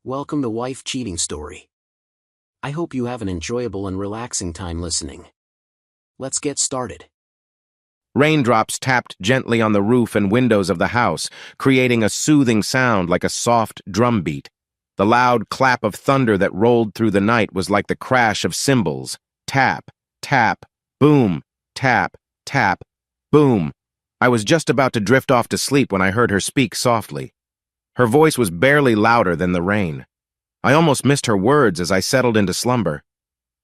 Welcome to Wife Cheating Story. I hope you have an enjoyable and relaxing time listening. Let's get started. Raindrops tapped gently on the roof and windows of the house, creating a soothing sound like a soft drum beat. The loud clap of thunder that rolled through the night was like the crash of cymbals. Tap, tap, boom, tap, tap, boom. I was just about to drift off to sleep when I heard her speak softly. Her voice was barely louder than the rain. I almost missed her words as I settled into slumber.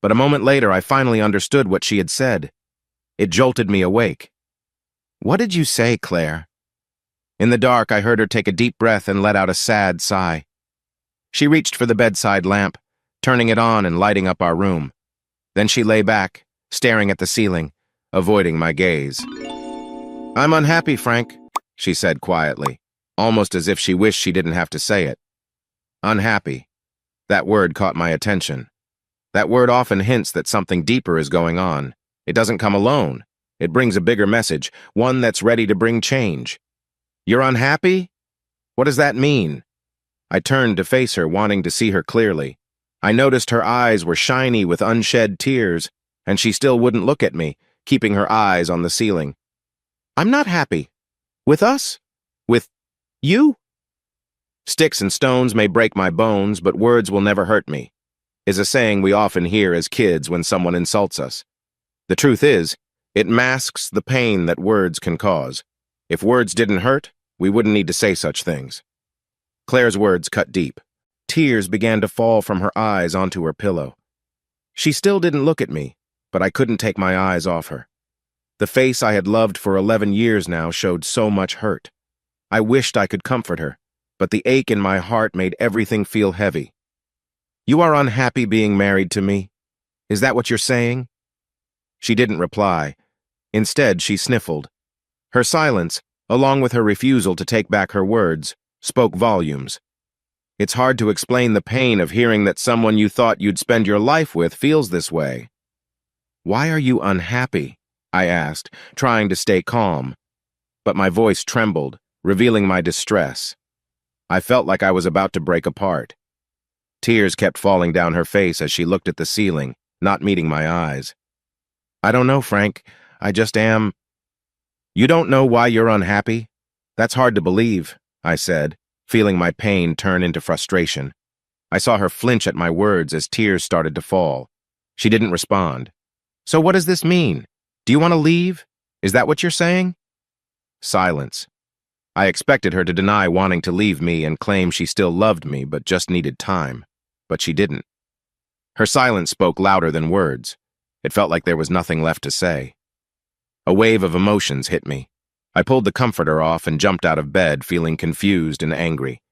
But a moment later, I finally understood what she had said. It jolted me awake. "What did you say, Claire?" In the dark, I heard her take a deep breath and let out a sad sigh. She reached for the bedside lamp, turning it on and lighting up our room. Then she lay back, staring at the ceiling, avoiding my gaze. "I'm unhappy, Frank," she said quietly, almost as if she wished she didn't have to say it. Unhappy. That word caught my attention. That word often hints that something deeper is going on. It doesn't come alone. It brings a bigger message, one that's ready to bring change. "You're unhappy? What does that mean?" I turned to face her, wanting to see her clearly. I noticed her eyes were shiny with unshed tears, and she still wouldn't look at me, keeping her eyes on the ceiling. "I'm not happy. With us? With you? Sticks and stones may break my bones, but words will never hurt me," is a saying we often hear as kids when someone insults us. The truth is, it masks the pain that words can cause. If words didn't hurt, we wouldn't need to say such things. Claire's words cut deep. Tears began to fall from her eyes onto her pillow. She still didn't look at me, but I couldn't take my eyes off her. The face I had loved for 11 years now showed so much hurt. I wished I could comfort her, but the ache in my heart made everything feel heavy. "You are unhappy being married to me? Is that what you're saying?" She didn't reply. Instead, she sniffled. Her silence, along with her refusal to take back her words, spoke volumes. It's hard to explain the pain of hearing that someone you thought you'd spend your life with feels this way. "Why are you unhappy?" I asked, trying to stay calm. But my voice trembled, revealing my distress. I felt like I was about to break apart. Tears kept falling down her face as she looked at the ceiling, not meeting my eyes. "I don't know, Frank. I just am." "You don't know why you're unhappy? That's hard to believe," I said, feeling my pain turn into frustration. I saw her flinch at my words as tears started to fall. She didn't respond. "So what does this mean? Do you want to leave? Is that what you're saying?" Silence. I expected her to deny wanting to leave me and claim she still loved me but just needed time. But she didn't. Her silence spoke louder than words. It felt like there was nothing left to say. A wave of emotions hit me. I pulled the comforter off and jumped out of bed, feeling confused and angry.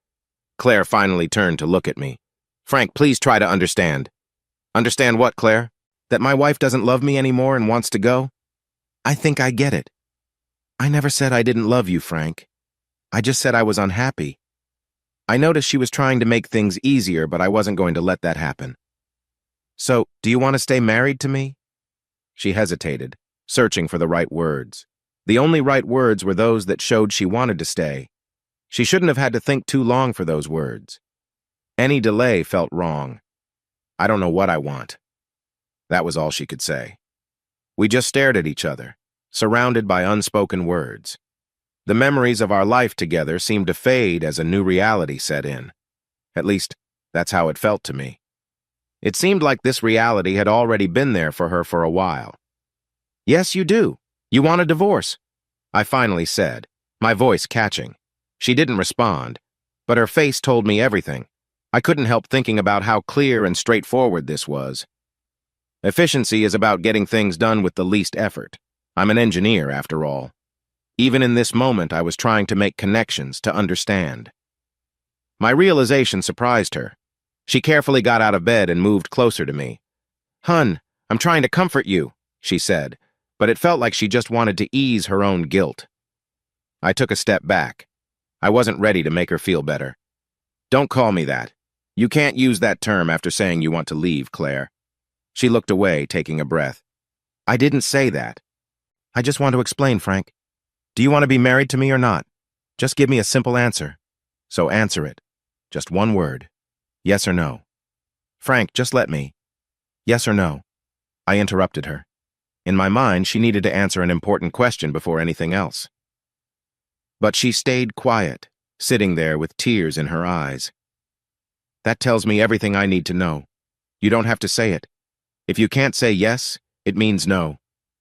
Claire finally turned to look at me. "Frank, please try to understand." "Understand what, Claire? That my wife doesn't love me anymore and wants to go?" "I think I get it." "I never said I didn't love you, Frank. I just said I was unhappy." I noticed she was trying to make things easier, but I wasn't going to let that happen. "So, do you want to stay married to me?" She hesitated, searching for the right words. The only right words were those that showed she wanted to stay. She shouldn't have had to think too long for those words. Any delay felt wrong. "I don't know what I want." That was all she could say. We just stared at each other, surrounded by unspoken words. The memories of our life together seemed to fade as a new reality set in. At least, that's how it felt to me. It seemed like this reality had already been there for her for a while. "Yes, you do. You want a divorce," I finally said, my voice catching. She didn't respond, but her face told me everything. I couldn't help thinking about how clear and straightforward this was. Efficiency is about getting things done with the least effort. I'm an engineer, after all. Even in this moment, I was trying to make connections, to understand. My realization surprised her. She carefully got out of bed and moved closer to me. "Hun, I'm trying to comfort you," she said, but it felt like she just wanted to ease her own guilt. I took a step back. I wasn't ready to make her feel better. "Don't call me that. You can't use that term after saying you want to leave, Claire." She looked away, taking a breath. "I didn't say that. I just want to explain, Frank. Do you want to be married to me or not? Just give me a simple answer. So answer it. Just one word." Yes or no? Frank, just let me. Yes or no? I interrupted her. In my mind, she needed to answer an important question before anything else. But she stayed quiet, sitting there with tears in her eyes. That tells me everything I need to know. You don't have to say it. If you can't say yes, it means no.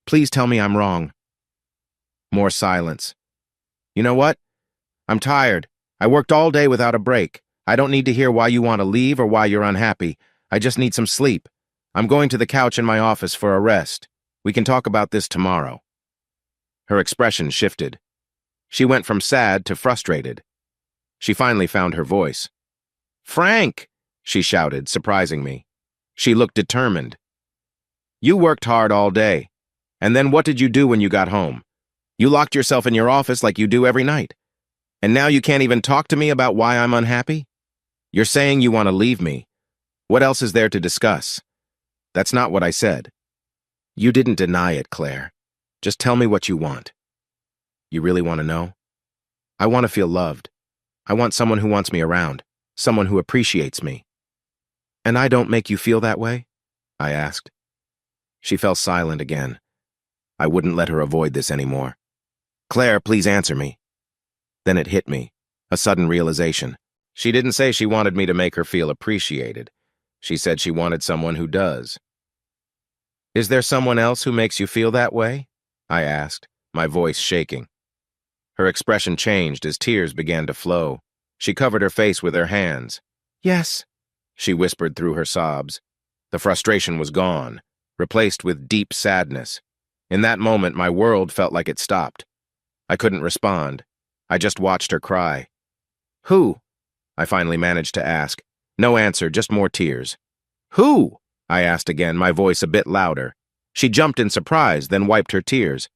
Please tell me I'm wrong. More silence. You know what? I'm tired. I worked all day without a break. I don't need to hear why you want to leave or why you're unhappy. I just need some sleep. I'm going to the couch in my office for a rest. We can talk about this tomorrow. Her expression shifted. She went from sad to frustrated. She finally found her voice. Frank, she shouted, surprising me. She looked determined. You worked hard all day. And then what did you do when you got home? You locked yourself in your office like you do every night. And now you can't even talk to me about why I'm unhappy? You're saying you want to leave me. What else is there to discuss? That's not what I said. You didn't deny it, Claire. Just tell me what you want. You really want to know? I want to feel loved. I want someone who wants me around, someone who appreciates me. And I don't make you feel that way? I asked. She fell silent again. I wouldn't let her avoid this anymore. Claire, please answer me. Then it hit me, a sudden realization. She didn't say she wanted me to make her feel appreciated. She said she wanted someone who does. Is there someone else who makes you feel that way? I asked, my voice shaking. Her expression changed as tears began to flow. She covered her face with her hands. Yes, she whispered through her sobs. The frustration was gone, replaced with deep sadness. In that moment, my world felt like it stopped. I couldn't respond. I just watched her cry. Who? I finally managed to ask. No answer, just more tears. Who? I asked again, my voice a bit louder. She jumped in surprise, then wiped her tears.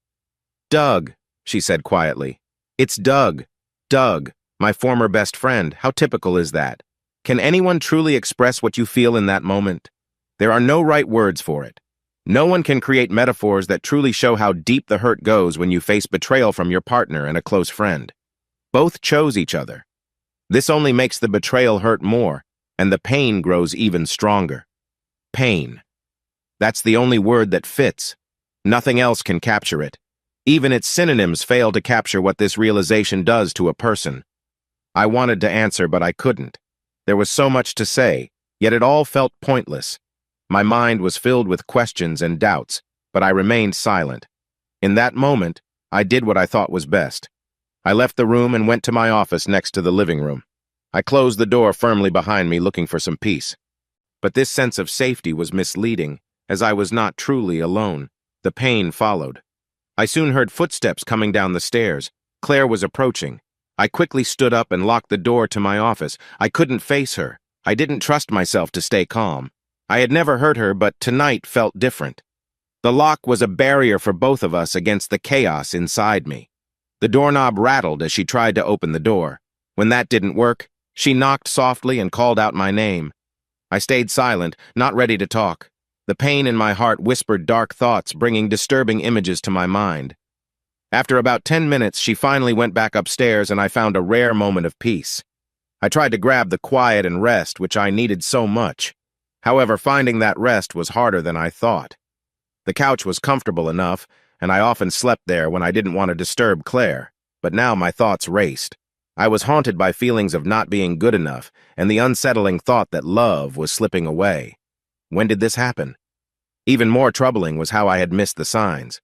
Doug, she said quietly. It's Doug. Doug, my former best friend. How typical is that? Can anyone truly express what you feel in that moment? There are no right words for it. No one can create metaphors that truly show how deep the hurt goes when you face betrayal from your partner and a close friend. Both chose each other. This only makes the betrayal hurt more, and the pain grows even stronger. Pain. That's the only word that fits. Nothing else can capture it. Even its synonyms fail to capture what this realization does to a person. I wanted to answer, but I couldn't. There was so much to say, yet it all felt pointless. My mind was filled with questions and doubts, but I remained silent. In that moment, I did what I thought was best. I left the room and went to my office next to the living room. I closed the door firmly behind me, looking for some peace. But this sense of safety was misleading, as I was not truly alone. The pain followed. I soon heard footsteps coming down the stairs. Claire was approaching. I quickly stood up and locked the door to my office. I couldn't face her. I didn't trust myself to stay calm. I had never hurt her, but tonight felt different. The lock was a barrier for both of us against the chaos inside me. The doorknob rattled as she tried to open the door. When that didn't work, she knocked softly and called out my name. I stayed silent, not ready to talk. The pain in my heart whispered dark thoughts, bringing disturbing images to my mind. After about 10 minutes, she finally went back upstairs and I found a rare moment of peace. I tried to grab the quiet and rest, which I needed so much. However, finding that rest was harder than I thought. The couch was comfortable enough, and I often slept there when I didn't want to disturb Claire, but now my thoughts raced. I was haunted by feelings of not being good enough and the unsettling thought that love was slipping away. When did this happen? Even more troubling was how I had missed the signs.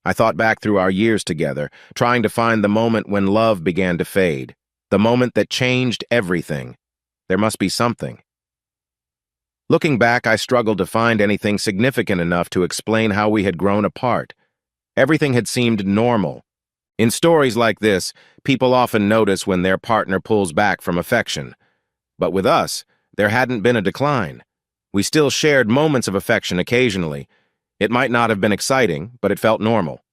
I thought back through our years together, trying to find the moment when love began to fade, the moment that changed everything. There must be something. Looking back, I struggled to find anything significant enough to explain how we had grown apart. Everything had seemed normal. In stories like this, people often notice when their partner pulls back from affection. But with us, there hadn't been a decline. We still shared moments of affection occasionally. It might not have been exciting, but it felt normal.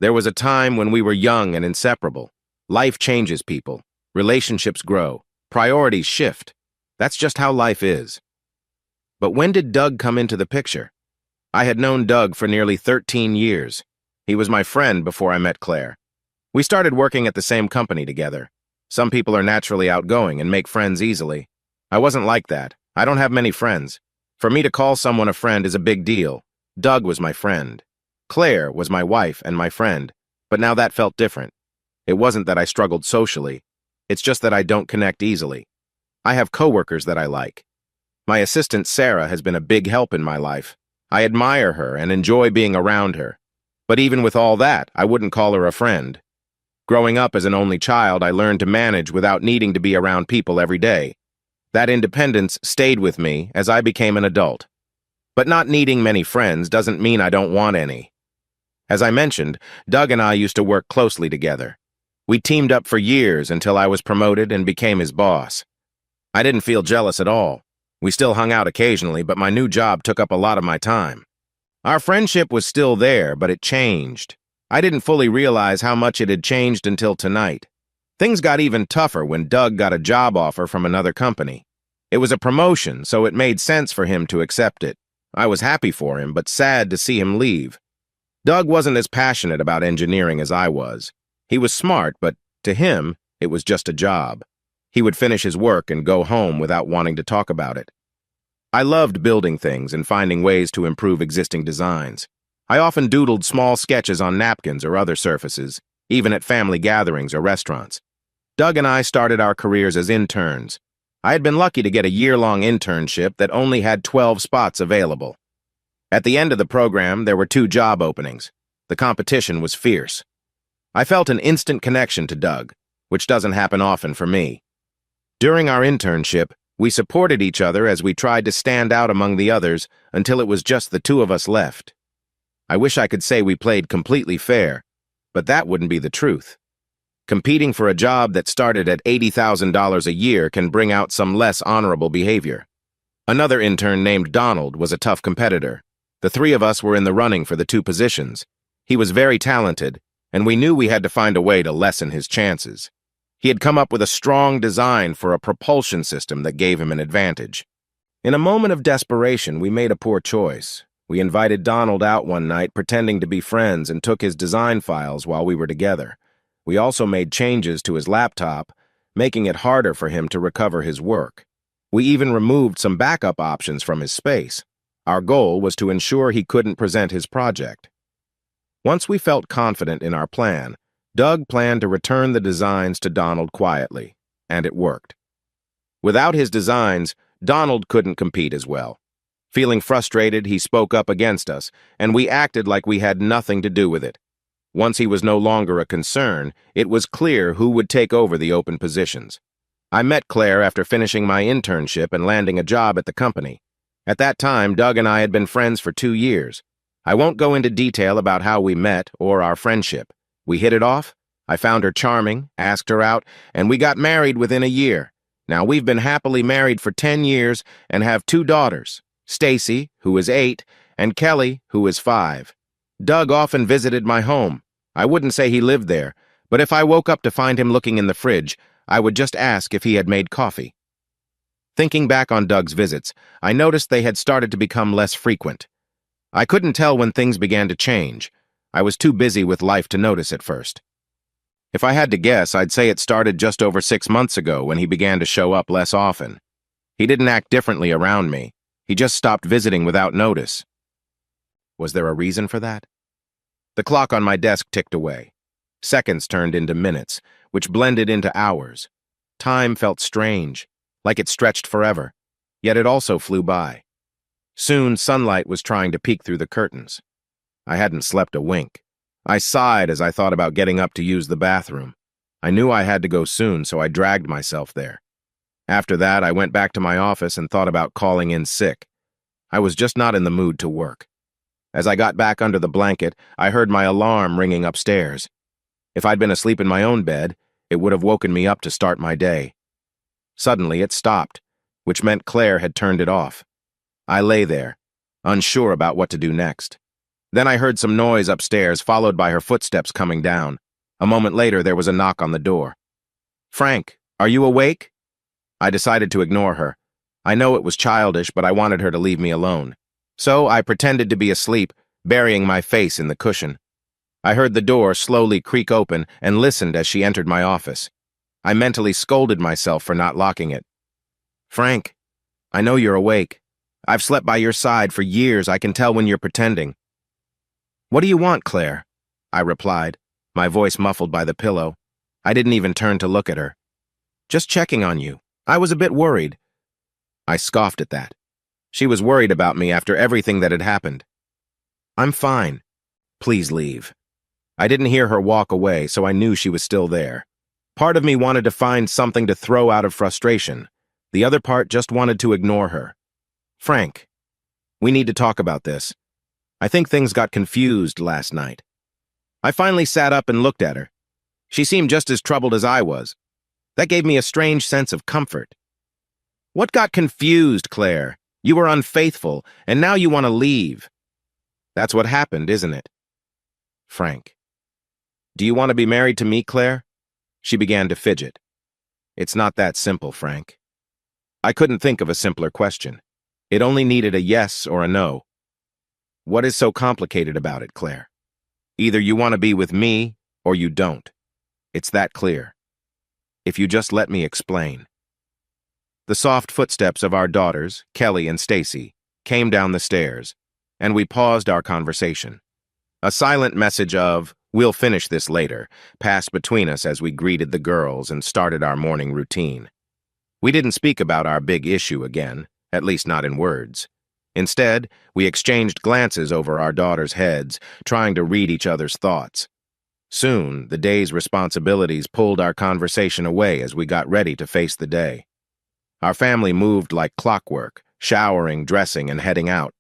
There was a time when we were young and inseparable. Life changes people. Relationships grow. Priorities shift. That's just how life is. But when did Doug come into the picture? I had known Doug for nearly 13 years. He was my friend before I met Claire. We started working at the same company together. Some people are naturally outgoing and make friends easily. I wasn't like that. I don't have many friends. For me to call someone a friend is a big deal. Doug was my friend. Claire was my wife and my friend, but now that felt different. It wasn't that I struggled socially. It's just that I don't connect easily. I have coworkers that I like. My assistant Sarah has been a big help in my life. I admire her and enjoy being around her. But even with all that, I wouldn't call her a friend. Growing up as an only child, I learned to manage without needing to be around people every day. That independence stayed with me as I became an adult. But not needing many friends doesn't mean I don't want any. As I mentioned, Doug and I used to work closely together. We teamed up for years until I was promoted and became his boss. I didn't feel jealous at all. We still hung out occasionally, but my new job took up a lot of my time. Our friendship was still there, but it changed. I didn't fully realize how much it had changed until tonight. Things got even tougher when Doug got a job offer from another company. It was a promotion, so it made sense for him to accept it. I was happy for him, but sad to see him leave. Doug wasn't as passionate about engineering as I was. He was smart, but to him, it was just a job. He would finish his work and go home without wanting to talk about it. I loved building things and finding ways to improve existing designs. I often doodled small sketches on napkins or other surfaces, even at family gatherings or restaurants. Doug and I started our careers as interns. I had been lucky to get a year-long internship that only had 12 spots available. At the end of the program, there were 2 job openings. The competition was fierce. I felt an instant connection to Doug, which doesn't happen often for me. During our internship, we supported each other as we tried to stand out among the others until it was just the 2 of us left. I wish I could say we played completely fair, but that wouldn't be the truth. Competing for a job that started at $80,000 a year can bring out some less honorable behavior. Another intern named Donald was a tough competitor. The 3 of us were in the running for the 2 positions. He was very talented, and we knew we had to find a way to lessen his chances. He had come up with a strong design for a propulsion system that gave him an advantage. In a moment of desperation, we made a poor choice. We invited Donald out one night pretending to be friends and took his design files while we were together. We also made changes to his laptop, making it harder for him to recover his work. We even removed some backup options from his space. Our goal was to ensure he couldn't present his project. Once we felt confident in our plan, Doug planned to return the designs to Donald quietly, and it worked. Without his designs, Donald couldn't compete as well. Feeling frustrated, he spoke up against us, and we acted like we had nothing to do with it. Once he was no longer a concern, it was clear who would take over the open positions. I met Claire after finishing my internship and landing a job at the company. At that time, Doug and I had been friends for 2 years. I won't go into detail about how we met or our friendship. We hit it off. I found her charming, asked her out, and we got married within a year. Now we've been happily married for 10 years and have 2 daughters, Stacy, who is 8, and Kelly, who is 5. Doug often visited my home. I wouldn't say he lived there, but if I woke up to find him looking in the fridge, I would just ask if he had made coffee. Thinking back on Doug's visits, I noticed they had started to become less frequent. I couldn't tell when things began to change. I was too busy with life to notice at first. If I had to guess, I'd say it started just over 6 months ago when he began to show up less often. He didn't act differently around me. He just stopped visiting without notice. Was there a reason for that? The clock on my desk ticked away. Seconds turned into minutes, which blended into hours. Time felt strange, like it stretched forever, yet it also flew by. Soon, sunlight was trying to peek through the curtains. I hadn't slept a wink. I sighed as I thought about getting up to use the bathroom. I knew I had to go soon, so I dragged myself there. After that, I went back to my office and thought about calling in sick. I was just not in the mood to work. As I got back under the blanket, I heard my alarm ringing upstairs. If I'd been asleep in my own bed, it would have woken me up to start my day. Suddenly, it stopped, which meant Claire had turned it off. I lay there, unsure about what to do next. Then I heard some noise upstairs, followed by her footsteps coming down. A moment later, there was a knock on the door. "Frank, are you awake?" I decided to ignore her. I know it was childish, but I wanted her to leave me alone. So I pretended to be asleep, burying my face in the cushion. I heard the door slowly creak open and listened as she entered my office. I mentally scolded myself for not locking it. Frank, I know you're awake. I've slept by your side for years. I can tell when you're pretending. What do you want, Claire? I replied, my voice muffled by the pillow. I didn't even turn to look at her. Just checking on you. I was a bit worried. I scoffed at that. She was worried about me after everything that had happened. I'm fine. Please leave. I didn't hear her walk away, so I knew she was still there. Part of me wanted to find something to throw out of frustration. The other part just wanted to ignore her. Frank, we need to talk about this. I think things got confused last night. I finally sat up and looked at her. She seemed just as troubled as I was. That gave me a strange sense of comfort. What got confused, Claire? You were unfaithful, and now you want to leave. That's what happened, isn't it? Frank. Do you want to be married to me, Claire? She began to fidget. It's not that simple, Frank. I couldn't think of a simpler question. It only needed a yes or a no. What is so complicated about it, Claire? Either you want to be with me, or you don't. It's that clear. If you just let me explain. The soft footsteps of our daughters, Kelly and Stacy, came down the stairs, and we paused our conversation. A silent message of, "We'll finish this later," passed between us as we greeted the girls and started our morning routine. We didn't speak about our big issue again, at least not in words. Instead, we exchanged glances over our daughters' heads, trying to read each other's thoughts. Soon, the day's responsibilities pulled our conversation away as we got ready to face the day. Our family moved like clockwork, showering, dressing, and heading out.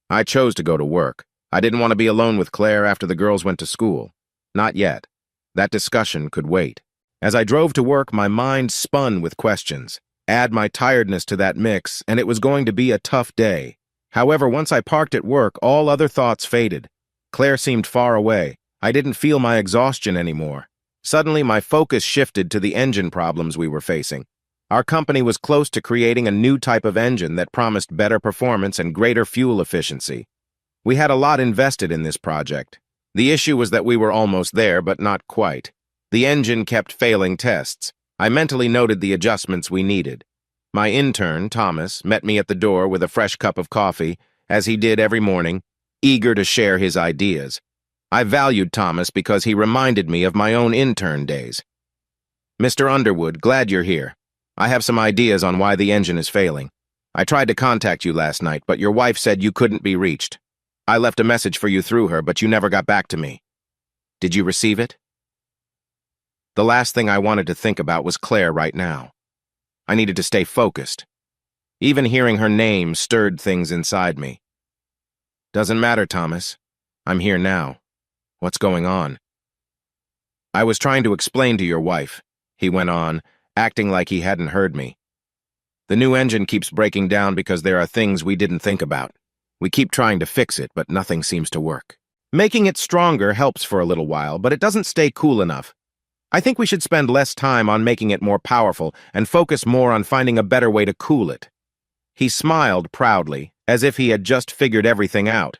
I chose to go to work. I didn't want to be alone with Claire after the girls went to school. Not yet. That discussion could wait. As I drove to work, my mind spun with questions. Add my tiredness to that mix, and it was going to be a tough day. However, once I parked at work, all other thoughts faded. Claire seemed far away. I didn't feel my exhaustion anymore. Suddenly, my focus shifted to the engine problems we were facing. Our company was close to creating a new type of engine that promised better performance and greater fuel efficiency. We had a lot invested in this project. The issue was that we were almost there, but not quite. The engine kept failing tests. I mentally noted the adjustments we needed. My intern, Thomas, met me at the door with a fresh cup of coffee, as he did every morning, eager to share his ideas. I valued Thomas because he reminded me of my own intern days. "Mr. Underwood, glad you're here. I have some ideas on why the engine is failing. I tried to contact you last night, but your wife said you couldn't be reached. I left a message for you through her, but you never got back to me. Did you receive it?" The last thing I wanted to think about was Claire right now. I needed to stay focused. Even hearing her name stirred things inside me. "Doesn't matter, Thomas. I'm here now. What's going on?" "I was trying to explain to your wife," he went on, acting like he hadn't heard me. "The new engine keeps breaking down because there are things we didn't think about. We keep trying to fix it, but nothing seems to work. Making it stronger helps for a little while, but it doesn't stay cool enough. I think we should spend less time on making it more powerful and focus more on finding a better way to cool it." He smiled proudly, as if he had just figured everything out.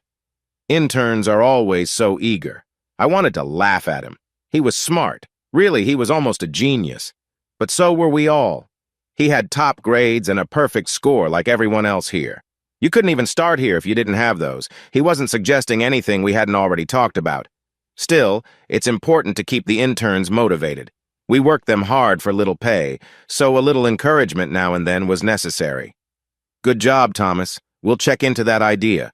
Interns are always so eager. I wanted to laugh at him. He was smart. Really, he was almost a genius. But so were we all. He had top grades and a perfect score like everyone else here. You couldn't even start here if you didn't have those. He wasn't suggesting anything we hadn't already talked about. Still, it's important to keep the interns motivated. We worked them hard for little pay, so a little encouragement now and then was necessary. "Good job, Thomas. We'll check into that idea."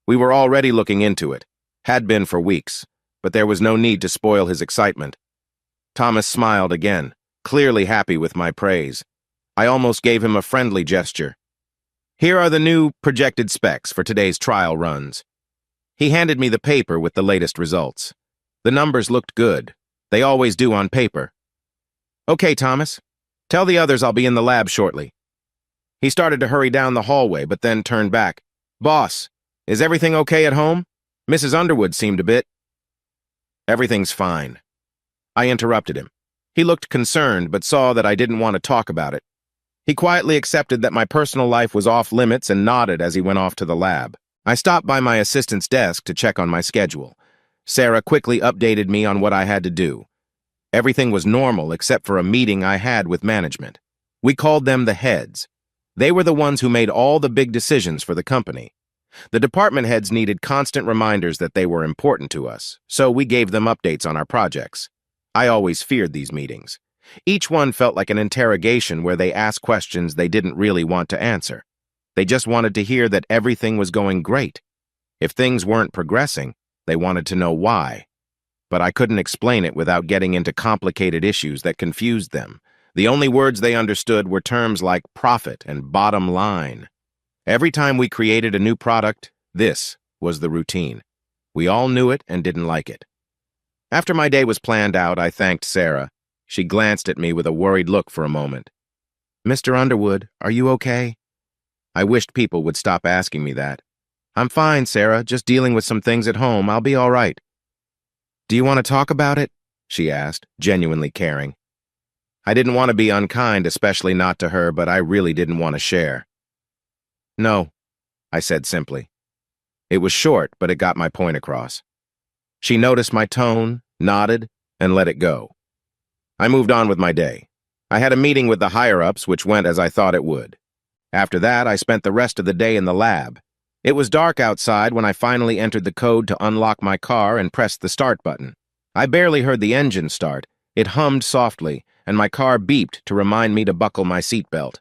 We were already looking into it. Had been for weeks, but there was no need to spoil his excitement. Thomas smiled again, clearly happy with my praise. I almost gave him a friendly gesture. "Here are the new projected specs for today's trial runs." He handed me the paper with the latest results. The numbers looked good. They always do on paper. "Okay, Thomas. Tell the others I'll be in the lab shortly." He started to hurry down the hallway, but then turned back. "Boss, is everything okay at home? Mrs. Underwood seemed a bit—" "Everything's fine." I interrupted him. He looked concerned, but saw that I didn't want to talk about it. He quietly accepted that my personal life was off limits and nodded as he went off to the lab. I stopped by my assistant's desk to check on my schedule. Sarah quickly updated me on what I had to do. Everything was normal except for a meeting I had with management. We called them the heads. They were the ones who made all the big decisions for the company. The department heads needed constant reminders that they were important to us, so we gave them updates on our projects. I always feared these meetings. Each one felt like an interrogation where they asked questions they didn't really want to answer. They just wanted to hear that everything was going great. If things weren't progressing, they wanted to know why. But I couldn't explain it without getting into complicated issues that confused them. The only words they understood were terms like profit and bottom line. Every time we created a new product, this was the routine. We all knew it and didn't like it. After my day was planned out, I thanked Sarah. She glanced at me with a worried look for a moment. "Mr. Underwood, are you okay?" I wished people would stop asking me that. "I'm fine, Sarah, just dealing with some things at home. I'll be all right." "Do you want to talk about it?" she asked, genuinely caring. I didn't want to be unkind, especially not to her, but I really didn't want to share. "No," I said simply. It was short, but it got my point across. She noticed my tone, nodded, and let it go. I moved on with my day. I had a meeting with the higher-ups, which went as I thought it would. After that, I spent the rest of the day in the lab. It was dark outside when I finally entered the code to unlock my car and pressed the start button. I barely heard the engine start. It hummed softly, and my car beeped to remind me to buckle my seatbelt.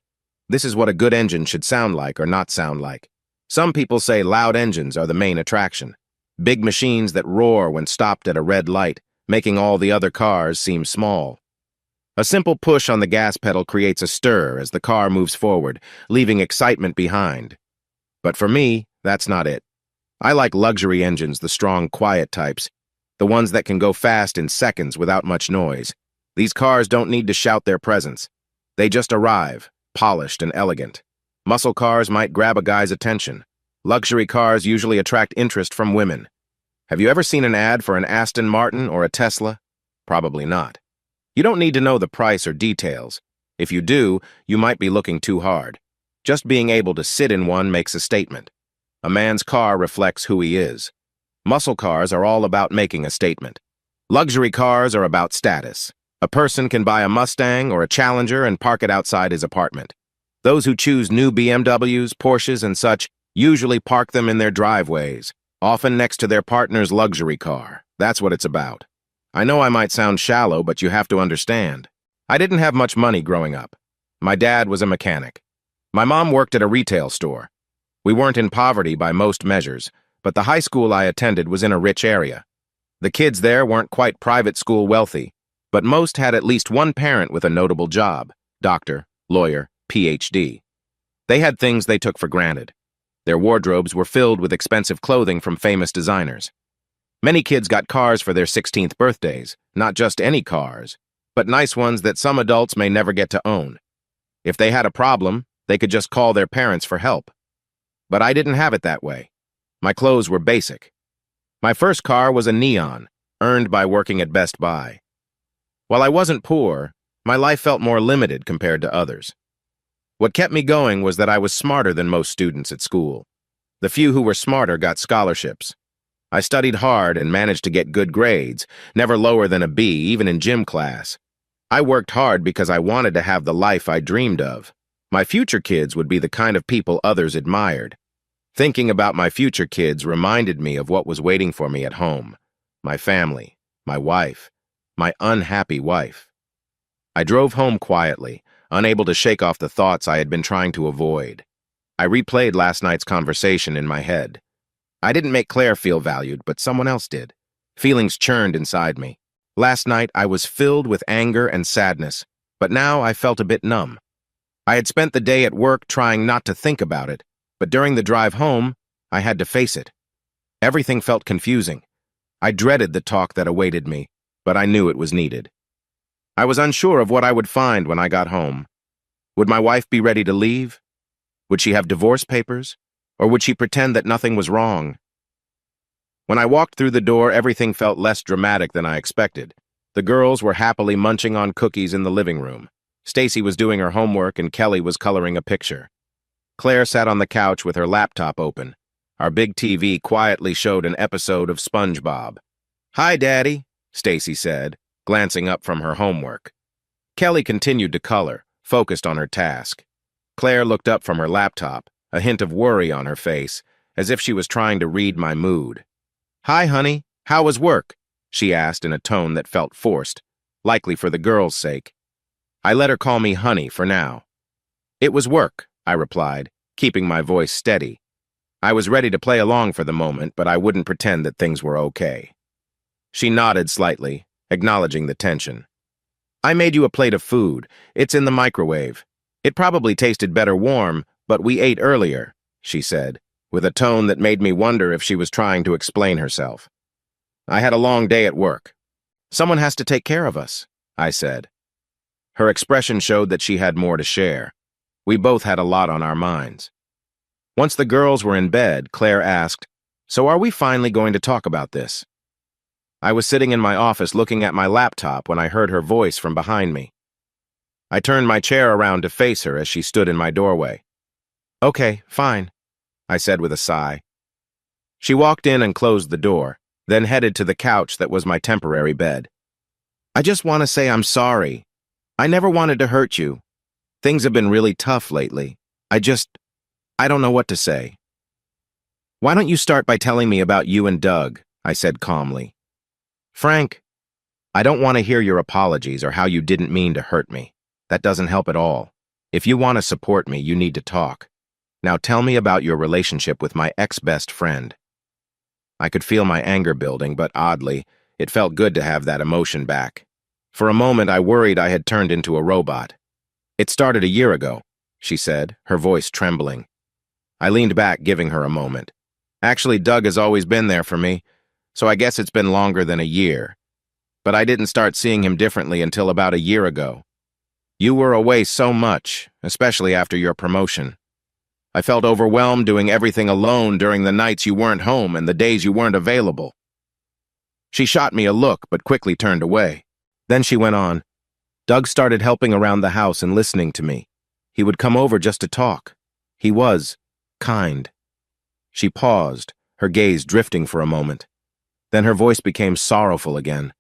This is what a good engine should sound like or not sound like. Some people say loud engines are the main attraction. Big machines that roar when stopped at a red light, making all the other cars seem small. A simple push on the gas pedal creates a stir as the car moves forward, leaving excitement behind. But for me, that's not it. I like luxury engines, the strong, quiet types, the ones that can go fast in seconds without much noise. These cars don't need to shout their presence. They just arrive, polished and elegant. Muscle cars might grab a guy's attention. Luxury cars usually attract interest from women. Have you ever seen an ad for an Aston Martin or a Tesla? Probably not. You don't need to know the price or details. If you do, you might be looking too hard. Just being able to sit in one makes a statement. A man's car reflects who he is. Muscle cars are all about making a statement. Luxury cars are about status. A person can buy a Mustang or a Challenger and park it outside his apartment. Those who choose new BMWs, Porsches, and such usually park them in their driveways, often next to their partner's luxury car. That's what it's about. I know I might sound shallow, but you have to understand. I didn't have much money growing up. My dad was a mechanic. My mom worked at a retail store. We weren't in poverty by most measures, but the high school I attended was in a rich area. The kids there weren't quite private school wealthy, but most had at least one parent with a notable job, doctor, lawyer, PhD. They had things they took for granted. Their wardrobes were filled with expensive clothing from famous designers. Many kids got cars for their 16th birthdays, not just any cars, but nice ones that some adults may never get to own. If they had a problem, they could just call their parents for help. But I didn't have it that way. My clothes were basic. My first car was a Neon, earned by working at Best Buy. While I wasn't poor, my life felt more limited compared to others. What kept me going was that I was smarter than most students at school. The few who were smarter got scholarships. I studied hard and managed to get good grades, never lower than a B, even in gym class. I worked hard because I wanted to have the life I dreamed of. My future kids would be the kind of people others admired. Thinking about my future kids reminded me of what was waiting for me at home. My family, my wife, my unhappy wife. I drove home quietly, unable to shake off the thoughts I had been trying to avoid. I replayed last night's conversation in my head. I didn't make Claire feel valued, but someone else did. Feelings churned inside me. Last night, I was filled with anger and sadness, but now I felt a bit numb. I had spent the day at work trying not to think about it, but during the drive home, I had to face it. Everything felt confusing. I dreaded the talk that awaited me, but I knew it was needed. I was unsure of what I would find when I got home. Would my wife be ready to leave? Would she have divorce papers? Or would she pretend that nothing was wrong? When I walked through the door, everything felt less dramatic than I expected. The girls were happily munching on cookies in the living room. Stacy was doing her homework and Kelly was coloring a picture. Claire sat on the couch with her laptop open. Our big TV quietly showed an episode of SpongeBob. "Hi, Daddy," Stacy said, glancing up from her homework. Kelly continued to color, focused on her task. Claire looked up from her laptop, a hint of worry on her face, as if she was trying to read my mood. "Hi, honey. How was work?" she asked in a tone that felt forced, likely for the girl's sake. I let her call me honey for now. "It was work," I replied, keeping my voice steady. I was ready to play along for the moment, but I wouldn't pretend that things were okay. She nodded slightly, acknowledging the tension. "I made you a plate of food. It's in the microwave. It probably tasted better warm, but we ate earlier," she said, with a tone that made me wonder if she was trying to explain herself. "I had a long day at work. Someone has to take care of us," I said. Her expression showed that she had more to share. We both had a lot on our minds. Once the girls were in bed, Claire asked, "So are we finally going to talk about this?" I was sitting in my office looking at my laptop when I heard her voice from behind me. I turned my chair around to face her as she stood in my doorway. "Okay, fine," I said with a sigh. She walked in and closed the door, then headed to the couch that was my temporary bed. "I just want to say I'm sorry. I never wanted to hurt you. Things have been really tough lately. I don't know what to say." "Why don't you start by telling me about you and Doug?" I said calmly. "Frank, I don't want to hear your apologies or how you didn't mean to hurt me. That doesn't help at all. If you want to support me, you need to talk. Now tell me about your relationship with my ex-best friend." I could feel my anger building, but oddly, it felt good to have that emotion back. For a moment, I worried I had turned into a robot. "It started a year ago," she said, her voice trembling. I leaned back, giving her a moment. "Actually, Doug has always been there for me, so I guess it's been longer than a year. But I didn't start seeing him differently until about a year ago. You were away so much, especially after your promotion. I felt overwhelmed doing everything alone during the nights you weren't home and the days you weren't available." She shot me a look, but quickly turned away. Then she went on, "Doug started helping around the house and listening to me. He would come over just to talk. He was kind." She paused, her gaze drifting for a moment. Then her voice became sorrowful again.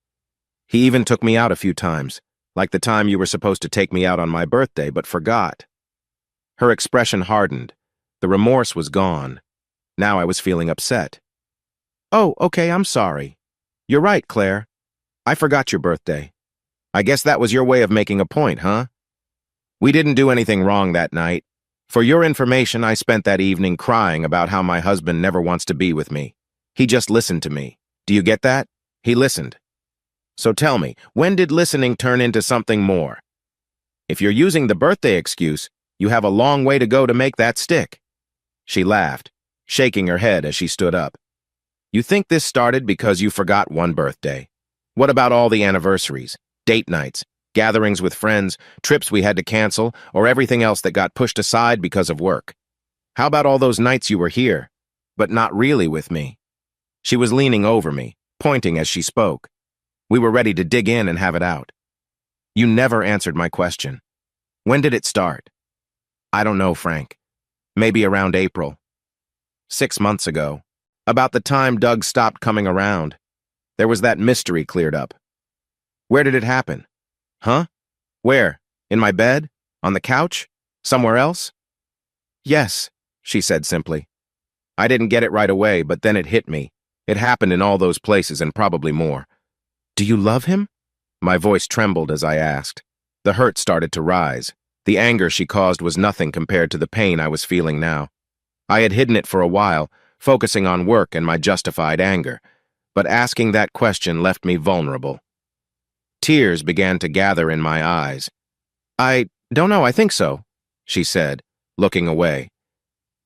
"He even took me out a few times, like the time you were supposed to take me out on my birthday, but forgot." Her expression hardened. The remorse was gone. Now I was feeling upset. "Oh, okay, I'm sorry. You're right, Claire. I forgot your birthday. I guess that was your way of making a point, huh? We didn't do anything wrong that night. For your information, I spent that evening crying about how my husband never wants to be with me. He just listened to me. Do you get that? He listened. So tell me, when did listening turn into something more? If you're using the birthday excuse, you have a long way to go to make that stick." She laughed, shaking her head as she stood up. "You think this started because you forgot one birthday? What about all the anniversaries, date nights, gatherings with friends, trips we had to cancel, or everything else that got pushed aside because of work? How about all those nights you were here, but not really with me?" She was leaning over me, pointing as she spoke. We were ready to dig in and have it out. "You never answered my question. When did it start?" "I don't know, Frank. Maybe around April. 6 months ago. About the time Doug stopped coming around. There was that mystery cleared up." "Where did it happen?" "Huh? Where? In my bed? On the couch? Somewhere else?" "Yes," she said simply. I didn't get it right away, but then it hit me. It happened in all those places and probably more. "Do you love him?" My voice trembled as I asked. The hurt started to rise. The anger she caused was nothing compared to the pain I was feeling now. I had hidden it for a while, focusing on work and my justified anger, but asking that question left me vulnerable. Tears began to gather in my eyes. "I don't know, I think so," she said, looking away.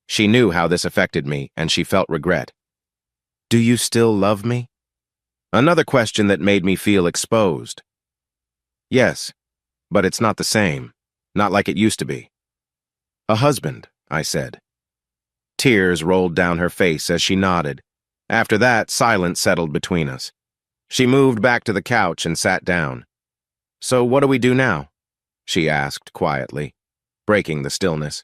She knew how this affected me, and she felt regret. "Do you still love me?" Another question that made me feel exposed. "Yes, but it's not the same. Not like it used to be." "A husband," I said. Tears rolled down her face as she nodded. After that, silence settled between us. She moved back to the couch and sat down. "So what do we do now?" she asked quietly, breaking the stillness.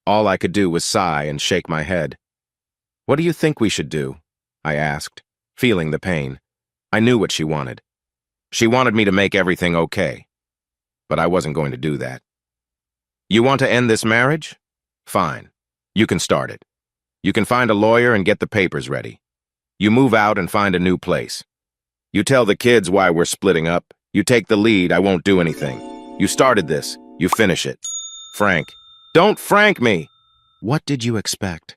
All I could do was sigh and shake my head. "What do you think we should do?" I asked, feeling the pain. I knew what she wanted. She wanted me to make everything okay. But I wasn't going to do that. You want to end this marriage? Fine. You can start it. You can find a lawyer and get the papers ready. You move out and find a new place. You tell the kids why we're splitting up. You take the lead, I won't do anything. You started this, you finish it. Frank. Don't Frank me! What did you expect?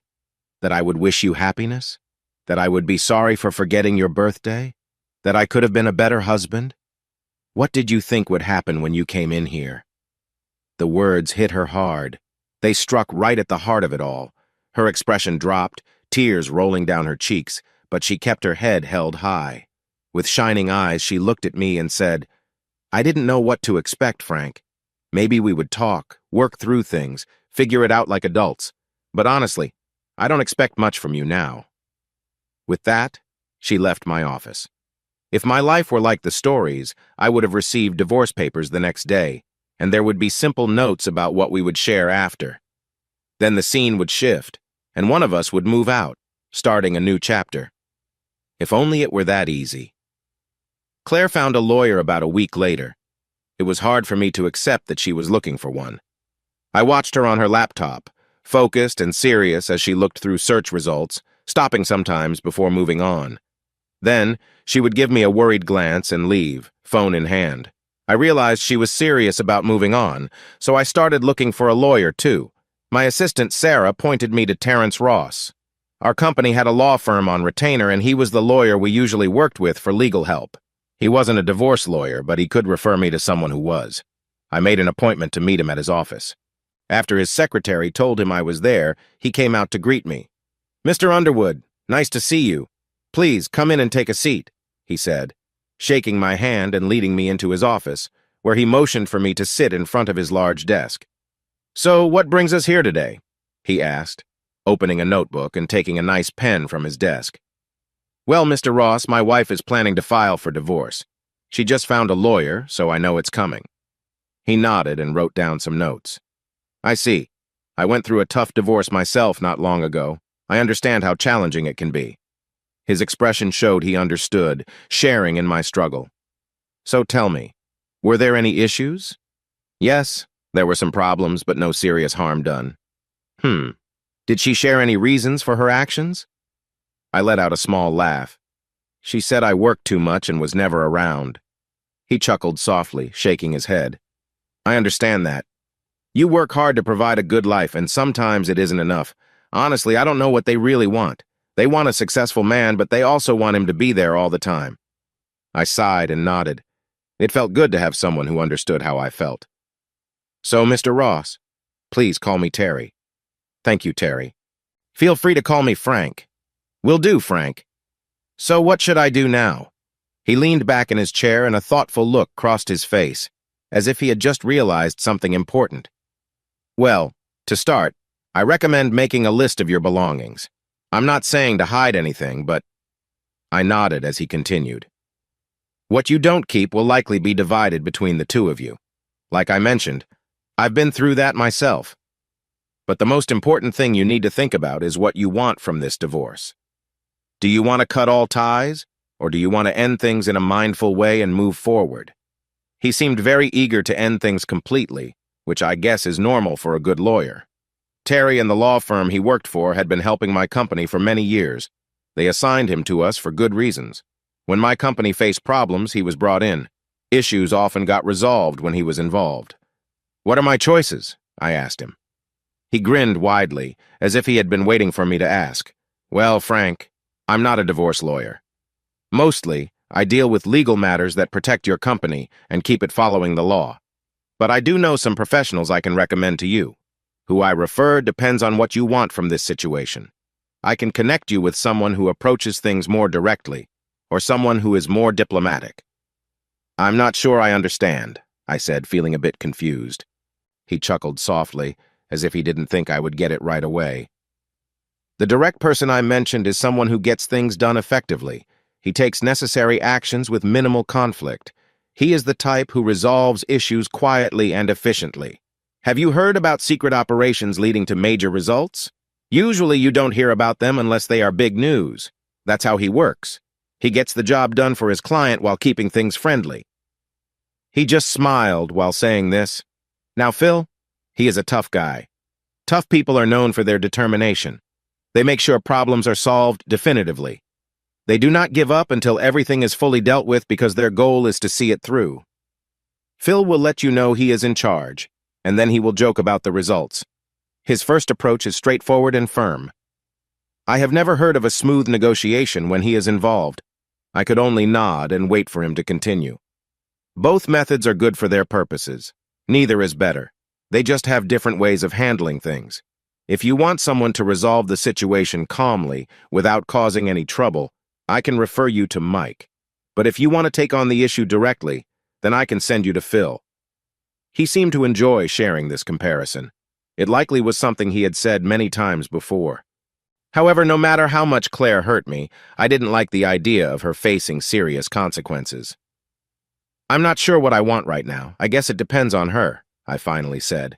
That I would wish you happiness? That I would be sorry for forgetting your birthday? That I could have been a better husband? What did you think would happen when you came in here? The words hit her hard. They struck right at the heart of it all. Her expression dropped, tears rolling down her cheeks, but she kept her head held high. With shining eyes, she looked at me and said, I didn't know what to expect, Frank. Maybe we would talk, work through things, figure it out like adults. But honestly, I don't expect much from you now. With that, she left my office. If my life were like the stories, I would have received divorce papers the next day, and there would be simple notes about what we would share after. Then the scene would shift, and one of us would move out, starting a new chapter. If only it were that easy. Claire found a lawyer about a week later. It was hard for me to accept that she was looking for one. I watched her on her laptop, focused and serious as she looked through search results, stopping sometimes before moving on. Then, she would give me a worried glance and leave, phone in hand. I realized she was serious about moving on, so I started looking for a lawyer too. My assistant Sarah pointed me to Terrence Ross. Our company had a law firm on retainer, and he was the lawyer we usually worked with for legal help. He wasn't a divorce lawyer, but he could refer me to someone who was. I made an appointment to meet him at his office. After his secretary told him I was there, he came out to greet me. Mr. Underwood, nice to see you. Please come in and take a seat, he said, shaking my hand and leading me into his office, where he motioned for me to sit in front of his large desk. So what brings us here today? He asked, opening a notebook and taking a nice pen from his desk. Well, Mr. Ross, my wife is planning to file for divorce. She just found a lawyer, so I know it's coming. He nodded and wrote down some notes. I see. I went through a tough divorce myself not long ago. I understand how challenging it can be. His expression showed he understood, sharing in my struggle. So tell me, were there any issues? Yes, there were some problems, but no serious harm done. Did she share any reasons for her actions? I let out a small laugh. She said I worked too much and was never around. He chuckled softly, shaking his head. I understand that. You work hard to provide a good life, and sometimes it isn't enough. Honestly, I don't know what they really want. They want a successful man, but they also want him to be there all the time. I sighed and nodded. It felt good to have someone who understood how I felt. So, Mr. Ross, please call me Terry. Thank you, Terry. Feel free to call me Frank. Will do, Frank. So what should I do now? He leaned back in his chair and a thoughtful look crossed his face, as if he had just realized something important. Well, to start, I recommend making a list of your belongings. I'm not saying to hide anything, but... I nodded as he continued. What you don't keep will likely be divided between the two of you. Like I mentioned, I've been through that myself. But the most important thing you need to think about is what you want from this divorce. Do you want to cut all ties, or do you want to end things in a mindful way and move forward? He seemed very eager to end things completely, which I guess is normal for a good lawyer. Terry and the law firm he worked for had been helping my company for many years. They assigned him to us for good reasons. When my company faced problems, he was brought in. Issues often got resolved when he was involved. What are my choices? I asked him. He grinned widely, as if he had been waiting for me to ask. Well, Frank, I'm not a divorce lawyer. Mostly, I deal with legal matters that protect your company and keep it following the law. But I do know some professionals I can recommend to you. Who I refer depends on what you want from this situation. I can connect you with someone who approaches things more directly, or someone who is more diplomatic. I'm not sure I understand, I said, feeling a bit confused. He chuckled softly, as if he didn't think I would get it right away. The direct person I mentioned is someone who gets things done effectively. He takes necessary actions with minimal conflict. He is the type who resolves issues quietly and efficiently. Have you heard about secret operations leading to major results? Usually you don't hear about them unless they are big news. That's how he works. He gets the job done for his client while keeping things friendly. He just smiled while saying this. Now, Phil, He is a tough guy. Tough people are known for their determination. They make sure problems are solved definitively. They do not give up until everything is fully dealt with because their goal is to see it through. Phil will let you know he is in charge, and then he will joke about the results. His first approach is straightforward and firm. I have never heard of a smooth negotiation when he is involved. I could only nod and wait for him to continue. Both methods are good for their purposes. Neither is better. They just have different ways of handling things. If you want someone to resolve the situation calmly, without causing any trouble, I can refer you to Mike. But if you want to take on the issue directly, then I can send you to Phil. He seemed to enjoy sharing this comparison. It likely was something he had said many times before. However, no matter how much Claire hurt me, I didn't like the idea of her facing serious consequences. I'm not sure what I want right now. I guess it depends on her, I finally said.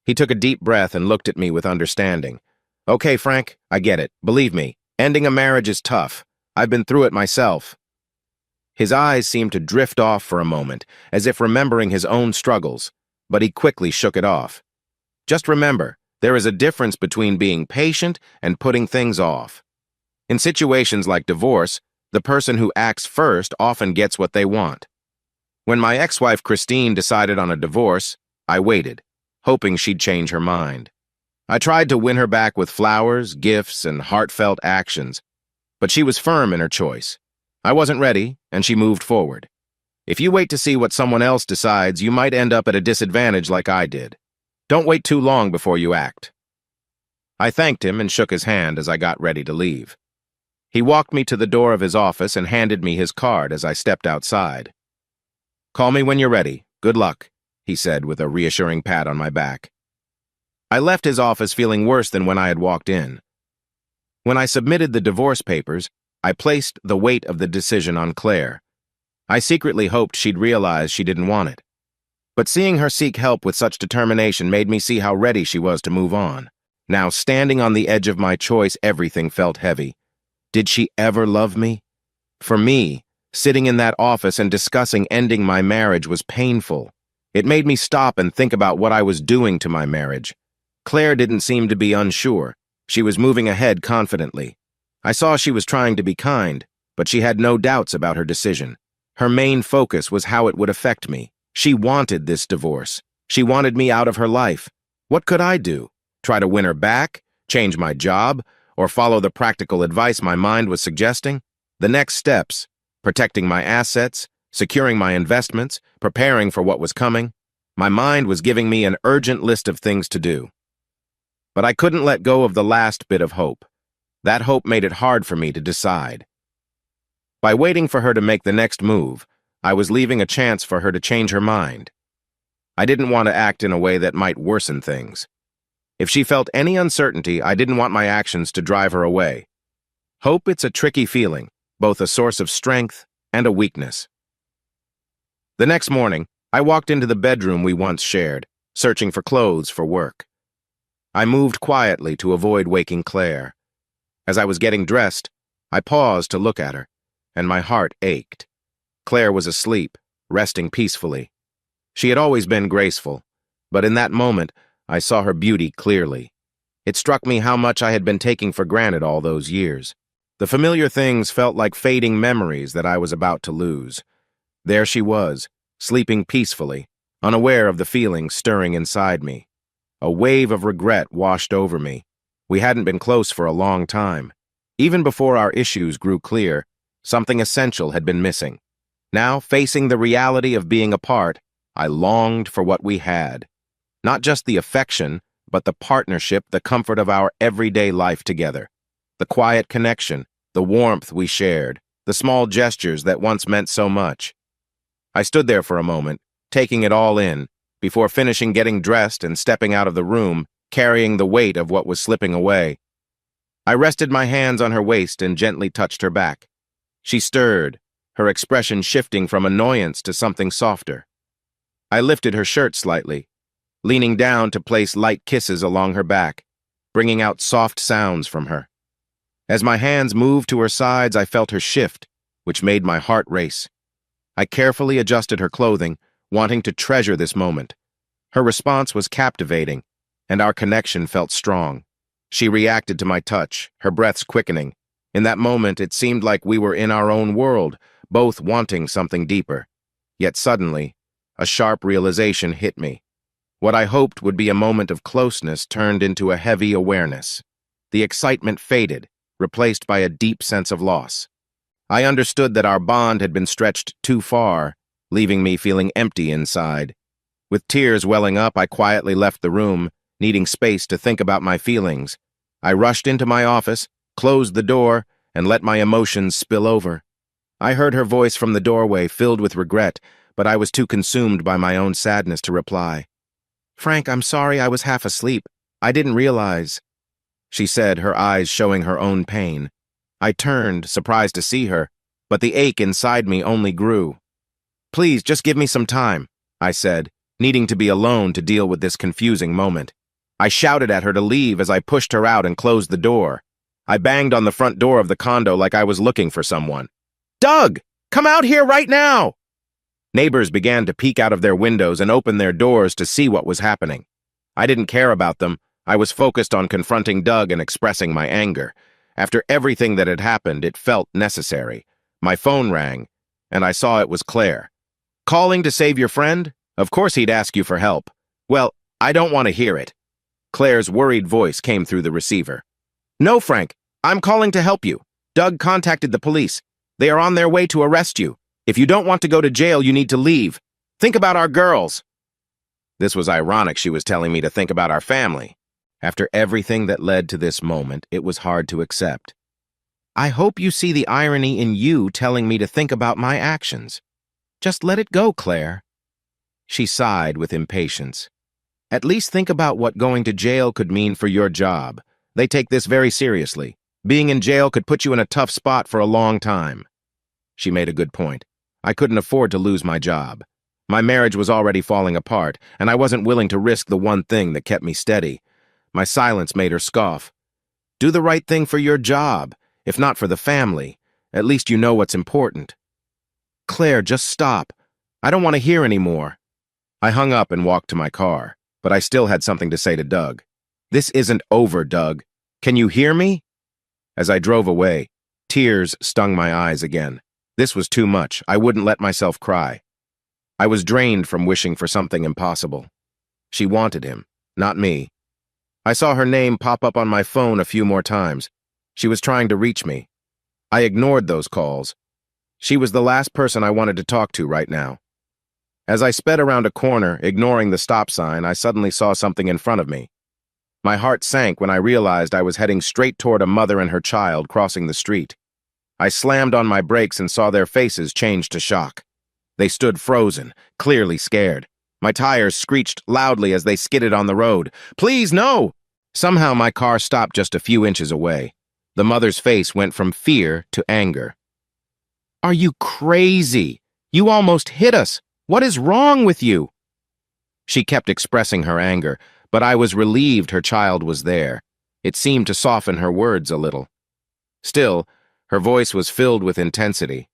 He took a deep breath and looked at me with understanding. Okay, Frank, I get it. Believe me, ending a marriage is tough. I've been through it myself. His eyes seemed to drift off for a moment, as if remembering his own struggles, but he quickly shook it off. Just remember, there is a difference between being patient and putting things off. In situations like divorce, the person who acts first often gets what they want. When my ex-wife Christine decided on a divorce, I waited, hoping she'd change her mind. I tried to win her back with flowers, gifts, and heartfelt actions, but she was firm in her choice. I wasn't ready, and she moved forward. If you wait to see what someone else decides, you might end up at a disadvantage like I did. Don't wait too long before you act. I thanked him and shook his hand as I got ready to leave. He walked me to the door of his office and handed me his card as I stepped outside. Call me when you're ready. Good luck, he said with a reassuring pat on my back. I left his office feeling worse than when I had walked in. When I submitted the divorce papers, I placed the weight of the decision on Claire. I secretly hoped she'd realize she didn't want it. But seeing her seek help with such determination made me see how ready she was to move on. Now, standing on the edge of my choice, everything felt heavy. Did she ever love me? For me, sitting in that office and discussing ending my marriage was painful. It made me stop and think about what I was doing to my marriage. Claire didn't seem to be unsure. She was moving ahead confidently. I saw she was trying to be kind, but she had no doubts about her decision. Her main focus was how it would affect me. She wanted this divorce. She wanted me out of her life. What could I do? Try to win her back? Change my job? Or follow the practical advice my mind was suggesting? The next steps: protecting my assets, securing my investments, preparing for what was coming. My mind was giving me an urgent list of things to do. But I couldn't let go of the last bit of hope. That hope made it hard for me to decide. By waiting for her to make the next move, I was leaving a chance for her to change her mind. I didn't want to act in a way that might worsen things. If she felt any uncertainty, I didn't want my actions to drive her away. Hope, it's a tricky feeling, both a source of strength and a weakness. The next morning, I walked into the bedroom we once shared, searching for clothes for work. I moved quietly to avoid waking Claire. As I was getting dressed, I paused to look at her, and my heart ached. Claire was asleep, resting peacefully. She had always been graceful, but in that moment, I saw her beauty clearly. It struck me how much I had been taking for granted all those years. The familiar things felt like fading memories that I was about to lose. There she was, sleeping peacefully, unaware of the feelings stirring inside me. A wave of regret washed over me. We hadn't been close for a long time. Even before our issues grew clear, something essential had been missing. Now, facing the reality of being apart, I longed for what we had. Not just the affection, but the partnership, the comfort of our everyday life together. The quiet connection, the warmth we shared, the small gestures that once meant so much. I stood there for a moment, taking it all in, before finishing getting dressed and stepping out of the room, carrying the weight of what was slipping away. I rested my hands on her waist and gently touched her back. She stirred, her expression shifting from annoyance to something softer. I lifted her shirt slightly, leaning down to place light kisses along her back, bringing out soft sounds from her. As my hands moved to her sides, I felt her shift, which made my heart race. I carefully adjusted her clothing, wanting to treasure this moment. Her response was captivating, and our connection felt strong. She reacted to my touch, her breaths quickening. In that moment, it seemed like we were in our own world, both wanting something deeper. Yet suddenly, a sharp realization hit me. What I hoped would be a moment of closeness turned into a heavy awareness. The excitement faded, replaced by a deep sense of loss. I understood that our bond had been stretched too far, leaving me feeling empty inside. With tears welling up, I quietly left the room, needing space to think about my feelings. I rushed into my office, closed the door, and let my emotions spill over. I heard her voice from the doorway, filled with regret, but I was too consumed by my own sadness to reply. "Frank, I'm sorry, I was half asleep. I didn't realize," she said, her eyes showing her own pain. I turned, surprised to see her, but the ache inside me only grew. "Please, just give me some time," I said, needing to be alone to deal with this confusing moment. I shouted at her to leave as I pushed her out and closed the door. I banged on the front door of the condo like I was looking for someone. "Doug, come out here right now!" Neighbors began to peek out of their windows and open their doors to see what was happening. I didn't care about them. I was focused on confronting Doug and expressing my anger. After everything that had happened, it felt necessary. My phone rang, and I saw it was Claire. "Calling to save your friend? Of course he'd ask you for help." "Well, I don't want to hear it." Claire's worried voice came through the receiver. "No, Frank, I'm calling to help you. Doug contacted the police. They are on their way to arrest you. If you don't want to go to jail, you need to leave. Think about our girls." This was ironic she was telling me to think about our family. After everything that led to this moment, it was hard to accept. "I hope you see the irony in you telling me to think about my actions. Just let it go, Claire." She sighed with impatience. "At least think about what going to jail could mean for your job. They take this very seriously. Being in jail could put you in a tough spot for a long time." She made a good point. I couldn't afford to lose my job. My marriage was already falling apart, and I wasn't willing to risk the one thing that kept me steady. My silence made her scoff. "Do the right thing for your job, if not for the family. At least you know what's important." "Claire, just stop. I don't want to hear any more." I hung up and walked to my car, but I still had something to say to Doug. "This isn't over, Doug. Can you hear me?" As I drove away, tears stung my eyes again. This was too much. I wouldn't let myself cry. I was drained from wishing for something impossible. She wanted him, not me. I saw her name pop up on my phone a few more times. She was trying to reach me. I ignored those calls. She was the last person I wanted to talk to right now. As I sped around a corner, ignoring the stop sign, I suddenly saw something in front of me. My heart sank when I realized I was heading straight toward a mother and her child crossing the street. I slammed on my brakes and saw their faces change to shock. They stood frozen, clearly scared. My tires screeched loudly as they skidded on the road. "Please, no!" Somehow my car stopped just a few inches away. The mother's face went from fear to anger. "Are you crazy? You almost hit us. What is wrong with you?" She kept expressing her anger, but I was relieved her child was there. It seemed to soften her words a little. Still, her voice was filled with intensity.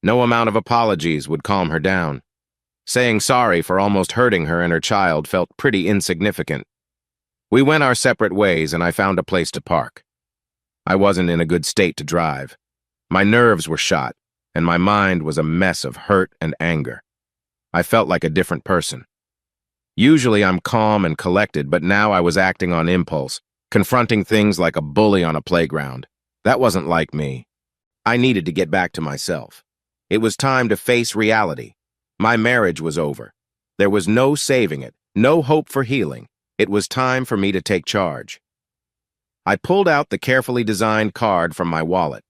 No amount of apologies would calm her down. Saying sorry for almost hurting her and her child felt pretty insignificant. We went our separate ways and I found a place to park. I wasn't in a good state to drive. My nerves were shot, and my mind was a mess of hurt and anger. I felt like a different person. Usually I'm calm and collected, but now I was acting on impulse, confronting things like a bully on a playground. That wasn't like me. I needed to get back to myself. It was time to face reality. My marriage was over. There was no saving it, no hope for healing. It was time for me to take charge. I pulled out the carefully designed card from my wallet.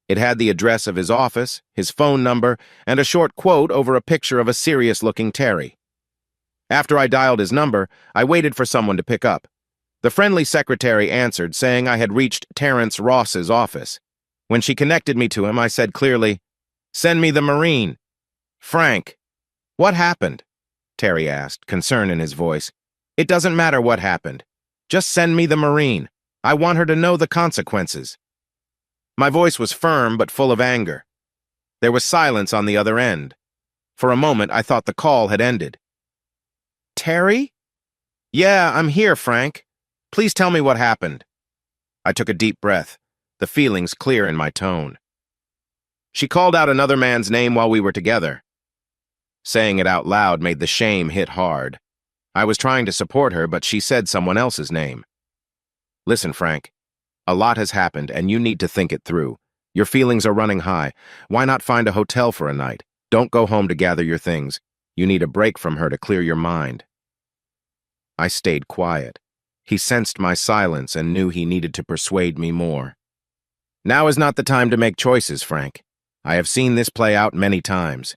It had the address of his office, his phone number, and a short quote over a picture of a serious-looking Terry. After I dialed his number, I waited for someone to pick up. The friendly secretary answered, saying I had reached Terrence Ross's office. When she connected me to him, I said clearly, "Send me the Marine." "Frank, what happened?" Terry asked, concern in his voice. "It doesn't matter what happened. Just send me the Marine. I want her to know the consequences." My voice was firm but full of anger. There was silence on the other end. For a moment, I thought the call had ended. Terry? Yeah, I'm here, Frank. Please tell me what happened. I took a deep breath, the feelings clear in my tone. She called out another man's name while we were together. Saying it out loud made the shame hit hard. I was trying to support her, but she said someone else's name. Listen, Frank, a lot has happened, and you need to think it through. Your feelings are running high. Why not find a hotel for a night? Don't go home to gather your things. You need a break from her to clear your mind. I stayed quiet. He sensed my silence and knew he needed to persuade me more. Now is not the time to make choices, Frank. I have seen this play out many times.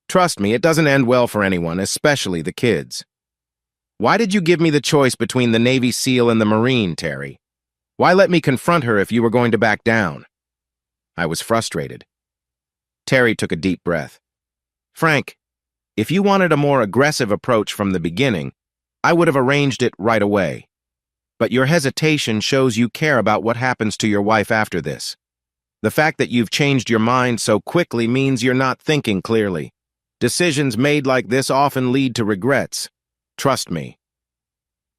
Trust me, it doesn't end well for anyone, especially the kids. Why did you give me the choice between the Navy SEAL and the Marine, Terry? Why let me confront her if you were going to back down? I was frustrated. Terry took a deep breath. Frank, if you wanted a more aggressive approach from the beginning, I would have arranged it right away. But your hesitation shows you care about what happens to your wife after this. The fact that you've changed your mind so quickly means you're not thinking clearly. Decisions made like this often lead to regrets. Trust me.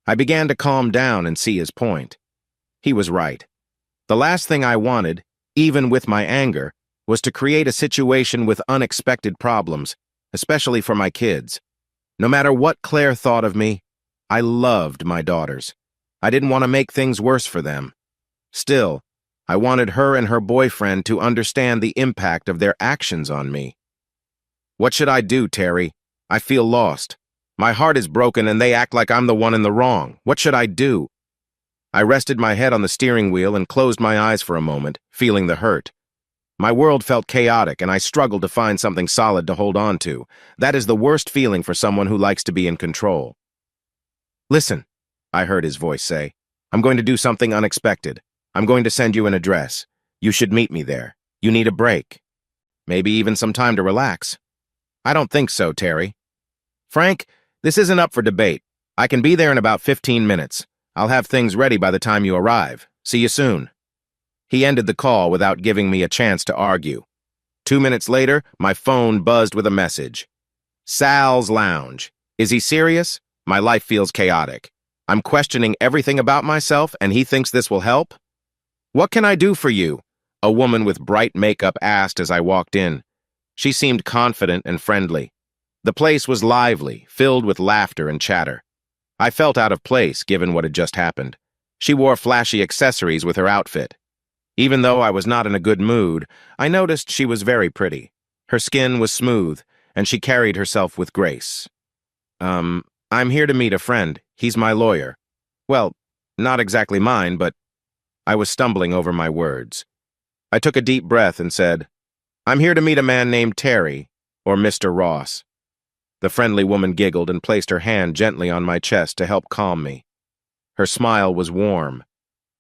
I began to calm down and see his point. He was right. The last thing I wanted, even with my anger, was to create a situation with unexpected problems, especially for my kids. No matter what Claire thought of me, I loved my daughters. I didn't want to make things worse for them. Still, I wanted her and her boyfriend to understand the impact of their actions on me. What should I do, Terry? I feel lost. My heart is broken and they act like I'm the one in the wrong. What should I do? I rested my head on the steering wheel and closed my eyes for a moment, feeling the hurt. My world felt chaotic and I struggled to find something solid to hold on to. That is the worst feeling for someone who likes to be in control. Listen, I heard his voice say. I'm going to do something unexpected. I'm going to send you an address. You should meet me there. You need a break. Maybe even some time to relax. I don't think so, Terry. Frank, this isn't up for debate. I can be there in about 15 minutes. I'll have things ready by the time you arrive. See you soon. He ended the call without giving me a chance to argue. 2 minutes later, my phone buzzed with a message. Sal's Lounge. Is he serious? My life feels chaotic. I'm questioning everything about myself and he thinks this will help? What can I do for you? A woman with bright makeup asked as I walked in. She seemed confident and friendly. The place was lively, filled with laughter and chatter. I felt out of place given what had just happened. She wore flashy accessories with her outfit. Even though I was not in a good mood, I noticed she was very pretty. Her skin was smooth, and she carried herself with grace. I'm here to meet a friend. He's my lawyer. Well, not exactly mine, but I was stumbling over my words. I took a deep breath and said, I'm here to meet a man named Terry, or Mr. Ross. The friendly woman giggled and placed her hand gently on my chest to help calm me. Her smile was warm.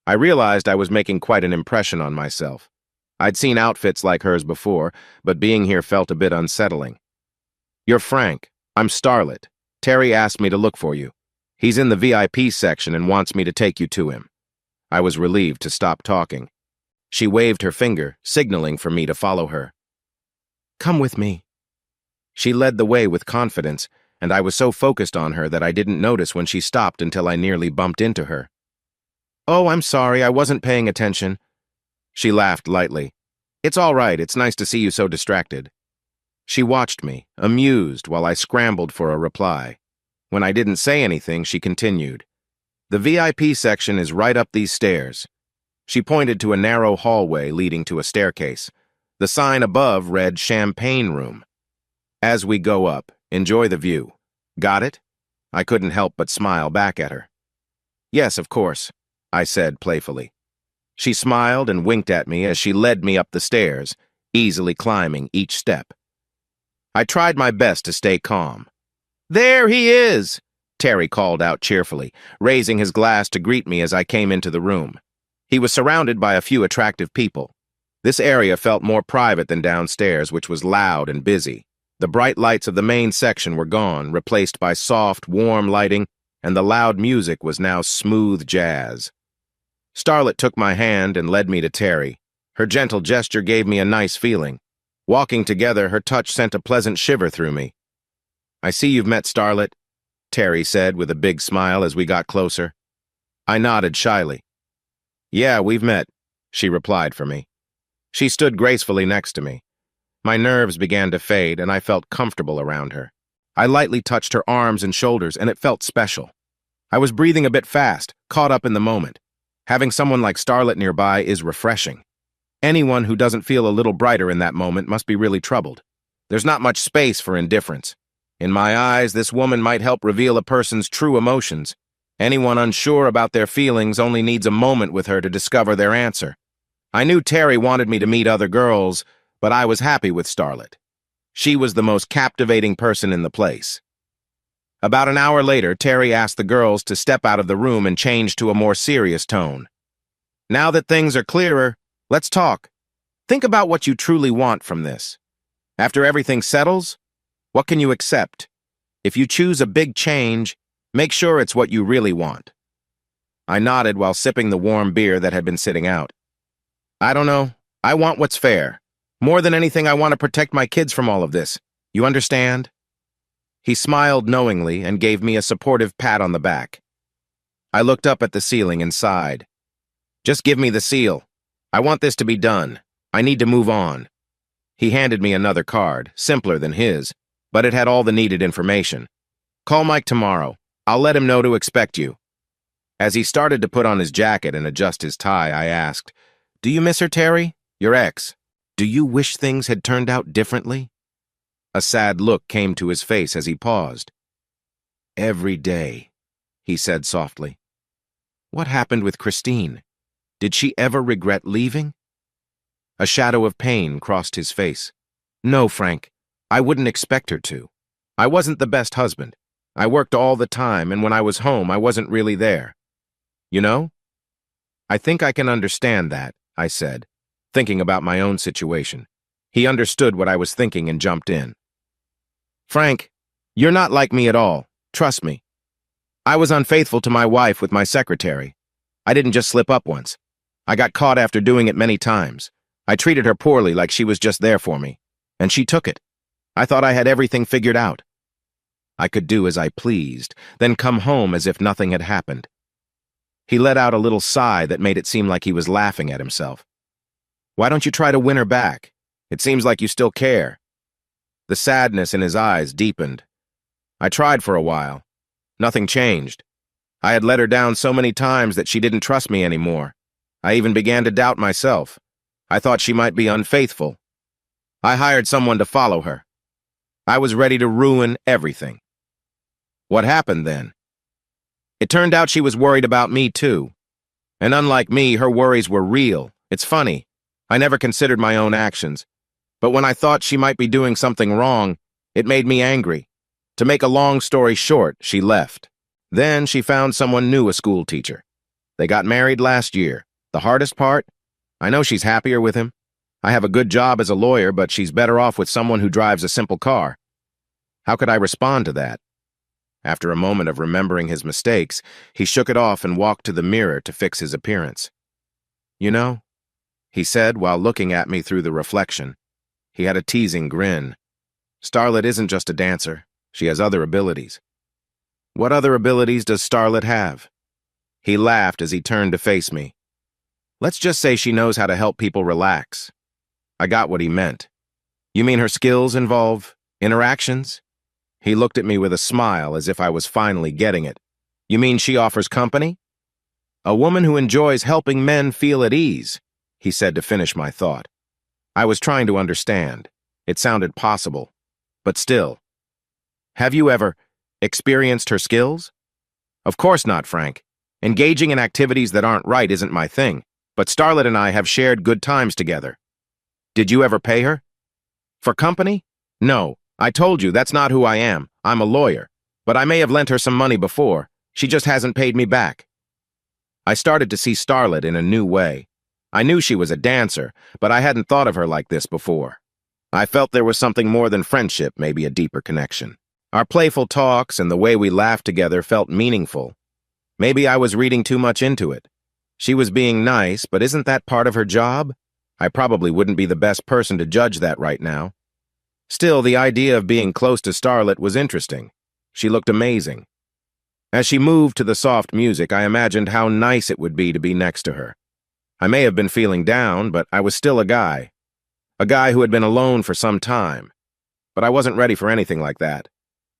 I realized I was making quite an impression on myself. I'd seen outfits like hers before, but being here felt a bit unsettling. You're Frank. I'm Starlet. Terry asked me to look for you. He's in the VIP section and wants me to take you to him. I was relieved to stop talking. She waved her finger, signaling for me to follow her. Come with me. She led the way with confidence, and I was so focused on her that I didn't notice when she stopped until I nearly bumped into her. Oh, I'm sorry, I wasn't paying attention. She laughed lightly. It's all right, it's nice to see you so distracted. She watched me, amused, while I scrambled for a reply. When I didn't say anything, she continued. The VIP section is right up these stairs. She pointed to a narrow hallway leading to a staircase. The sign above read Champagne Room. As we go up, enjoy the view. Got it? I couldn't help but smile back at her. Yes, of course, I said playfully. She smiled and winked at me as she led me up the stairs, easily climbing each step. I tried my best to stay calm. There he is, Terry called out cheerfully, raising his glass to greet me as I came into the room. He was surrounded by a few attractive people. This area felt more private than downstairs, which was loud and busy. The bright lights of the main section were gone, replaced by soft, warm lighting, and the loud music was now smooth jazz. Starlet took my hand and led me to Terry. Her gentle gesture gave me a nice feeling. Walking together, her touch sent a pleasant shiver through me. I see you've met Starlet. Terry said with a big smile as we got closer. I nodded shyly. Yeah, we've met, she replied for me. She stood gracefully next to me. My nerves began to fade, and I felt comfortable around her. I lightly touched her arms and shoulders, and it felt special. I was breathing a bit fast, caught up in the moment. Having someone like Starlet nearby is refreshing. Anyone who doesn't feel a little brighter in that moment must be really troubled. There's not much space for indifference. In my eyes, this woman might help reveal a person's true emotions. Anyone unsure about their feelings only needs a moment with her to discover their answer. I knew Terry wanted me to meet other girls, but I was happy with Starlet. She was the most captivating person in the place. About an hour later, Terry asked the girls to step out of the room and change to a more serious tone. Now that things are clearer, let's talk. Think about what you truly want from this. After everything settles, what can you accept? If you choose a big change, make sure it's what you really want. I nodded while sipping the warm beer that had been sitting out. I don't know. I want what's fair. More than anything, I want to protect my kids from all of this. You understand? He smiled knowingly and gave me a supportive pat on the back. I looked up at the ceiling and sighed. Just give me the seal. I want this to be done. I need to move on. He handed me another card, simpler than his, but it had all the needed information. Call Mike tomorrow. I'll let him know to expect you. As he started to put on his jacket and adjust his tie, I asked, Do you miss her, Terry? Your ex. Do you wish things had turned out differently? A sad look came to his face as he paused. Every day, he said softly. What happened with Christine? Did she ever regret leaving? A shadow of pain crossed his face. No, Frank. I wouldn't expect her to. I wasn't the best husband. I worked all the time, and when I was home, I wasn't really there. You know? I think I can understand that, I said, thinking about my own situation. He understood what I was thinking and jumped in. Frank, you're not like me at all. Trust me. I was unfaithful to my wife with my secretary. I didn't just slip up once. I got caught after doing it many times. I treated her poorly like she was just there for me. And she took it. I thought I had everything figured out. I could do as I pleased, then come home as if nothing had happened. He let out a little sigh that made it seem like he was laughing at himself. Why don't you try to win her back? It seems like you still care. The sadness in his eyes deepened. I tried for a while. Nothing changed. I had let her down so many times that she didn't trust me anymore. I even began to doubt myself. I thought she might be unfaithful. I hired someone to follow her. I was ready to ruin everything. What happened then? It turned out she was worried about me too. And unlike me, her worries were real. It's funny. I never considered my own actions. But when I thought she might be doing something wrong, it made me angry. To make a long story short, she left. Then she found someone new, a school teacher. They got married last year. The hardest part? I know she's happier with him. I have a good job as a lawyer, but she's better off with someone who drives a simple car. How could I respond to that? After a moment of remembering his mistakes, he shook it off and walked to the mirror to fix his appearance. You know, he said while looking at me through the reflection. He had a teasing grin. Starlet isn't just a dancer. She has other abilities. What other abilities does Starlet have? He laughed as he turned to face me. Let's just say she knows how to help people relax. I got what he meant. You mean her skills involve interactions? He looked at me with a smile as if I was finally getting it. You mean she offers company? A woman who enjoys helping men feel at ease, he said to finish my thought. I was trying to understand. It sounded possible. But still. Have you ever experienced her skills? Of course not, Frank. Engaging in activities that aren't right isn't my thing, but Starlet and I have shared good times together. Did you ever pay her? For company? No. I told you, that's not who I am. I'm a lawyer. But I may have lent her some money before. She just hasn't paid me back. I started to see Starlet in a new way. I knew she was a dancer, but I hadn't thought of her like this before. I felt there was something more than friendship, maybe a deeper connection. Our playful talks and the way we laughed together felt meaningful. Maybe I was reading too much into it. She was being nice, but isn't that part of her job? I probably wouldn't be the best person to judge that right now. Still, the idea of being close to Starlet was interesting. She looked amazing. As she moved to the soft music, I imagined how nice it would be to be next to her. I may have been feeling down, but I was still a guy who had been alone for some time. But I wasn't ready for anything like that.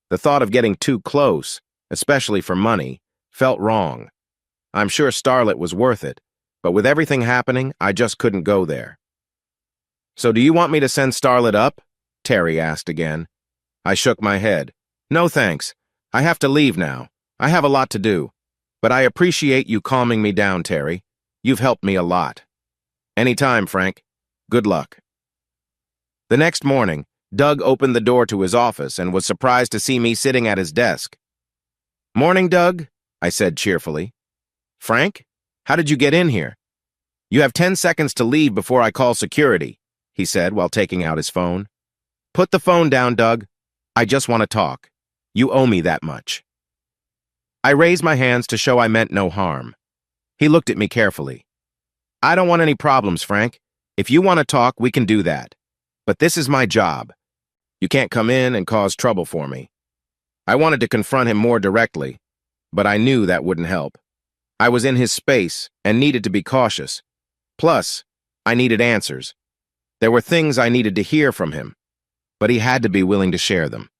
The thought of getting too close, especially for money, felt wrong. I'm sure Starlet was worth it, but with everything happening, I just couldn't go there. "So do you want me to send Starlet up?" Terry asked again. I shook my head. "No thanks. I have to leave now. I have a lot to do. But I appreciate you calming me down, Terry. You've helped me a lot." "Anytime, Frank. Good luck." The next morning, Doug opened the door to his office and was surprised to see me sitting at his desk. "Morning, Doug," I said cheerfully. "Frank, how did you get in here?" "You have 10 seconds to leave before I call security," he said while taking out his phone. "Put the phone down, Doug. I just want to talk. You owe me that much." I raised my hands to show I meant no harm. He looked at me carefully. "I don't want any problems, Frank. If you want to talk, we can do that. But this is my job. You can't come in and cause trouble for me." I wanted to confront him more directly, but I knew that wouldn't help. I was in his space and needed to be cautious. Plus, I needed answers. There were things I needed to hear from him, but he had to be willing to share them.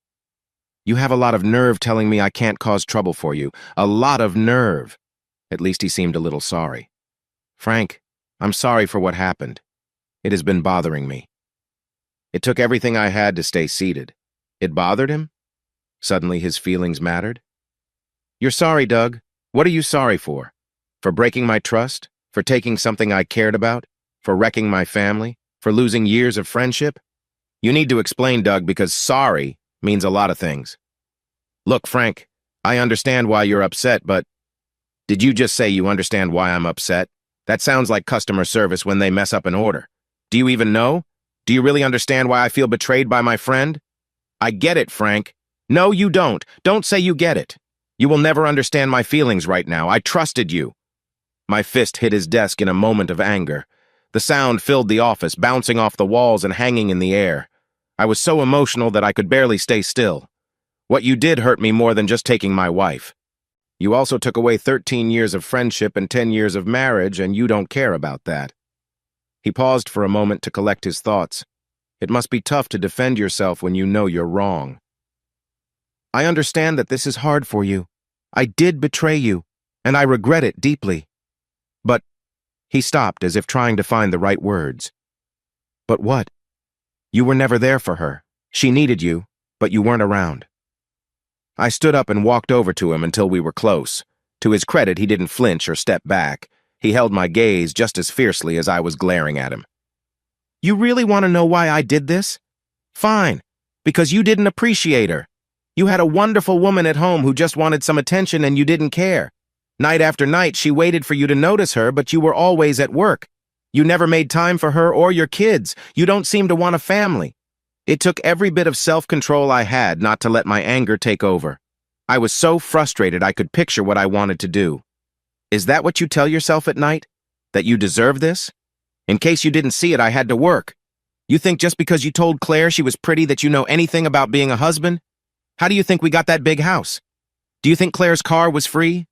"You have a lot of nerve telling me I can't cause trouble for you. A lot of nerve." At least he seemed a little sorry. "Frank, I'm sorry for what happened. It has been bothering me." It took everything I had to stay seated. It bothered him? Suddenly his feelings mattered? "You're sorry, Doug. What are you sorry for? For breaking my trust? For taking something I cared about? For wrecking my family? For losing years of friendship?" "You need to explain, Doug, because sorry means a lot of things." "Look, Frank, I understand why you're upset, but..." "Did you just say you understand why I'm upset? That sounds like customer service when they mess up an order. Do you even know? Do you really understand why I feel betrayed by my friend?" "I get it, Frank." "No, you don't. Don't say you get it. You will never understand my feelings right now. I trusted you." My fist hit his desk in a moment of anger. The sound filled the office, bouncing off the walls and hanging in the air. I was so emotional that I could barely stay still. "What you did hurt me more than just taking my wife. You also took away 13 years of friendship and 10 years of marriage, and you don't care about that." He paused for a moment to collect his thoughts. It must be tough to defend yourself when you know you're wrong. "I understand that this is hard for you. I did betray you, and I regret it deeply. But..." He stopped as if trying to find the right words. "But what?" "You were never there for her. She needed you, but you weren't around." I stood up and walked over to him until we were close. To his credit, he didn't flinch or step back. He held my gaze just as fiercely as I was glaring at him. "You really want to know why I did this? Fine, because you didn't appreciate her. You had a wonderful woman at home who just wanted some attention and you didn't care. Night after night, she waited for you to notice her, but you were always at work. You never made time for her or your kids. You don't seem to want a family. It took every bit of self-control I had not to let my anger take over. I was so frustrated I could picture what I wanted to do. Is that what you tell yourself at night? That you deserve this? In case you didn't see it, I had to work. You think just because you told Claire she was pretty that you know anything about being a husband? How do you think we got that big house? Do you think Claire's car was free?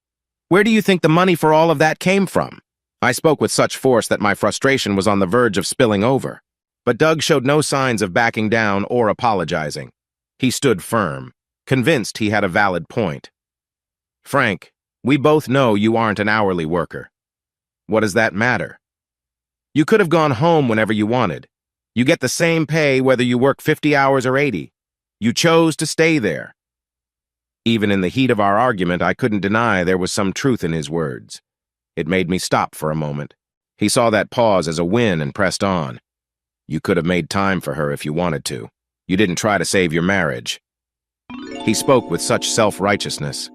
Where do you think the money for all of that came from?" I spoke with such force that my frustration was on the verge of spilling over. But Doug showed no signs of backing down or apologizing. He stood firm, convinced he had a valid point. "Frank, we both know you aren't an hourly worker. What does that matter? You could have gone home whenever you wanted. You get the same pay whether you work 50 hours or 80. You chose to stay there." Even in the heat of our argument, I couldn't deny there was some truth in his words. It made me stop for a moment. He saw that pause as a win and pressed on. "You could have made time for her if you wanted to. You didn't try to save your marriage." He spoke with such self-righteousness.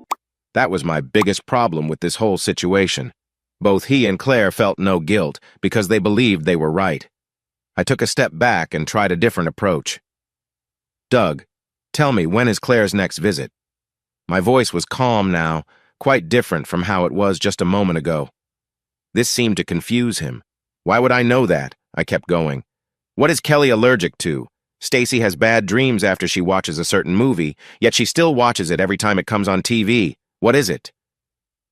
That was my biggest problem with this whole situation. Both he and Claire felt no guilt because they believed they were right. I took a step back and tried a different approach. "Doug, tell me, when is Claire's next visit?" My voice was calm now, quite different from how it was just a moment ago. This seemed to confuse him. "Why would I know that?" I kept going. "What is Kelly allergic to? Stacy has bad dreams after she watches a certain movie, yet she still watches it every time it comes on TV. What is it?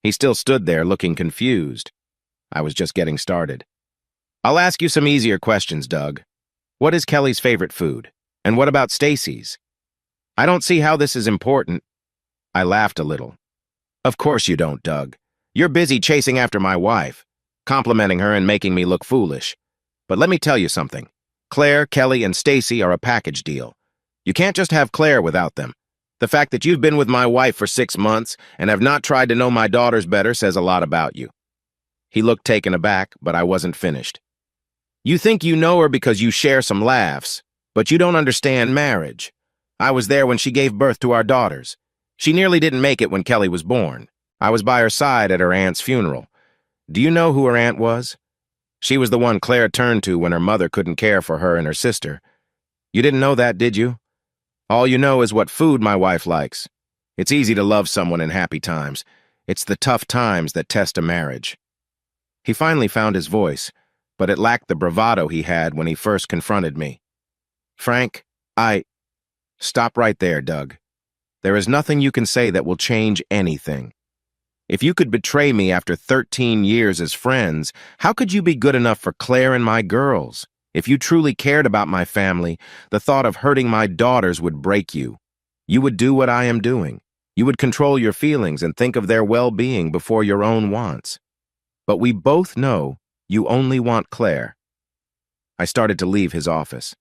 He still stood there looking confused. I was just getting started. I'll ask you some easier questions, Doug. What is Kelly's favorite food? And what about Stacy's? I don't see how this is important. I laughed a little. Of course you don't, Doug. You're busy chasing after my wife, complimenting her and making me look foolish. But let me tell you something. Claire, Kelly, and Stacy are a package deal. You can't just have Claire without them. The fact that you've been with my wife for 6 months and have not tried to know my daughters better says a lot about you. He looked taken aback, but I wasn't finished. You think you know her because you share some laughs, but you don't understand marriage. I was there when she gave birth to our daughters. She nearly didn't make it when Kelly was born. I was by her side at her aunt's funeral. Do you know who her aunt was? She was the one Claire turned to when her mother couldn't care for her and her sister. You didn't know that, did you? All you know is what food my wife likes. It's easy to love someone in happy times. It's the tough times that test a marriage. He finally found his voice, but it lacked the bravado he had when he first confronted me. Frank, Stop right there, Doug. There is nothing you can say that will change anything. If you could betray me after 13 years as friends, how could you be good enough for Claire and my girls? If you truly cared about my family, the thought of hurting my daughters would break you. You would do what I am doing. You would control your feelings and think of their well-being before your own wants. But we both know you only want Claire. I started to leave his office.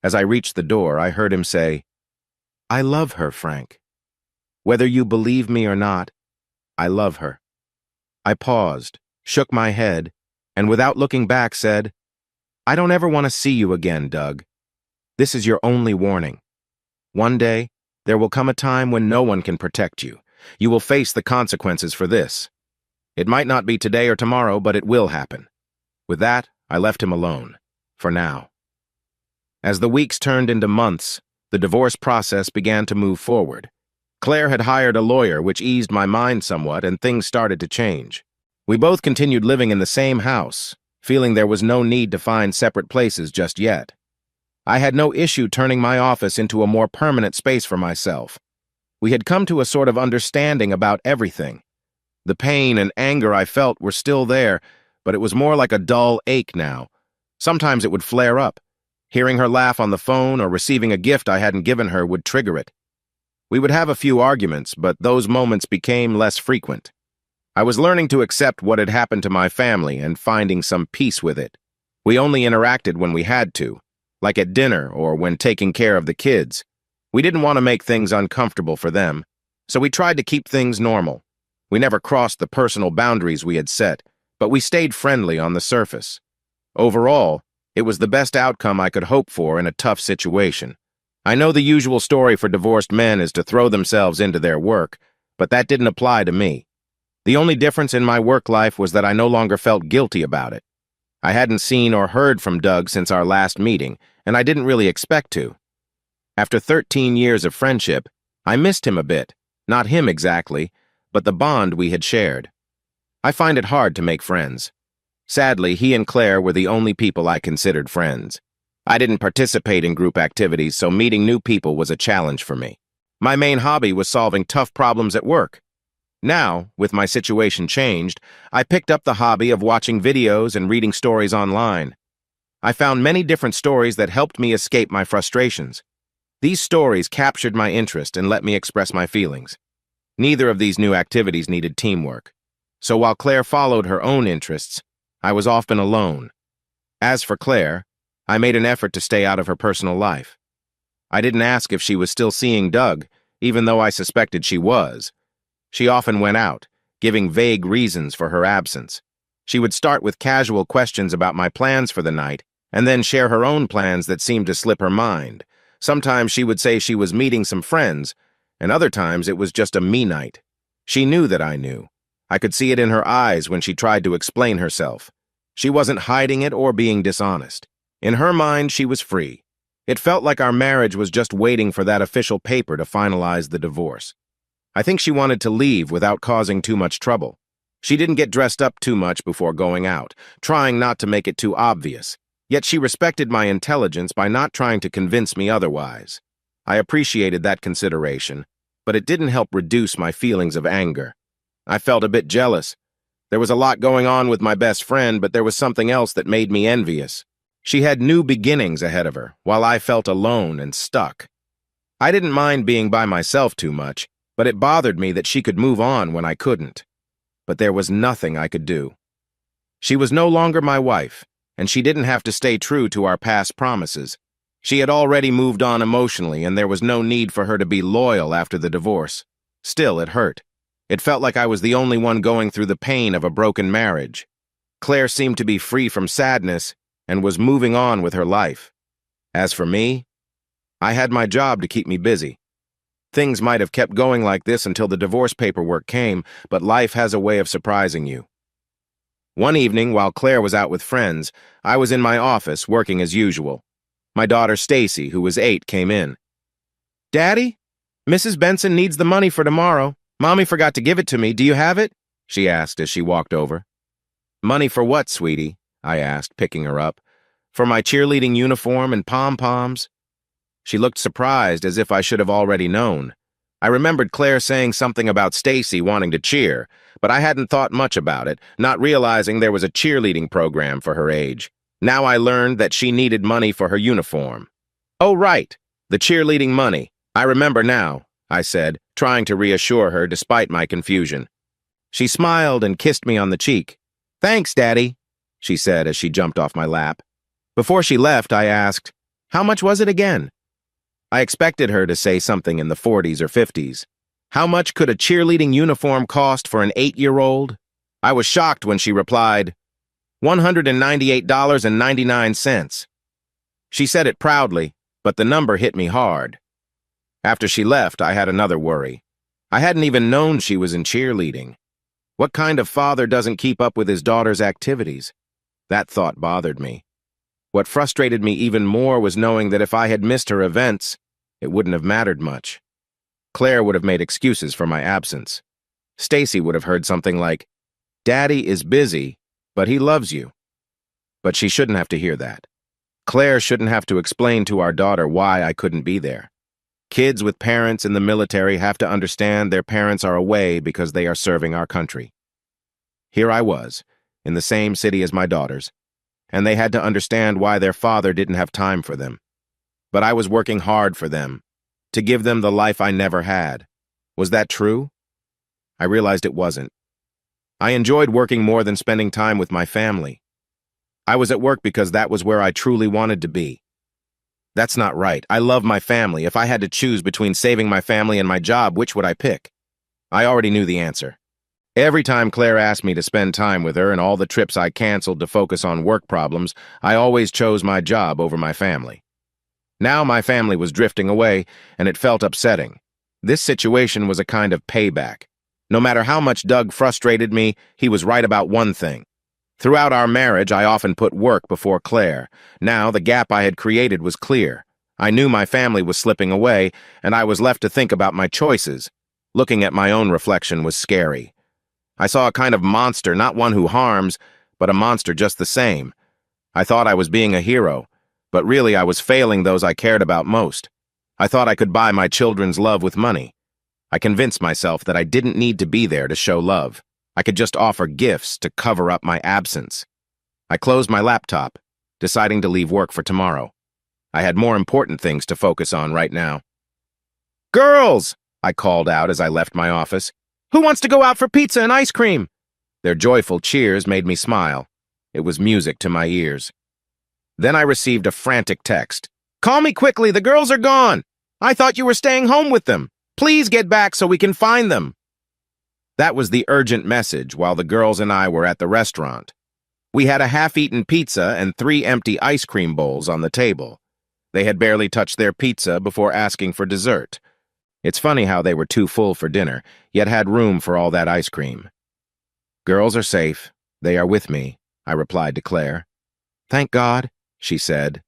As I reached the door, I heard him say, I love her, Frank. Whether you believe me or not, I love her. I paused, shook my head, and without looking back said, I don't ever want to see you again, Doug. This is your only warning. One day, there will come a time when no one can protect you. You will face the consequences for this. It might not be today or tomorrow, but it will happen. With that, I left him alone, for now. As the weeks turned into months, the divorce process began to move forward. Claire had hired a lawyer, which eased my mind somewhat, and things started to change. We both continued living in the same house, feeling there was no need to find separate places just yet. I had no issue turning my office into a more permanent space for myself. We had come to a sort of understanding about everything. The pain and anger I felt were still there, but it was more like a dull ache now. Sometimes it would flare up. Hearing her laugh on the phone or receiving a gift I hadn't given her would trigger it. We would have a few arguments, but those moments became less frequent. I was learning to accept what had happened to my family and finding some peace with it. We only interacted when we had to, like at dinner or when taking care of the kids. We didn't want to make things uncomfortable for them, so we tried to keep things normal. We never crossed the personal boundaries we had set, but we stayed friendly on the surface. Overall, it was the best outcome I could hope for in a tough situation. I know the usual story for divorced men is to throw themselves into their work, but that didn't apply to me. The only difference in my work life was that I no longer felt guilty about it. I hadn't seen or heard from Doug since our last meeting, and I didn't really expect to. After 13 years of friendship, I missed him a bit. Not him exactly, but the bond we had shared. I find it hard to make friends. Sadly, he and Claire were the only people I considered friends. I didn't participate in group activities, so meeting new people was a challenge for me. My main hobby was solving tough problems at work. Now, with my situation changed, I picked up the hobby of watching videos and reading stories online. I found many different stories that helped me escape my frustrations. These stories captured my interest and let me express my feelings. Neither of these new activities needed teamwork. So while Claire followed her own interests, I was often alone. As for Claire, I made an effort to stay out of her personal life. I didn't ask if she was still seeing Doug, even though I suspected she was. She often went out, giving vague reasons for her absence. She would start with casual questions about my plans for the night, and then share her own plans that seemed to slip her mind. Sometimes she would say she was meeting some friends, and other times it was just a me night. She knew that I knew. I could see it in her eyes when she tried to explain herself. She wasn't hiding it or being dishonest. In her mind, she was free. It felt like our marriage was just waiting for that official paper to finalize the divorce. I think she wanted to leave without causing too much trouble. She didn't get dressed up too much before going out, trying not to make it too obvious. Yet she respected my intelligence by not trying to convince me otherwise. I appreciated that consideration. but it didn't help reduce my feelings of anger. I felt a bit jealous. There was a lot going on with my best friend, but there was something else that made me envious. She had new beginnings ahead of her, while I felt alone and stuck. I didn't mind being by myself too much, but it bothered me that she could move on when I couldn't. But there was nothing I could do. She was no longer my wife, and she didn't have to stay true to our past promises. She had already moved on emotionally, and there was no need for her to be loyal after the divorce. Still, it hurt. It felt like I was the only one going through the pain of a broken marriage. Claire seemed to be free from sadness and was moving on with her life. As for me, I had my job to keep me busy. Things might have kept going like this until the divorce paperwork came, but life has a way of surprising you. One evening, while Claire was out with friends, I was in my office working as usual. My daughter Stacy, who was 8, came in. "Daddy, Mrs. Benson needs the money for tomorrow. Mommy forgot to give it to me. Do you have it?" she asked as she walked over. "Money for what, sweetie?" I asked, picking her up. "For my cheerleading uniform and pom-poms?" She looked surprised, as if I should have already known. I remembered Claire saying something about Stacy wanting to cheer, but I hadn't thought much about it, not realizing there was a cheerleading program for her age. Now I learned that she needed money for her uniform. "Oh, right, the cheerleading money. I remember now," I said, trying to reassure her despite my confusion. She smiled and kissed me on the cheek. "Thanks, Daddy," she said as she jumped off my lap. Before she left, I asked, "How much was it again?" I expected her to say something in the 40s or 50s. How much could a cheerleading uniform cost for an 8-year-old? I was shocked when she replied, $198.99. She said it proudly, but the number hit me hard. After she left, I had another worry. I hadn't even known she was in cheerleading. What kind of father doesn't keep up with his daughter's activities? That thought bothered me. What frustrated me even more was knowing that if I had missed her events, it wouldn't have mattered much. Claire would have made excuses for my absence. Stacy would have heard something like, "Daddy is busy, but he loves you." But she shouldn't have to hear that. Claire shouldn't have to explain to our daughter why I couldn't be there. Kids with parents in the military have to understand their parents are away because they are serving our country. Here I was, in the same city as my daughters, and they had to understand why their father didn't have time for them. But I was working hard for them, to give them the life I never had. Was that true? I realized it wasn't. I enjoyed working more than spending time with my family. I was at work because that was where I truly wanted to be. That's not right. I love my family. If I had to choose between saving my family and my job, which would I pick? I already knew the answer. Every time Claire asked me to spend time with her and all the trips I canceled to focus on work problems, I always chose my job over my family. Now my family was drifting away, and it felt upsetting. This situation was a kind of payback. No matter how much Doug frustrated me, he was right about one thing. Throughout our marriage, I often put work before Claire. Now the gap I had created was clear. I knew my family was slipping away, and I was left to think about my choices. Looking at my own reflection was scary. I saw a kind of monster, not one who harms, but a monster just the same. I thought I was being a hero, but really I was failing those I cared about most. I thought I could buy my children's love with money. I convinced myself that I didn't need to be there to show love. I could just offer gifts to cover up my absence. I closed my laptop, deciding to leave work for tomorrow. I had more important things to focus on right now. "Girls!" I called out as I left my office. "Who wants to go out for pizza and ice cream?" Their joyful cheers made me smile. It was music to my ears. Then I received a frantic text. "Call me quickly, the girls are gone. I thought you were staying home with them. Please get back so we can find them." That was the urgent message while the girls and I were at the restaurant. We had a half-eaten pizza and 3 empty ice cream bowls on the table. They had barely touched their pizza before asking for dessert. It's funny how they were too full for dinner, yet had room for all that ice cream. "Girls are safe. They are with me," I replied to Claire. "Thank God," she said.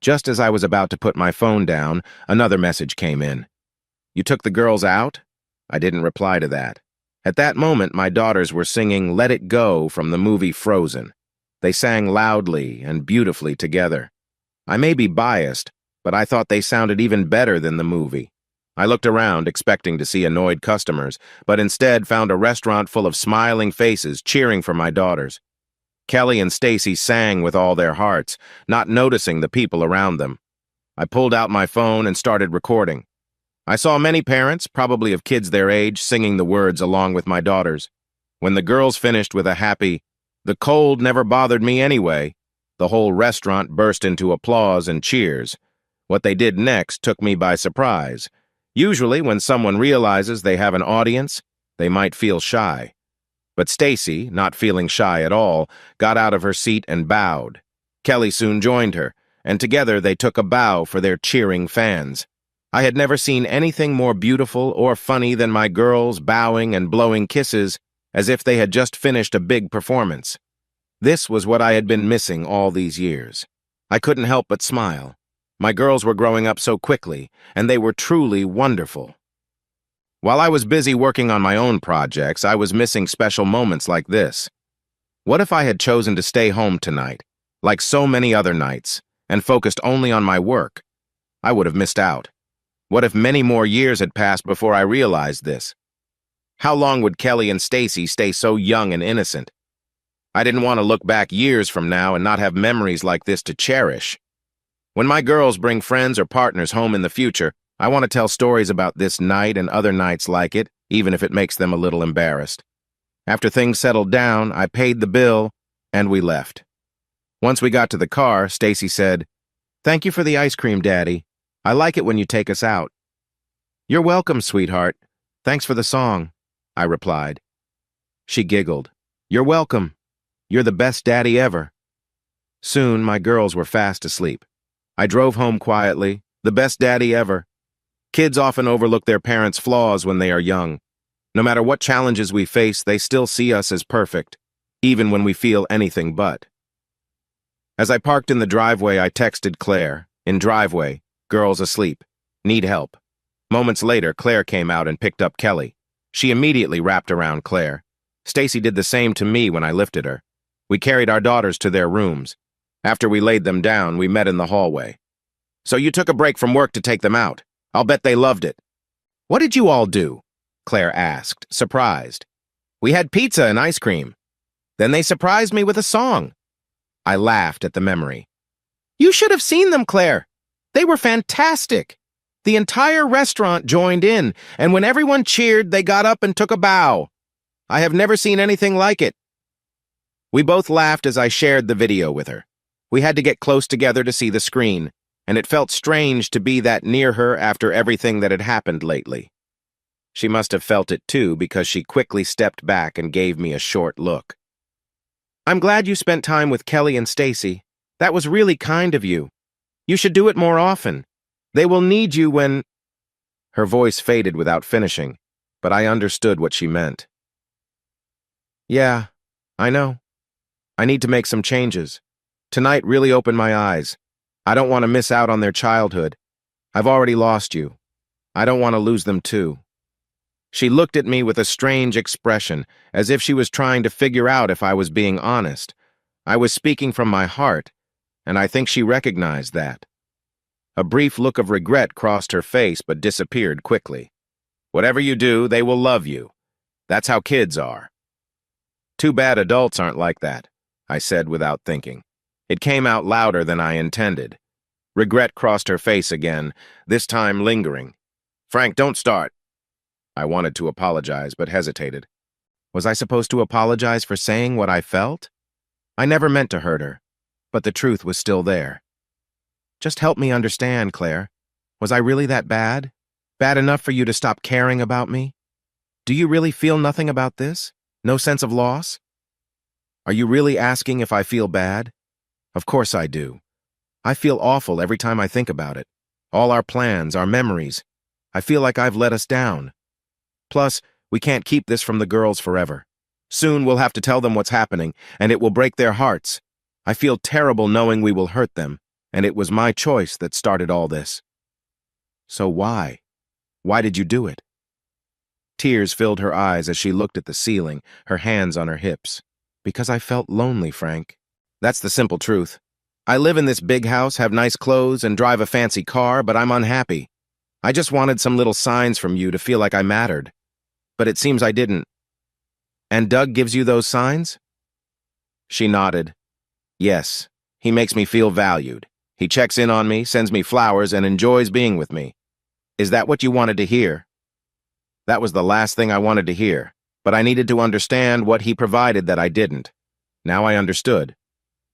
Just as I was about to put my phone down, another message came in. "You took the girls out?" I didn't reply to that. At that moment, my daughters were singing "Let It Go" from the movie Frozen. They sang loudly and beautifully together. I may be biased, but I thought they sounded even better than the movie. I looked around, expecting to see annoyed customers, but instead found a restaurant full of smiling faces cheering for my daughters. Kelly and Stacy sang with all their hearts, not noticing the people around them. I pulled out my phone and started recording. I saw many parents, probably of kids their age, singing the words along with my daughters. When the girls finished with a happy, "The cold never bothered me anyway," the whole restaurant burst into applause and cheers. What they did next took me by surprise. Usually, when someone realizes they have an audience, they might feel shy. But Stacy, not feeling shy at all, got out of her seat and bowed. Kelly soon joined her, and together they took a bow for their cheering fans. I had never seen anything more beautiful or funny than my girls bowing and blowing kisses as if they had just finished a big performance. This was what I had been missing all these years. I couldn't help but smile. My girls were growing up so quickly, and they were truly wonderful. While I was busy working on my own projects, I was missing special moments like this. What if I had chosen to stay home tonight, like so many other nights, and focused only on my work? I would have missed out. What if many more years had passed before I realized this? How long would Kelly and Stacy stay so young and innocent? I didn't want to look back years from now and not have memories like this to cherish. When my girls bring friends or partners home in the future, I want to tell stories about this night and other nights like it, even if it makes them a little embarrassed. After things settled down, I paid the bill, and we left. Once we got to the car, Stacy said, "Thank you for the ice cream, Daddy. I like it when you take us out." "You're welcome, sweetheart. Thanks for the song," I replied. She giggled. "You're welcome. You're the best daddy ever." Soon, my girls were fast asleep. I drove home quietly, the best daddy ever. Kids often overlook their parents' flaws when they are young. No matter what challenges we face, they still see us as perfect, even when we feel anything but. As I parked in the driveway, I texted Claire. "In driveway, girls asleep. Need help." Moments later, Claire came out and picked up Kelly. She immediately wrapped around Claire. Stacy did the same to me when I lifted her. We carried our daughters to their rooms. After we laid them down, we met in the hallway. "So you took a break from work to take them out. I'll bet they loved it." "What did you all do?" Claire asked, surprised. "We had pizza and ice cream. Then they surprised me with a song." I laughed at the memory. "You should have seen them, Claire. They were fantastic. The entire restaurant joined in, and when everyone cheered, they got up and took a bow. I have never seen anything like it." We both laughed as I shared the video with her. We had to get close together to see the screen, and it felt strange to be that near her after everything that had happened lately. She must have felt it too, because she quickly stepped back and gave me a short look. "I'm glad you spent time with Kelly and Stacy. That was really kind of you. You should do it more often. They will need you when—" Her voice faded without finishing, but I understood what she meant. "Yeah, I know. I need to make some changes. Tonight really opened my eyes. I don't want to miss out on their childhood. I've already lost you. I don't want to lose them too." She looked at me with a strange expression, as if she was trying to figure out if I was being honest. I was speaking from my heart, and I think she recognized that. A brief look of regret crossed her face but disappeared quickly. "Whatever you do, they will love you. That's how kids are." "Too bad adults aren't like that," I said without thinking. It came out louder than I intended. Regret crossed her face again, this time lingering. "Frank, don't start." I wanted to apologize, but hesitated. Was I supposed to apologize for saying what I felt? I never meant to hurt her, but the truth was still there. "Just help me understand, Claire. Was I really that bad? Bad enough for you to stop caring about me? Do you really feel nothing about this? No sense of loss? Are you really asking if I feel bad? Of course I do. I feel awful every time I think about it. All our plans, our memories. I feel like I've let us down. Plus, we can't keep this from the girls forever. Soon we'll have to tell them what's happening, and it will break their hearts. I feel terrible knowing we will hurt them, and it was my choice that started all this." "So why? Why did you do it?" Tears filled her eyes as she looked at the ceiling, her hands on her hips. "Because I felt lonely, Frank. That's the simple truth. I live in this big house, have nice clothes, and drive a fancy car, but I'm unhappy. I just wanted some little signs from you to feel like I mattered. But it seems I didn't. And Doug gives you those signs? She nodded. Yes, he makes me feel valued. He checks in on me, sends me flowers, and enjoys being with me. Is that what you wanted to hear? That was the last thing I wanted to hear, but I needed to understand what he provided that I didn't. Now I understood.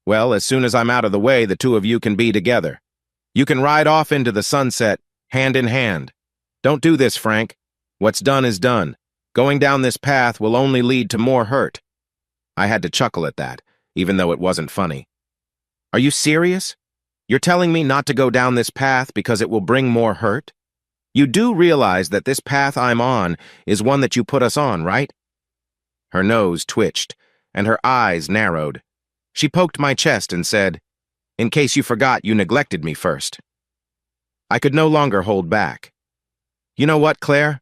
Well, as soon as I'm out of the way, the two of you can be together. You can ride off into the sunset, hand in hand. Don't do this, Frank. What's done is done. Going down this path will only lead to more hurt. I had to chuckle at that, even though it wasn't funny. Are you serious? You're telling me not to go down this path because it will bring more hurt? You do realize that this path I'm on is one that you put us on, right? Her nose twitched, and her eyes narrowed. She poked my chest and said, "In case you forgot, you neglected me first." I could no longer hold back. You know what, Claire?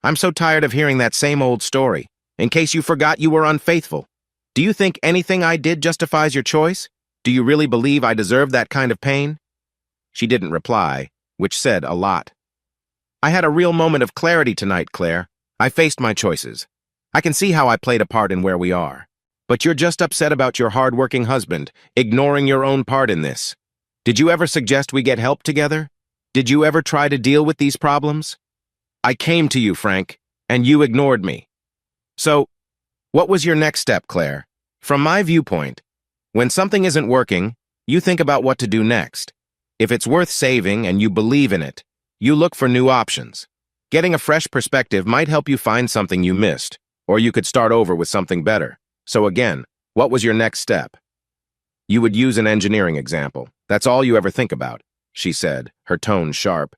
I'm so tired of hearing that same old story. In case you forgot, you were unfaithful. Do you think anything I did justifies your choice? Do you really believe I deserve that kind of pain? She didn't reply, which said a lot. I had a real moment of clarity tonight, Claire. I faced my choices. I can see how I played a part in where we are. But you're just upset about your hard-working husband, ignoring your own part in this. Did you ever suggest we get help together? Did you ever try to deal with these problems? I came to you, Frank, and you ignored me. So, what was your next step, Claire? From my viewpoint, when something isn't working, you think about what to do next. If it's worth saving and you believe in it, you look for new options. Getting a fresh perspective might help you find something you missed, or you could start over with something better. So again, what was your next step? You would use an engineering example. That's all you ever think about, she said, her tone sharp.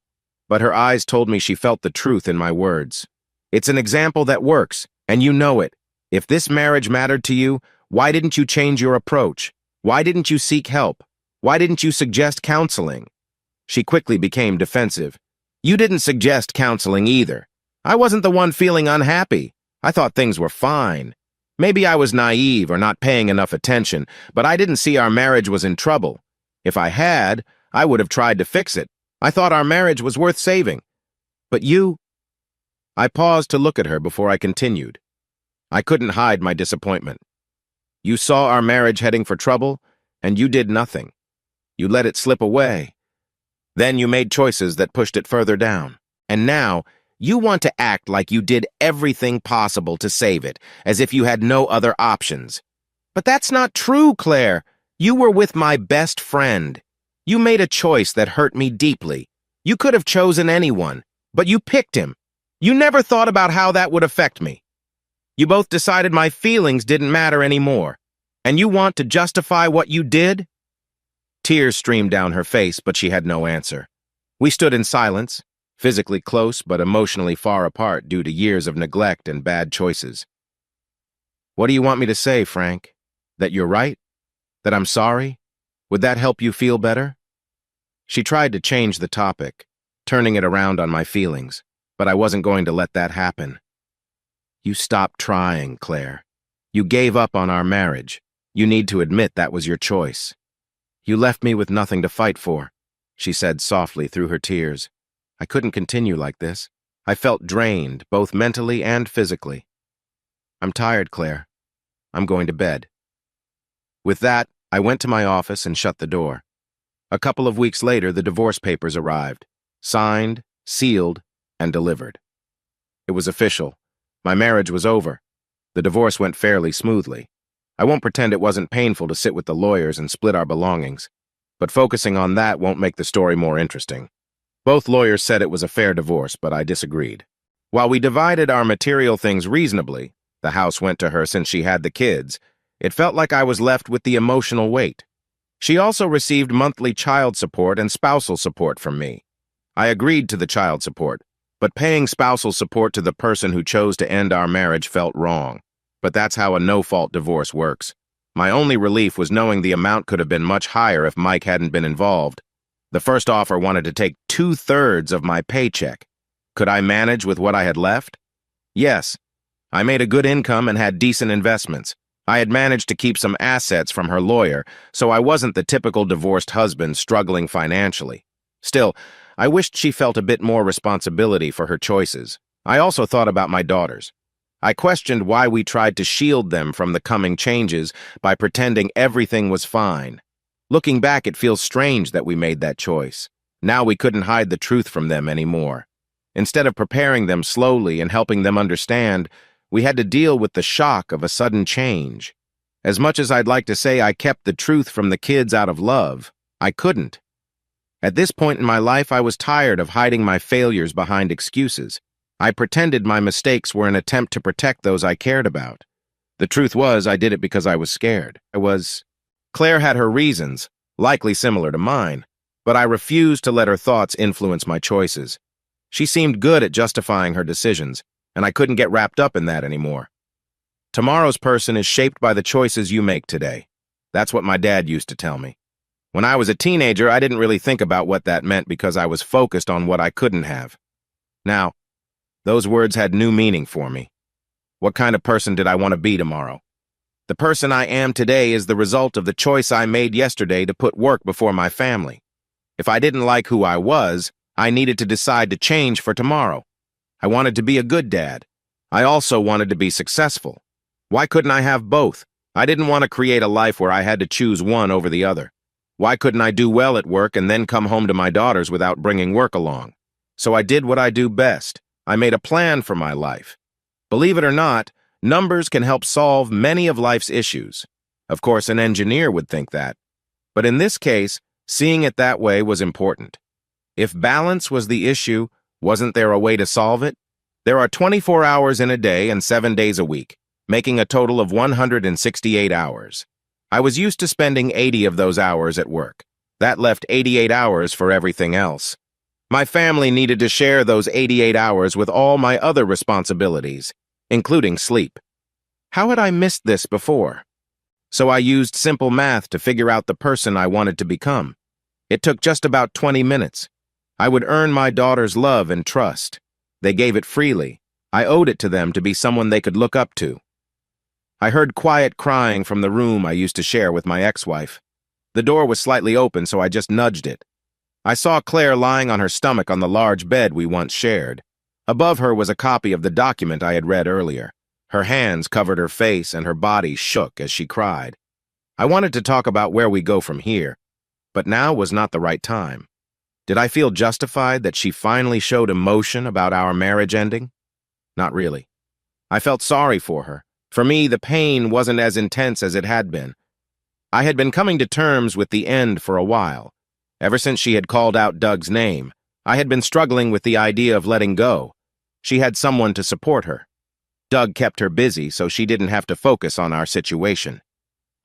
But her eyes told me she felt the truth in my words. It's an example that works, and you know it. If this marriage mattered to you, why didn't you change your approach? Why didn't you seek help? Why didn't you suggest counseling? She quickly became defensive. You didn't suggest counseling either. I wasn't the one feeling unhappy. I thought things were fine. Maybe I was naive or not paying enough attention, but I didn't see our marriage was in trouble. If I had, I would have tried to fix it. I thought our marriage was worth saving. But you... I paused to look at her before I continued. I couldn't hide my disappointment. You saw our marriage heading for trouble, and you did nothing. You let it slip away. Then you made choices that pushed it further down. And now, you want to act like you did everything possible to save it, as if you had no other options. But that's not true, Claire. You were with my best friend. You made a choice that hurt me deeply. You could have chosen anyone, but you picked him. You never thought about how that would affect me. You both decided my feelings didn't matter anymore. And you want to justify what you did? Tears streamed down her face, but she had no answer. We stood in silence, physically close but emotionally far apart due to years of neglect and bad choices. What do you want me to say, Frank? That you're right? That I'm sorry? Would that help you feel better? She tried to change the topic, turning it around on my feelings, but I wasn't going to let that happen. You stopped trying, Claire. You gave up on our marriage. You need to admit that was your choice. You left me with nothing to fight for, she said softly through her tears. I couldn't continue like this. I felt drained, both mentally and physically. I'm tired, Claire. I'm going to bed. With that, I went to my office and shut the door. A couple of weeks later, the divorce papers arrived, signed, sealed, and delivered. It was official. My marriage was over. The divorce went fairly smoothly. I won't pretend it wasn't painful to sit with the lawyers and split our belongings, but focusing on that won't make the story more interesting. Both lawyers said it was a fair divorce, but I disagreed. While we divided our material things reasonably, the house went to her since she had the kids, it felt like I was left with the emotional weight. She also received monthly child support and spousal support from me. I agreed to the child support, but paying spousal support to the person who chose to end our marriage felt wrong. But that's how a no-fault divorce works. My only relief was knowing the amount could have been much higher if Mike hadn't been involved. The first offer wanted to take 2/3 of my paycheck. Could I manage with what I had left? Yes. I made a good income and had decent investments. I had managed to keep some assets from her lawyer, so I wasn't the typical divorced husband struggling financially. Still, I wished she felt a bit more responsibility for her choices. I also thought about my daughters. I questioned why we tried to shield them from the coming changes by pretending everything was fine. Looking back, it feels strange that we made that choice. Now we couldn't hide the truth from them anymore. Instead of preparing them slowly and helping them understand, we had to deal with the shock of a sudden change. As much as I'd like to say I kept the truth from the kids out of love, I couldn't. At this point in my life, I was tired of hiding my failures behind excuses. I pretended my mistakes were an attempt to protect those I cared about. The truth was, I did it because I was scared. Claire had her reasons, likely similar to mine, but I refused to let her thoughts influence my choices. She seemed good at justifying her decisions, and I couldn't get wrapped up in that anymore. Tomorrow's person is shaped by the choices you make today. That's what my dad used to tell me. When I was a teenager, I didn't really think about what that meant because I was focused on what I couldn't have. Now, those words had new meaning for me. What kind of person did I want to be tomorrow? The person I am today is the result of the choice I made yesterday to put work before my family. If I didn't like who I was, I needed to decide to change for tomorrow. I wanted to be a good dad. I also wanted to be successful. Why couldn't I have both? I didn't want to create a life where I had to choose one over the other. Why couldn't I do well at work and then come home to my daughters without bringing work along? So I did what I do best. I made a plan for my life. Believe it or not, numbers can help solve many of life's issues. Of course, an engineer would think that. But in this case, seeing it that way was important. If balance was the issue, wasn't there a way to solve it? There are 24 hours in a day and 7 days a week, making a total of 168 hours. I was used to spending 80 of those hours at work. That left 88 hours for everything else. My family needed to share those 88 hours with all my other responsibilities, including sleep. How had I missed this before? So I used simple math to figure out the person I wanted to become. It took just about 20 minutes. I would earn my daughter's love and trust. They gave it freely. I owed it to them to be someone they could look up to. I heard quiet crying from the room I used to share with my ex-wife. The door was slightly open, so I just nudged it. I saw Claire lying on her stomach on the large bed we once shared. Above her was a copy of the document I had read earlier. Her hands covered her face and her body shook as she cried. I wanted to talk about where we go from here, but now was not the right time. Did I feel justified that she finally showed emotion about our marriage ending? Not really. I felt sorry for her. For me, the pain wasn't as intense as it had been. I had been coming to terms with the end for a while. Ever since she had called out Doug's name, I had been struggling with the idea of letting go. She had someone to support her. Doug kept her busy, so she didn't have to focus on our situation.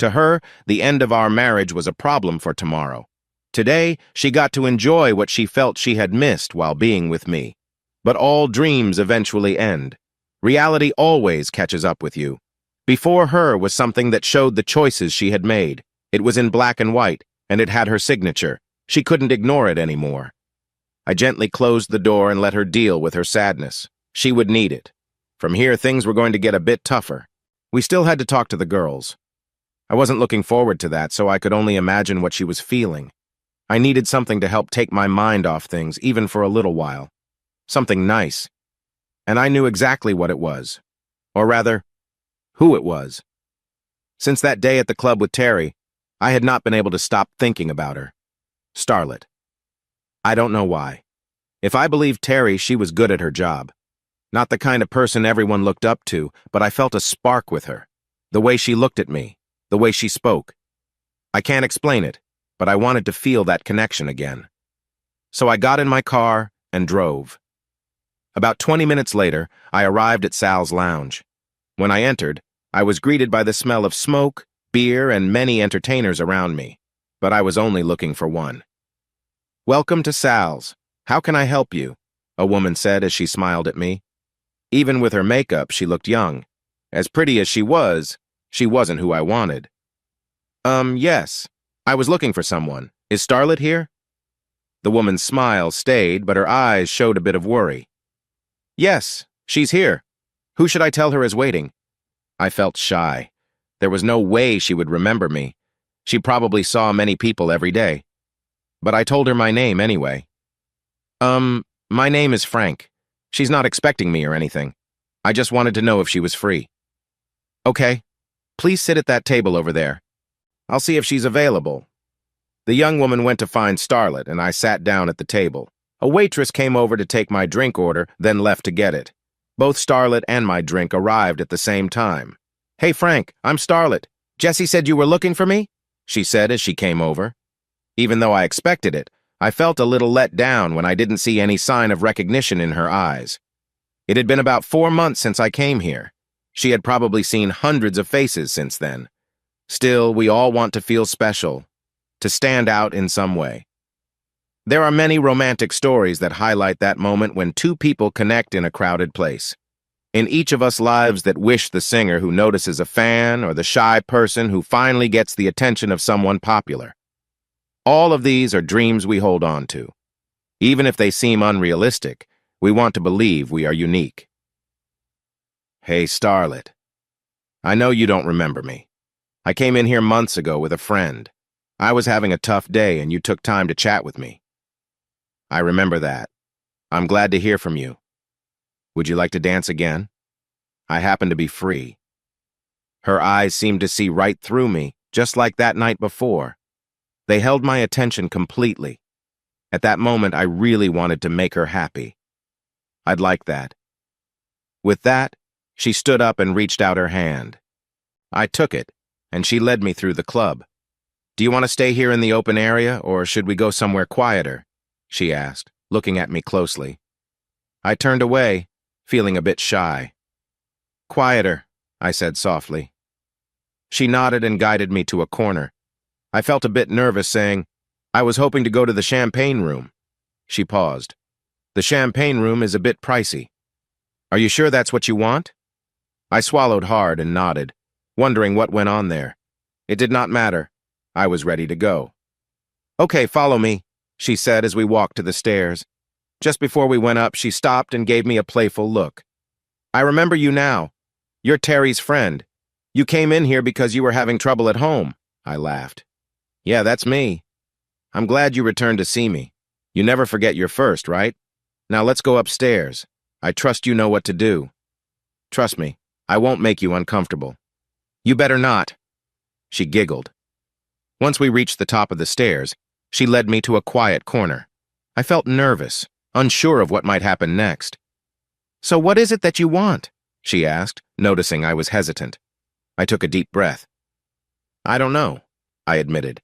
To her, the end of our marriage was a problem for tomorrow. Today, she got to enjoy what she felt she had missed while being with me. But all dreams eventually end. Reality always catches up with you. Before her was something that showed the choices she had made. It was in black and white, and it had her signature. She couldn't ignore it anymore. I gently closed the door and let her deal with her sadness. She would need it. From here, things were going to get a bit tougher. We still had to talk to the girls. I wasn't looking forward to that, so I could only imagine what she was feeling. I needed something to help take my mind off things, even for a little while. Something nice. And I knew exactly what it was. Or rather, who it was. Since that day at the club with Terry, I had not been able to stop thinking about her. Starlet. I don't know why. If I believed Terry, she was good at her job. Not the kind of person everyone looked up to, but I felt a spark with her. The way she looked at me, the way she spoke. I can't explain it, but I wanted to feel that connection again. So I got in my car and drove. About 20 minutes later, I arrived at Sal's lounge. When I entered, I was greeted by the smell of smoke, beer, and many entertainers around me, but I was only looking for one. "Welcome to Sal's. How can I help you?" a woman said as she smiled at me. Even with her makeup, she looked young. As pretty as she wasn't who I wanted. Yes. I was looking for someone. Is Starlet here?" The woman's smile stayed, but her eyes showed a bit of worry. "Yes, she's here. Who should I tell her is waiting?" I felt shy. There was no way she would remember me. She probably saw many people every day. But I told her my name anyway. My name is Frank. She's not expecting me or anything. I just wanted to know if she was free. Okay. Please sit at that table over there. I'll see if she's available. The young woman went to find Starlet, and I sat down at the table. A waitress came over to take my drink order, then left to get it. Both Starlet and my drink arrived at the same time. Hey, Frank, I'm Starlet. Jessie said you were looking for me? She said as she came over. Even though I expected it, I felt a little let down when I didn't see any sign of recognition in her eyes. It had been about 4 months since I came here. She had probably seen hundreds of faces since then. Still, we all want to feel special, to stand out in some way. There are many romantic stories that highlight that moment when two people connect in a crowded place. In each of us lives that wish the singer who notices a fan or the shy person who finally gets the attention of someone popular. All of these are dreams we hold on to. Even if they seem unrealistic, we want to believe we are unique. Hey, Starlet. I know you don't remember me. I came in here months ago with a friend. I was having a tough day and you took time to chat with me. I remember that. I'm glad to hear from you. Would you like to dance again? I happen to be free. Her eyes seemed to see right through me, just like that night before. They held my attention completely. At that moment, I really wanted to make her happy. I'd like that. With that, she stood up and reached out her hand. I took it, and she led me through the club. Do you want to stay here in the open area, or should we go somewhere quieter? She asked, looking at me closely. I turned away, feeling a bit shy. Quieter, I said softly. She nodded and guided me to a corner. I felt a bit nervous, saying, I was hoping to go to the champagne room. She paused. The champagne room is a bit pricey. Are you sure that's what you want? I swallowed hard and nodded, wondering what went on there. It did not matter. I was ready to go. Okay, follow me, she said as we walked to the stairs. Just before we went up, she stopped and gave me a playful look. I remember you now. You're Terry's friend. You came in here because you were having trouble at home, I laughed. Yeah, that's me. I'm glad you returned to see me. You never forget your first, right? Now let's go upstairs. I trust you know what to do. Trust me, I won't make you uncomfortable. You better not. She giggled. Once we reached the top of the stairs, she led me to a quiet corner. I felt nervous, unsure of what might happen next. So what is it that you want? She asked, noticing I was hesitant. I took a deep breath. I don't know, I admitted.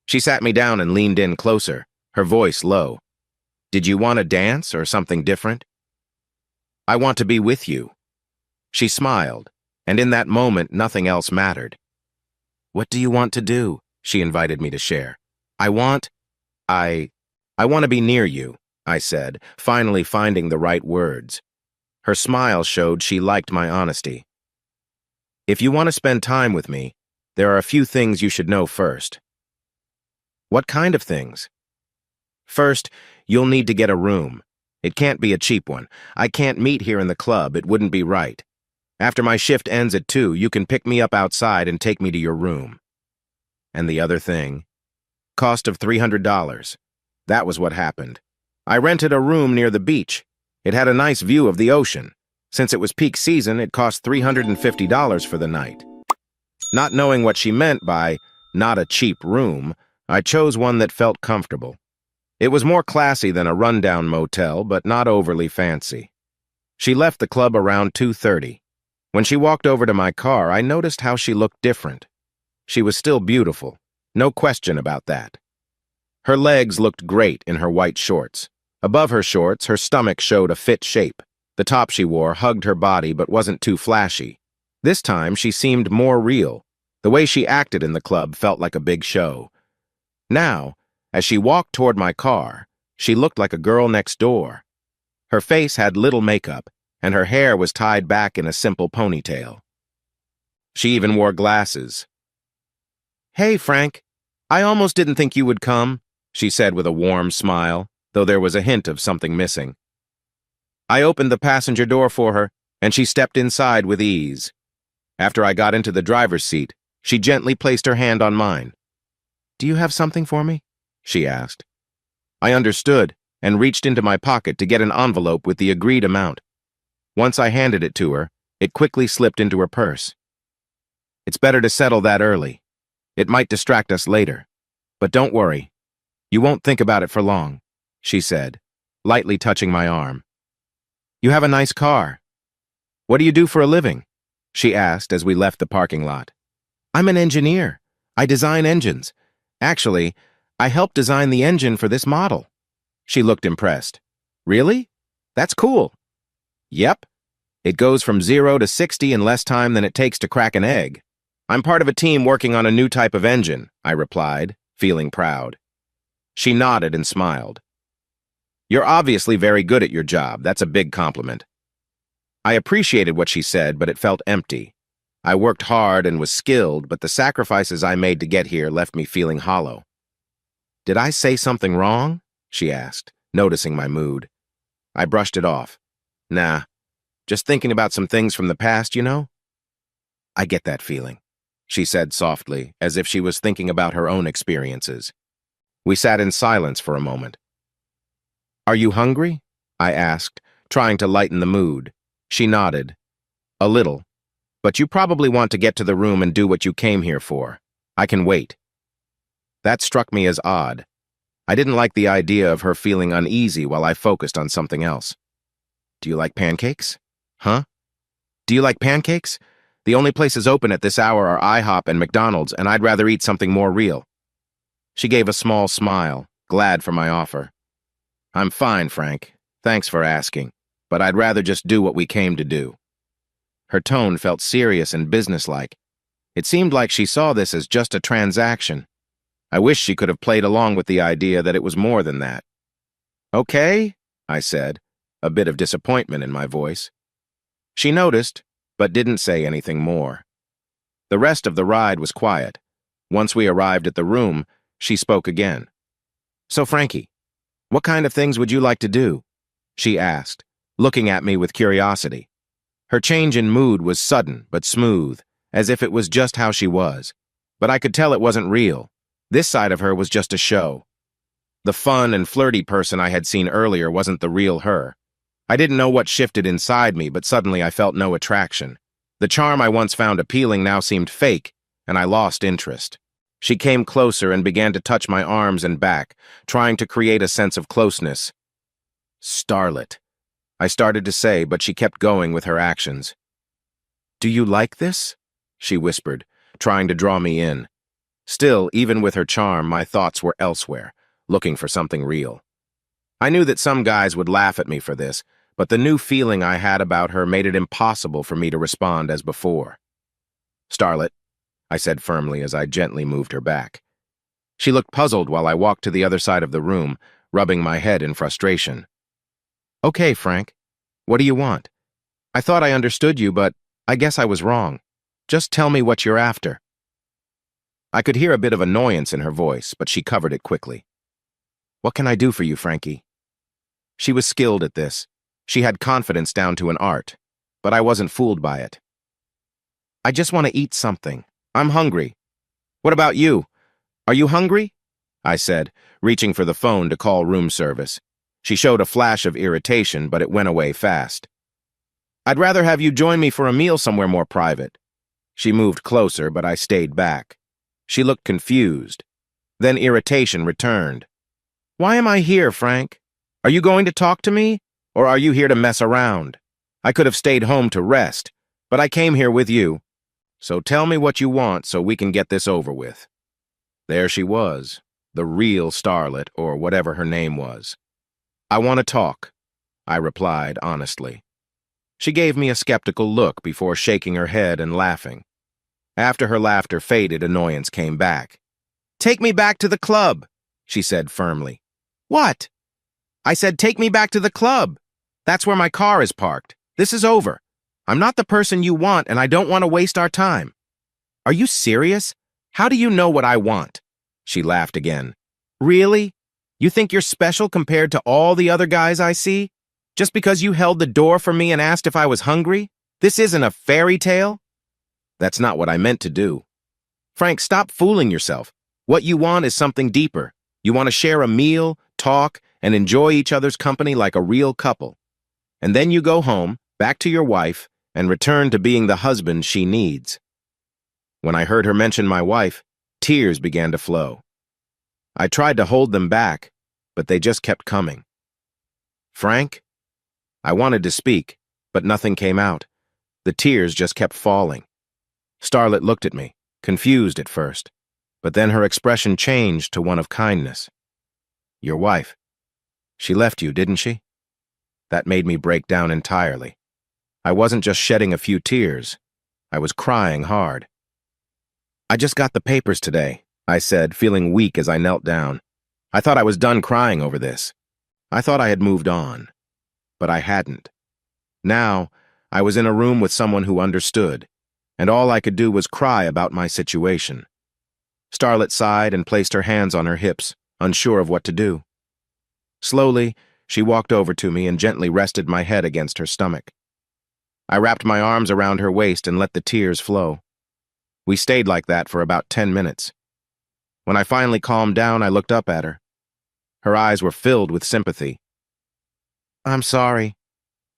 She sat me down and leaned in closer, her voice low. Did you want to dance or something different? I want to be with you. She smiled, and in that moment, nothing else mattered. What do you want to do? She invited me to share. I want to be near you, I said, finally finding the right words. Her smile showed she liked my honesty. If you want to spend time with me, there are a few things you should know first. What kind of things? First, you'll need to get a room. It can't be a cheap one. I can't meet here in the club. It wouldn't be right. After my shift ends at 2, you can pick me up outside and take me to your room. And the other thing? Cost of $300. That was what happened. I rented a room near the beach. It had a nice view of the ocean. Since it was peak season, it cost $350 for the night. Not knowing what she meant by not a cheap room, I chose one that felt comfortable. It was more classy than a rundown motel, but not overly fancy. She left the club around 2:30. When she walked over to my car, I noticed how she looked different. She was still beautiful, no question about that. Her legs looked great in her white shorts. Above her shorts, her stomach showed a fit shape. The top she wore hugged her body but wasn't too flashy. This time, she seemed more real. The way she acted in the club felt like a big show. Now, as she walked toward my car, she looked like a girl next door. Her face had little makeup, and her hair was tied back in a simple ponytail. She even wore glasses. Hey, Frank. I almost didn't think you would come, she said with a warm smile, though there was a hint of something missing. I opened the passenger door for her, and she stepped inside with ease. After I got into the driver's seat, she gently placed her hand on mine. Do you have something for me? She asked. I understood, and reached into my pocket to get an envelope with the agreed amount. Once I handed it to her, it quickly slipped into her purse. "It's better to settle that early. It might distract us later. But don't worry. You won't think about it for long," she said, lightly touching my arm. "You have a nice car. What do you do for a living?" she asked as we left the parking lot. "I'm an engineer. I design engines. Actually, I helped design the engine for this model." She looked impressed. "Really? That's cool." "Yep. It goes from 0 to 60 in less time than it takes to crack an egg. I'm part of a team working on a new type of engine," I replied, feeling proud. She nodded and smiled. "You're obviously very good at your job. That's a big compliment." I appreciated what she said, but it felt empty. I worked hard and was skilled, but the sacrifices I made to get here left me feeling hollow. "Did I say something wrong?" she asked, noticing my mood. I brushed it off. "Nah, just thinking about some things from the past, you know?" "I get that feeling," she said softly, as if she was thinking about her own experiences. We sat in silence for a moment. "Are you hungry?" I asked, trying to lighten the mood. She nodded. "A little. But you probably want to get to the room and do what you came here for. I can wait." That struck me as odd. I didn't like the idea of her feeling uneasy while I focused on something else. "Do you like pancakes?" "Huh? Do you like pancakes? The only places open at this hour are IHOP and McDonald's, and I'd rather eat something more real." She gave a small smile, glad for my offer. "I'm fine, Frank. Thanks for asking, but I'd rather just do what we came to do." Her tone felt serious and businesslike. It seemed like she saw this as just a transaction. I wish she could have played along with the idea that it was more than that. "Okay," I said, a bit of disappointment in my voice. She noticed, but didn't say anything more. The rest of the ride was quiet. Once we arrived at the room, she spoke again. "So, Frankie, what kind of things would you like to do?" she asked, looking at me with curiosity. Her change in mood was sudden but smooth, as if it was just how she was. But I could tell it wasn't real. This side of her was just a show. The fun and flirty person I had seen earlier wasn't the real her. I didn't know what shifted inside me, but suddenly I felt no attraction. The charm I once found appealing now seemed fake, and I lost interest. She came closer and began to touch my arms and back, trying to create a sense of closeness. "Starlet," I started to say, but she kept going with her actions. "Do you like this?" she whispered, trying to draw me in. Still, even with her charm, my thoughts were elsewhere, looking for something real. I knew that some guys would laugh at me for this, but the new feeling I had about her made it impossible for me to respond as before. "Starlet," I said firmly as I gently moved her back. She looked puzzled while I walked to the other side of the room, rubbing my head in frustration. "Okay, Frank. What do you want? I thought I understood you, but I guess I was wrong. Just tell me what you're after." I could hear a bit of annoyance in her voice, but she covered it quickly. "What can I do for you, Frankie?" She was skilled at this. She had confidence down to an art, but I wasn't fooled by it. "I just want to eat something. I'm hungry." "What about you? Are you hungry?" I said, reaching for the phone to call room service. She showed a flash of irritation, but it went away fast. "I'd rather have you join me for a meal somewhere more private." She moved closer, but I stayed back. She looked confused. Then irritation returned. "Why am I here, Frank? Are you going to talk to me, or are you here to mess around? I could have stayed home to rest, but I came here with you. So tell me what you want so we can get this over with." There she was, the real Starlet, or whatever her name was. "I want to talk," I replied honestly. She gave me a skeptical look before shaking her head and laughing. After her laughter faded, annoyance came back. "Take me back to the club," she said firmly. "What?" I said, "Take me back to the club. That's where my car is parked. This is over. I'm not the person you want, and I don't want to waste our time." "Are you serious? How do you know what I want?" She laughed again. "Really? You think you're special compared to all the other guys I see? Just because you held the door for me and asked if I was hungry? This isn't a fairy tale?" "That's not what I meant to do." "Frank, stop fooling yourself. What you want is something deeper. You want to share a meal, talk, and enjoy each other's company like a real couple. And then you go home, back to your wife, and return to being the husband she needs. When I heard her mention my wife, tears began to flow. I tried to hold them back, but they just kept coming. Frank? I wanted to speak, but nothing came out. The tears just kept falling. Starlet looked at me, confused at first, but then her expression changed to one of kindness. Your wife. She left you, didn't she? That made me break down entirely. I wasn't just shedding a few tears. I was crying hard. I just got the papers today, I said, feeling weak as I knelt down. I thought I was done crying over this. I thought I had moved on. But I hadn't. Now, I was in a room with someone who understood, and all I could do was cry about my situation. Starlet sighed and placed her hands on her hips, unsure of what to do. Slowly, she walked over to me and gently rested my head against her stomach. I wrapped my arms around her waist and let the tears flow. We stayed like that for about 10 minutes. When I finally calmed down, I looked up at her. Her eyes were filled with sympathy. I'm sorry.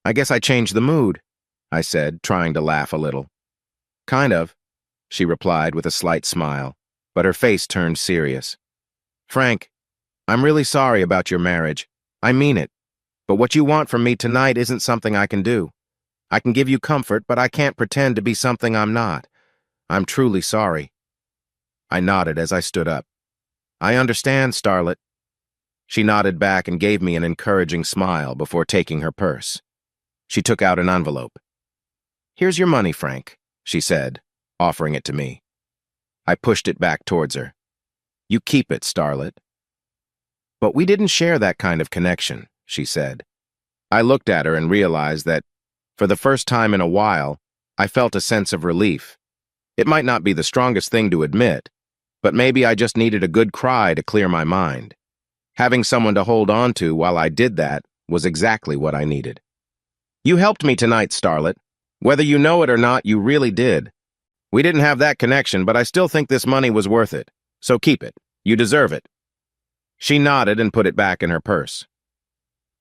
I guess I changed the mood, I said, trying to laugh a little. Kind of, she replied with a slight smile, but her face turned serious. Frank, I'm really sorry about your marriage. I mean it. But what you want from me tonight isn't something I can do. I can give you comfort, but I can't pretend to be something I'm not. I'm truly sorry. I nodded as I stood up. I understand, Starlet. She nodded back and gave me an encouraging smile before taking her purse. She took out an envelope. Here's your money, Frank, she said, offering it to me. I pushed it back towards her. You keep it, Starlet. But we didn't share that kind of connection, she said. I looked at her and realized that, for the first time in a while, I felt a sense of relief. It might not be the strongest thing to admit, but maybe I just needed a good cry to clear my mind. Having someone to hold on to while I did that was exactly what I needed. You helped me tonight, Starlet. Whether you know it or not, you really did. We didn't have that connection, but I still think this money was worth it. So keep it. You deserve it. She nodded and put it back in her purse.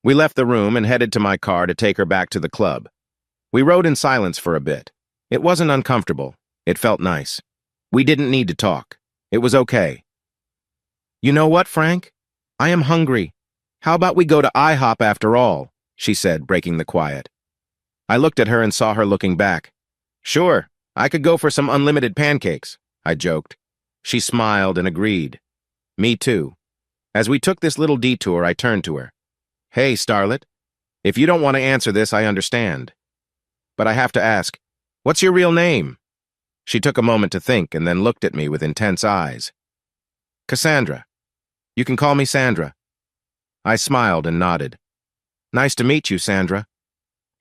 We left the room and headed to my car to take her back to the club. We rode in silence for a bit. It wasn't uncomfortable. It felt nice. We didn't need to talk. It was okay. You know what, Frank? I am hungry. How about we go to IHOP after all? She said, breaking the quiet. I looked at her and saw her looking back. Sure, I could go for some unlimited pancakes, I joked. She smiled and agreed. Me too. As we took this little detour, I turned to her. Hey, Starlet. If you don't want to answer this, I understand. But I have to ask, what's your real name? She took a moment to think and then looked at me with intense eyes. Cassandra. You can call me Sandra. I smiled and nodded. Nice to meet you, Sandra.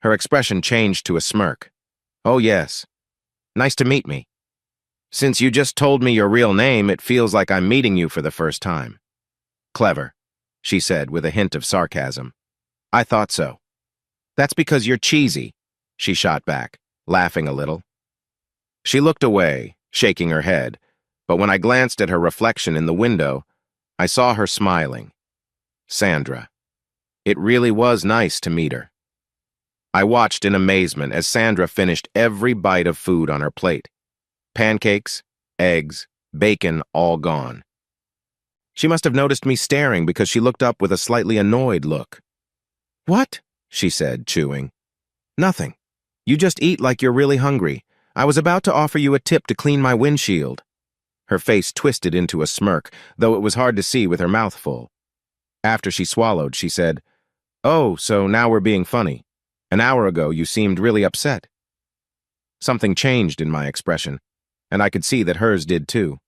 Her expression changed to a smirk. Oh, yes. Nice to meet me. Since you just told me your real name, it feels like I'm meeting you for the first time. Clever, she said with a hint of sarcasm. I thought so. That's because you're cheesy, she shot back, laughing a little. She looked away, shaking her head, but when I glanced at her reflection in the window, I saw her smiling. Sandra. It really was nice to meet her. I watched in amazement as Sandra finished every bite of food on her plate. Pancakes, eggs, bacon, all gone. She must have noticed me staring because she looked up with a slightly annoyed look. What? She said, chewing. Nothing. You just eat like you're really hungry. I was about to offer you a tip to clean my windshield. Her face twisted into a smirk, though it was hard to see with her mouth full. After she swallowed, she said, Oh, so now we're being funny. An hour ago, you seemed really upset. Something changed in my expression, and I could see that hers did too.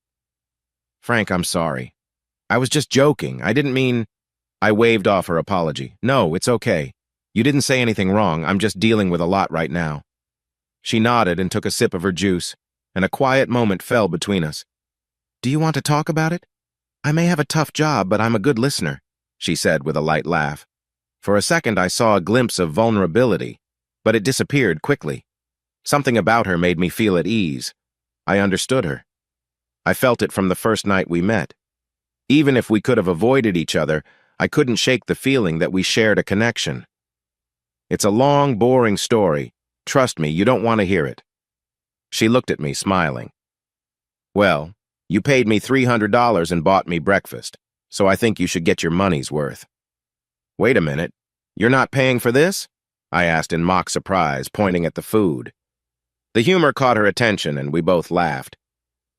Frank, I'm sorry. I was just joking. I didn't mean... I waved off her apology. No, it's okay. You didn't say anything wrong. I'm just dealing with a lot right now. She nodded and took a sip of her juice, and a quiet moment fell between us. Do you want to talk about it? I may have a tough job, but I'm a good listener, she said with a light laugh. For a second, I saw a glimpse of vulnerability, but it disappeared quickly. Something about her made me feel at ease. I understood her. I felt it from the first night we met. Even if we could have avoided each other, I couldn't shake the feeling that we shared a connection. It's a long, boring story. Trust me, you don't want to hear it. She looked at me, smiling. Well, you paid me $300 and bought me breakfast, so I think you should get your money's worth. Wait a minute. You're not paying for this? I asked in mock surprise, pointing at the food. The humor caught her attention, and we both laughed.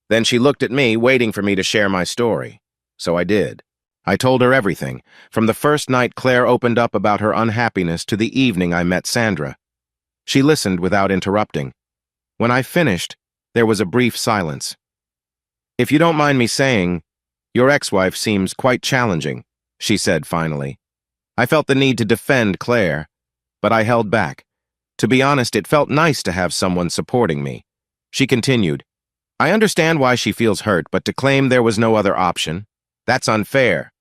Then she looked at me, waiting for me to share my story. So I did. I told her everything, from the first night Claire opened up about her unhappiness to the evening I met Sandra. She listened without interrupting. When I finished, there was a brief silence. If you don't mind me saying, your ex-wife seems quite challenging, she said finally. I felt the need to defend Claire, but I held back. To be honest, it felt nice to have someone supporting me. She continued, I understand why she feels hurt, but to claim there was no other option, that's unfair.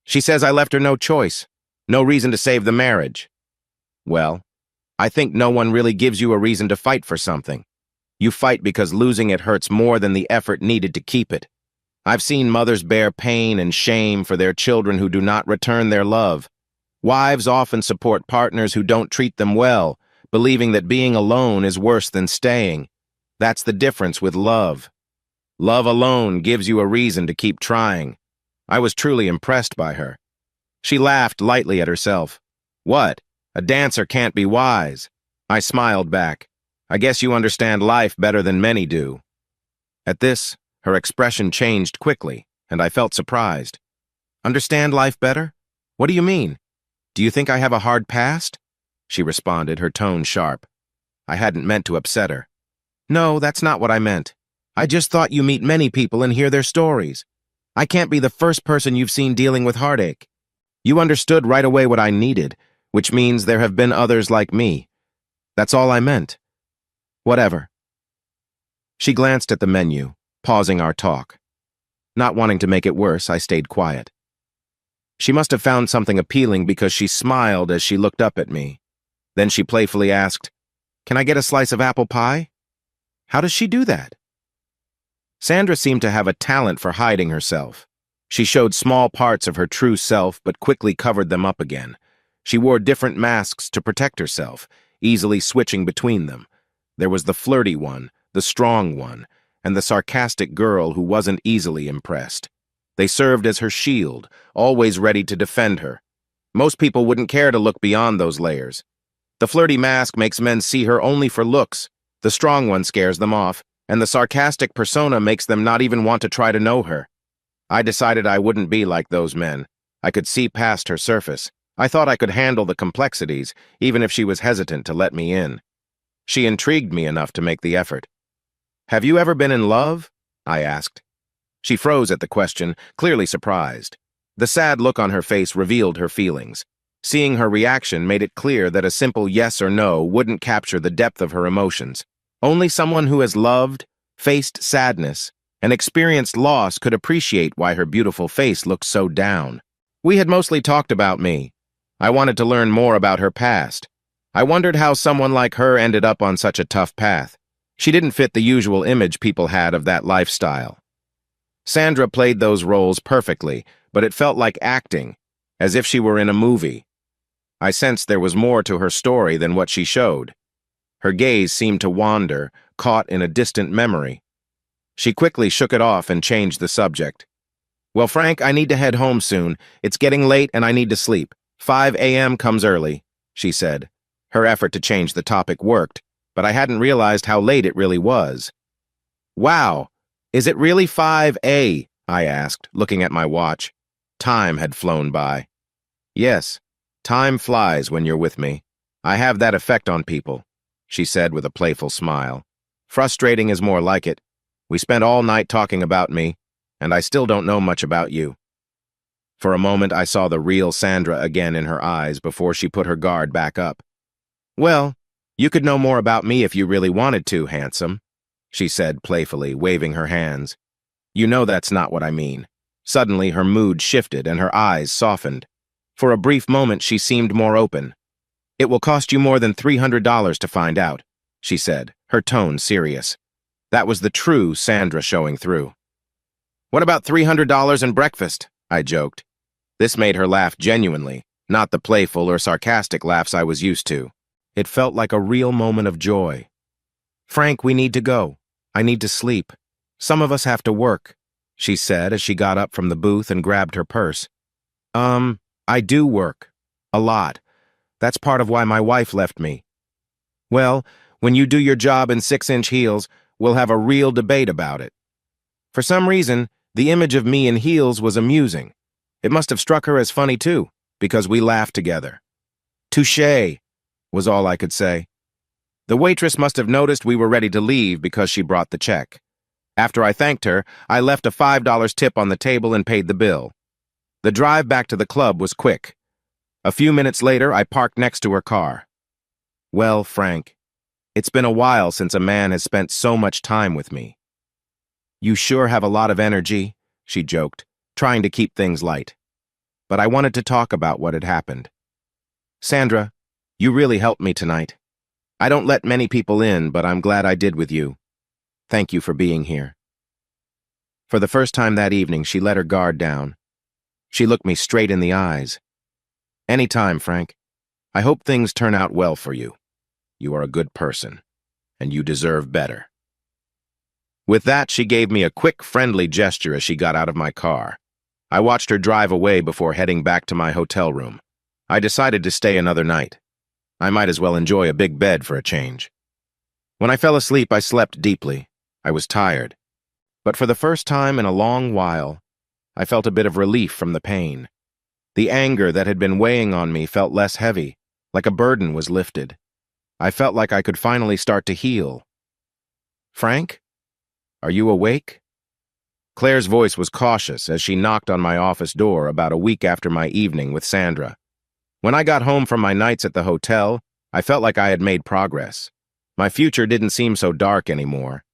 She says I left her no choice, no reason to save the marriage. Well, I think no one really gives you a reason to fight for something. You fight because losing it hurts more than the effort needed to keep it. I've seen mothers bear pain and shame for their children who do not return their love. Wives often support partners who don't treat them well, believing that being alone is worse than staying. That's the difference with love. Love alone gives you a reason to keep trying. I was truly impressed by her. She laughed lightly at herself. What? A dancer can't be wise. I smiled back. I guess you understand life better than many do. At this, her expression changed quickly, and I felt surprised. Understand life better? What do you mean? Do you think I have a hard past? She responded, her tone sharp. I hadn't meant to upset her. No, that's not what I meant. I just thought you meet many people and hear their stories. I can't be the first person you've seen dealing with heartache. You understood right away what I needed, which means there have been others like me. That's all I meant. Whatever. She glanced at the menu, pausing our talk. Not wanting to make it worse, I stayed quiet. She must have found something appealing because she smiled as she looked up at me. Then she playfully asked, Can I get a slice of apple pie? How does she do that? Sandra seemed to have a talent for hiding herself. She showed small parts of her true self but quickly covered them up again. She wore different masks to protect herself, easily switching between them. There was the flirty one, the strong one, and the sarcastic girl who wasn't easily impressed. They served as her shield, always ready to defend her. Most people wouldn't care to look beyond those layers. The flirty mask makes men see her only for looks, the strong one scares them off, and the sarcastic persona makes them not even want to try to know her. I decided I wouldn't be like those men. I could see past her surface. I thought I could handle the complexities, even if she was hesitant to let me in. She intrigued me enough to make the effort. Have you ever been in love? I asked. She froze at the question, clearly surprised. The sad look on her face revealed her feelings. Seeing her reaction made it clear that a simple yes or no wouldn't capture the depth of her emotions. Only someone who has loved, faced sadness, and experienced loss could appreciate why her beautiful face looked so down. We had mostly talked about me. I wanted to learn more about her past. I wondered how someone like her ended up on such a tough path. She didn't fit the usual image people had of that lifestyle. Sandra played those roles perfectly, but it felt like acting, as if she were in a movie. I sensed there was more to her story than what she showed. Her gaze seemed to wander, caught in a distant memory. She quickly shook it off and changed the subject. Well, Frank, I need to head home soon. It's getting late and I need to sleep. 5 a.m. comes early, she said. Her effort to change the topic worked, but I hadn't realized how late it really was. Wow, is it really 5 a.m.? I asked, looking at my watch. Time had flown by. Yes, time flies when you're with me. I have that effect on people, she said with a playful smile. Frustrating is more like it. We spent all night talking about me, and I still don't know much about you. For a moment, I saw the real Sandra again in her eyes before she put her guard back up. Well, you could know more about me if you really wanted to, handsome, she said playfully, waving her hands. You know that's not what I mean. Suddenly, her mood shifted and her eyes softened. For a brief moment, she seemed more open. It will cost you more than $300 to find out, she said, her tone serious. That was the true Sandra showing through. What about $300 and breakfast? I joked. This made her laugh genuinely, not the playful or sarcastic laughs I was used to. It felt like a real moment of joy. "Frank, we need to go. I need to sleep. Some of us have to work," she said as she got up from the booth and grabbed her purse. I do work. A lot. That's part of why my wife left me." "Well, when you do your job in 6-inch heels, we'll have a real debate about it." For some reason, the image of me in heels was amusing. It must have struck her as funny too, because we laughed together. "Touché," was all I could say. The waitress must have noticed we were ready to leave because she brought the check. After I thanked her, I left a $5 tip on the table and paid the bill. The drive back to the club was quick. A few minutes later, I parked next to her car. "Well, Frank, it's been a while since a man has spent so much time with me." "You sure have a lot of energy," she joked, trying to keep things light. But I wanted to talk about what had happened. "Sandra, you really helped me tonight. I don't let many people in, but I'm glad I did with you. Thank you for being here." For the first time that evening, she let her guard down. She looked me straight in the eyes. "Anytime, Frank. I hope things turn out well for you. You are a good person, and you deserve better." With that, she gave me a quick, friendly gesture as she got out of my car. I watched her drive away before heading back to my hotel room. I decided to stay another night. I might as well enjoy a big bed for a change. When I fell asleep, I slept deeply. I was tired. But for the first time in a long while, I felt a bit of relief from the pain. The anger that had been weighing on me felt less heavy, like a burden was lifted. I felt like I could finally start to heal. "Frank? Are you awake?" Claire's voice was cautious as she knocked on my office door about a week after my evening with Sandra. When I got home from my nights at the hotel, I felt like I had made progress. My future didn't seem so dark anymore.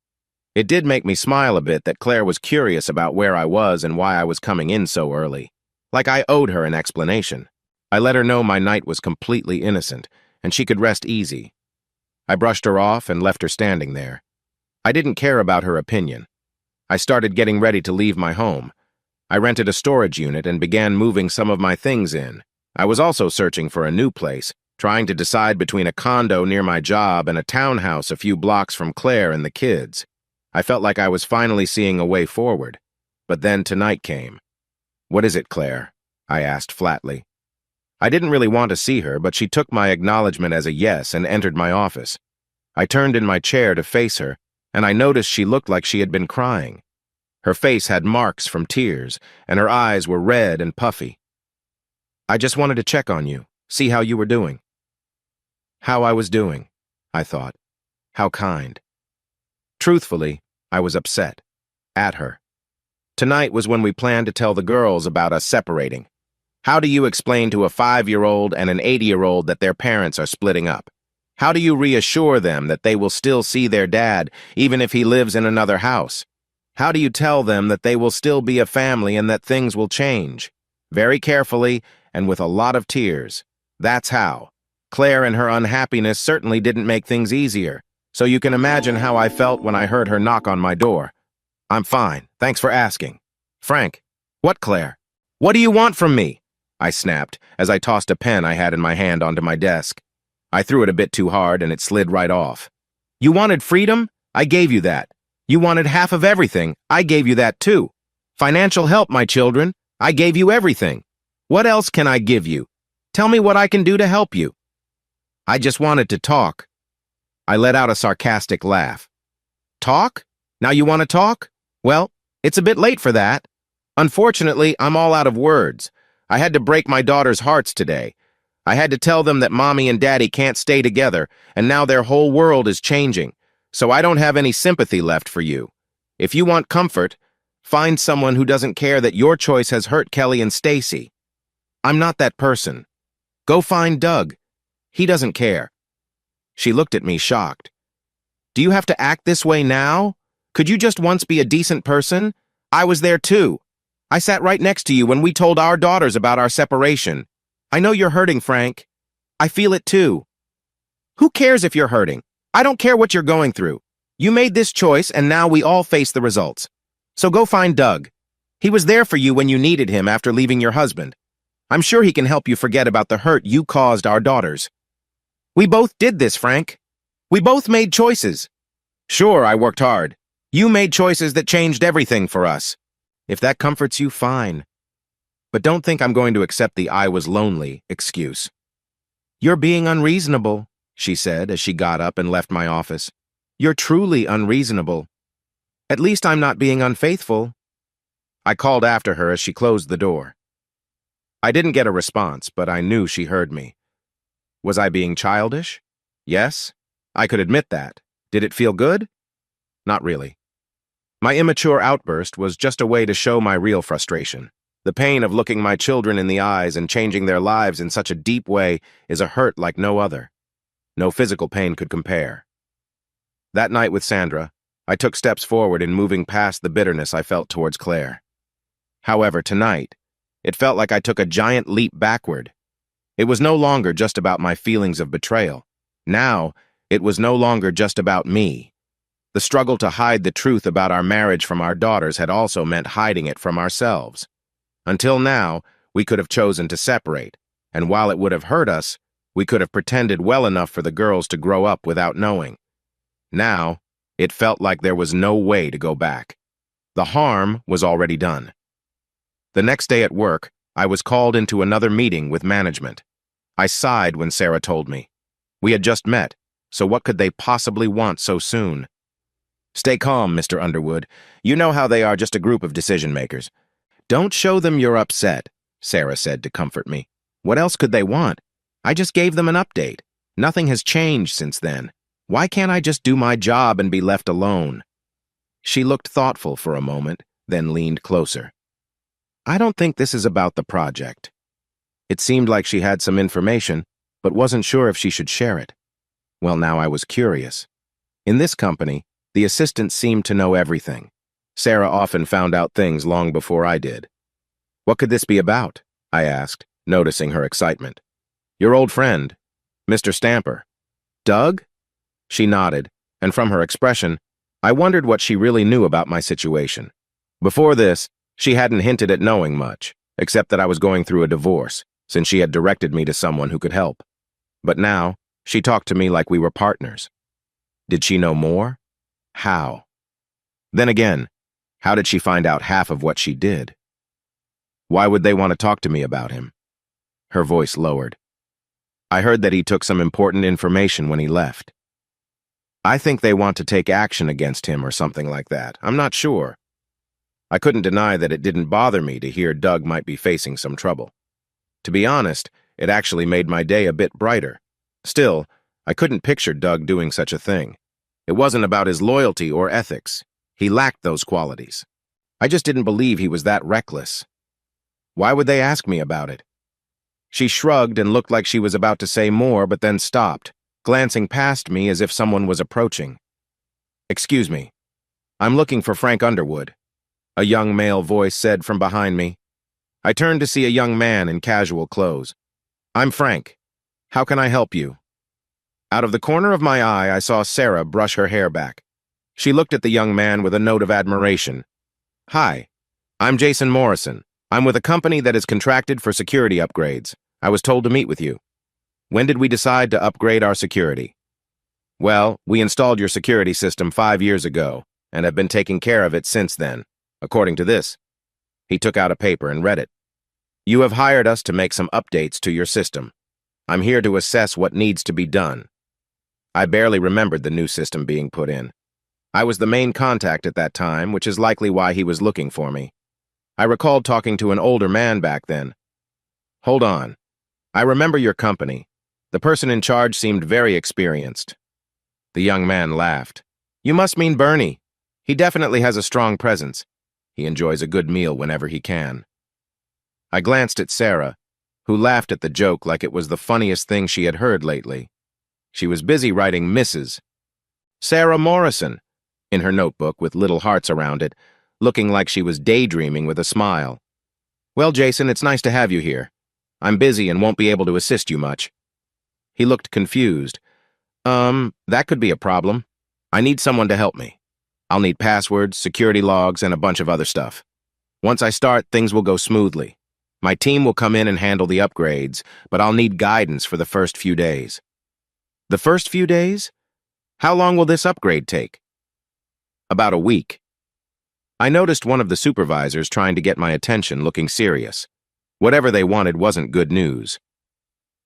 It did make me smile a bit that Claire was curious about where I was and why I was coming in so early. Like I owed her an explanation. I let her know my night was completely innocent, and she could rest easy. I brushed her off and left her standing there. I didn't care about her opinion. I started getting ready to leave my home. I rented a storage unit and began moving some of my things in. I was also searching for a new place, trying to decide between a condo near my job and a townhouse a few blocks from Claire and the kids. I felt like I was finally seeing a way forward. But then tonight came. "What is it, Claire?" I asked flatly. I didn't really want to see her, but she took my acknowledgement as a yes and entered my office. I turned in my chair to face her, and I noticed she looked like she had been crying. Her face had marks from tears, and her eyes were red and puffy. "I just wanted to check on you, see how you were doing." How I was doing, I thought. How kind. Truthfully, I was upset. At her. Tonight was when we planned to tell the girls about us separating. How do you explain to a 5-year-old and an 80-year-old that their parents are splitting up? How do you reassure them that they will still see their dad, even if he lives in another house? How do you tell them that they will still be a family and that things will change? Very carefully and with a lot of tears. That's how. Claire and her unhappiness certainly didn't make things easier, so you can imagine how I felt when I heard her knock on my door. "I'm fine, thanks for asking." "Frank." "What, Claire? What do you want from me?" I snapped as I tossed a pen I had in my hand onto my desk. I threw it a bit too hard and it slid right off. "You wanted freedom? I gave you that. You wanted half of everything? I gave you that too. Financial help, my children? I gave you everything. What else can I give you? Tell me what I can do to help you." "I just wanted to talk." I let out a sarcastic laugh. "Talk? Now you want to talk? Well, it's a bit late for that. Unfortunately, I'm all out of words. I had to break my daughters' hearts today. I had to tell them that Mommy and Daddy can't stay together, and now their whole world is changing, so I don't have any sympathy left for you. If you want comfort, find someone who doesn't care that your choice has hurt Kelly and Stacy. I'm not that person. Go find Doug. He doesn't care." She looked at me shocked. "Do you have to act this way now? Could you just once be a decent person? I was there too. I sat right next to you when we told our daughters about our separation. I know you're hurting, Frank. I feel it too. Who cares if you're hurting? I don't care what you're going through. You made this choice and now we all face the results. So go find Doug. He was there for you when you needed him after leaving your husband. I'm sure he can help you forget about the hurt you caused our daughters. We both did this, Frank. We both made choices. Sure, I worked hard. You made choices that changed everything for us. If that comforts you, fine. But don't think I'm going to accept the "I was lonely" excuse. You're being unreasonable, she said as she got up and left my office. You're truly unreasonable. At least I'm not being unfaithful. I called after her as she closed the door. I didn't get a response, but I knew she heard me. Was I being childish? Yes, I could admit that. Did it feel good? Not really. My immature outburst was just a way to show my real frustration. The pain of looking my children in the eyes and changing their lives in such a deep way is a hurt like no other. No physical pain could compare. That night with Sandra, I took steps forward in moving past the bitterness I felt towards Claire. However, tonight, it felt like I took a giant leap backward. It was no longer just about my feelings of betrayal. Now, it was no longer just about me. The struggle to hide the truth about our marriage from our daughters had also meant hiding it from ourselves. Until now, we could have chosen to separate, and while it would have hurt us, we could have pretended well enough for the girls to grow up without knowing. Now, it felt like there was no way to go back. The harm was already done. The next day at work, I was called into another meeting with management. I sighed when Sarah told me. We had just met, so what could they possibly want so soon? Stay calm, Mr. Underwood. You know how they are, just a group of decision-makers. Don't show them you're upset, Sarah said to comfort me. What else could they want? I just gave them an update. Nothing has changed since then. Why can't I just do my job and be left alone? She looked thoughtful for a moment, then leaned closer. I don't think this is about the project. It seemed like she had some information, but wasn't sure if she should share it. Well, now I was curious. In this company, the assistants seemed to know everything. Sarah often found out things long before I did. What could this be about? I asked, noticing her excitement. Your old friend, Mr. Stamper. Doug? She nodded, and from her expression, I wondered what she really knew about my situation. Before this, she hadn't hinted at knowing much, except that I was going through a divorce, since she had directed me to someone who could help. But now, she talked to me like we were partners. Did she know more? How? Then again, how did she find out half of what she did? Why would they want to talk to me about him? Her voice lowered. I heard that he took some important information when he left. I think they want to take action against him or something like that. I'm not sure. I couldn't deny that it didn't bother me to hear Doug might be facing some trouble. To be honest, it actually made my day a bit brighter. Still, I couldn't picture Doug doing such a thing. It wasn't about his loyalty or ethics. He lacked those qualities. I just didn't believe he was that reckless. Why would they ask me about it? She shrugged and looked like she was about to say more, but then stopped, glancing past me as if someone was approaching. Excuse me. I'm looking for Frank Underwood, a young male voice said from behind me. I turned to see a young man in casual clothes. I'm Frank. How can I help you? Out of the corner of my eye, I saw Sarah brush her hair back. She looked at the young man with a note of admiration. Hi, I'm Jason Morrison. I'm with a company that is contracted for security upgrades. I was told to meet with you. When did we decide to upgrade our security? Well, we installed your security system 5 years ago, and have been taking care of it since then, according to this. He took out a paper and read it. You have hired us to make some updates to your system. I'm here to assess what needs to be done. I barely remembered the new system being put in. I was the main contact at that time, which is likely why he was looking for me. I recalled talking to an older man back then. Hold on. I remember your company. The person in charge seemed very experienced. The young man laughed. You must mean Bernie. He definitely has a strong presence. He enjoys a good meal whenever he can. I glanced at Sarah, who laughed at the joke like it was the funniest thing she had heard lately. She was busy writing Mrs. Sarah Morrison in her notebook with little hearts around it, looking like she was daydreaming with a smile. Well, Jason, it's nice to have you here. I'm busy and won't be able to assist you much. He looked confused. That could be a problem. I need someone to help me. I'll need passwords, security logs, and a bunch of other stuff. Once I start, things will go smoothly. My team will come in and handle the upgrades, but I'll need guidance for the first few days. The first few days? How long will this upgrade take? About a week. I noticed one of the supervisors trying to get my attention, looking serious. Whatever they wanted wasn't good news.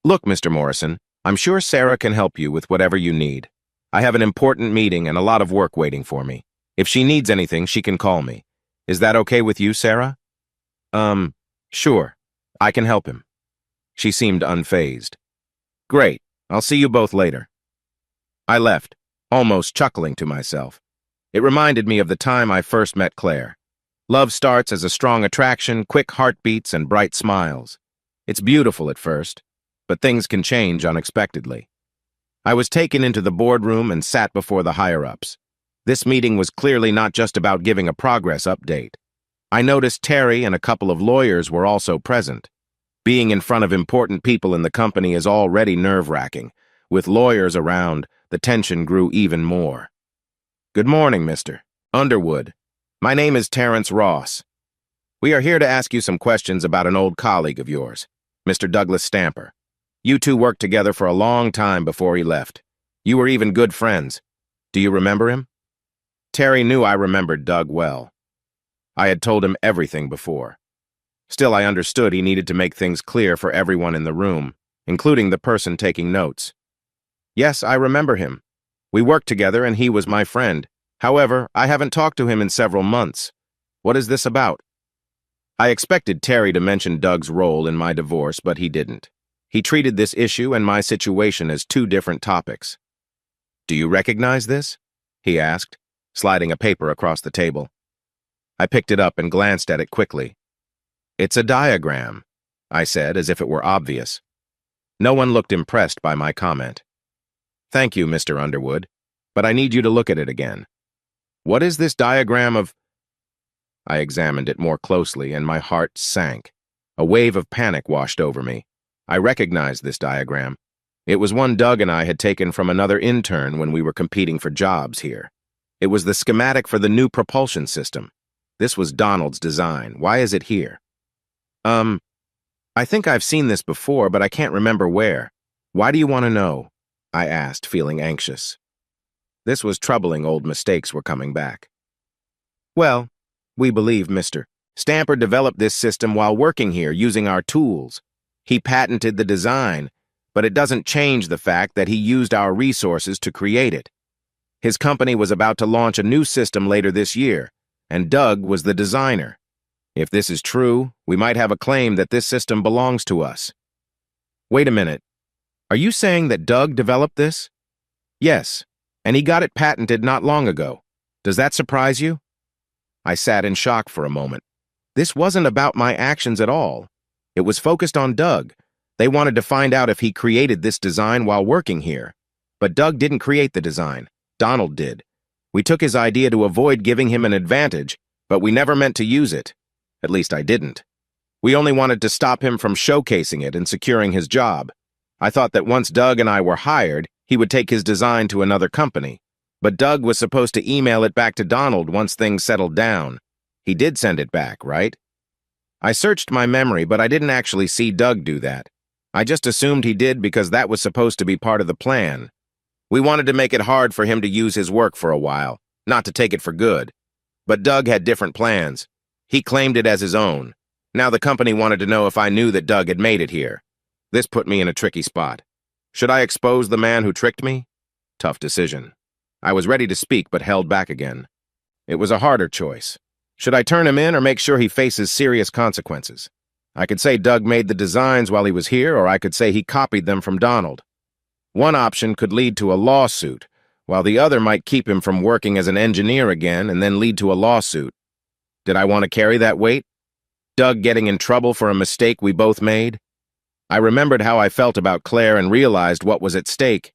Look, Mr. Morrison, I'm sure Sarah can help you with whatever you need. I have an important meeting and a lot of work waiting for me. If she needs anything, she can call me. Is that okay with you, Sarah? Sure. I can help him. She seemed unfazed. Great. I'll see you both later. I left, almost chuckling to myself. It reminded me of the time I first met Claire. Love starts as a strong attraction, quick heartbeats, and bright smiles. It's beautiful at first, but things can change unexpectedly. I was taken into the boardroom and sat before the higher-ups. This meeting was clearly not just about giving a progress update. I noticed Terry and a couple of lawyers were also present. Being in front of important people in the company is already nerve-wracking. With lawyers around, the tension grew even more. Good morning, Mr. Underwood. My name is Terrence Ross. We are here to ask you some questions about an old colleague of yours, Mr. Douglas Stamper. You two worked together for a long time before he left. You were even good friends. Do you remember him? Terry knew I remembered Doug well. I had told him everything before. Still, I understood he needed to make things clear for everyone in the room, including the person taking notes. Yes, I remember him. We worked together and he was my friend. However, I haven't talked to him in several months. What is this about? I expected Terry to mention Doug's role in my divorce, but he didn't. He treated this issue and my situation as two different topics. Do you recognize this? He asked, sliding a paper across the table. I picked it up and glanced at it quickly. It's a diagram, I said, as if it were obvious. No one looked impressed by my comment. Thank you, Mr. Underwood, but I need you to look at it again. What is this diagram of? I examined it more closely and my heart sank. A wave of panic washed over me. I recognized this diagram. It was one Doug and I had taken from another intern when we were competing for jobs here. It was the schematic for the new propulsion system. This was Donald's design. Why is it here? I think I've seen this before, but I can't remember where. Why do you want to know? I asked, feeling anxious. This was troubling. Old mistakes were coming back. Well, we believe Mr. Stamper developed this system while working here using our tools. He patented the design, but it doesn't change the fact that he used our resources to create it. His company was about to launch a new system later this year, and Doug was the designer. If this is true, we might have a claim that this system belongs to us. Wait a minute. Are you saying that Doug developed this? Yes, and he got it patented not long ago. Does that surprise you? I sat in shock for a moment. This wasn't about my actions at all. It was focused on Doug. They wanted to find out if he created this design while working here. But Doug didn't create the design. Donald did. We took his idea to avoid giving him an advantage, but we never meant to use it. At least I didn't. We only wanted to stop him from showcasing it and securing his job. I thought that once Doug and I were hired, he would take his design to another company. But Doug was supposed to email it back to Donald once things settled down. He did send it back, right? I searched my memory, but I didn't actually see Doug do that. I just assumed he did because that was supposed to be part of the plan. We wanted to make it hard for him to use his work for a while, not to take it for good. But Doug had different plans. He claimed it as his own. Now the company wanted to know if I knew that Doug had made it here. This put me in a tricky spot. Should I expose the man who tricked me? Tough decision. I was ready to speak, but held back again. It was a harder choice. Should I turn him in or make sure he faces serious consequences? I could say Doug made the designs while he was here, or I could say he copied them from Donald. One option could lead to a lawsuit, while the other might keep him from working as an engineer again and then lead to a lawsuit. Did I want to carry that weight? Doug getting in trouble for a mistake we both made? I remembered how I felt about Claire and realized what was at stake.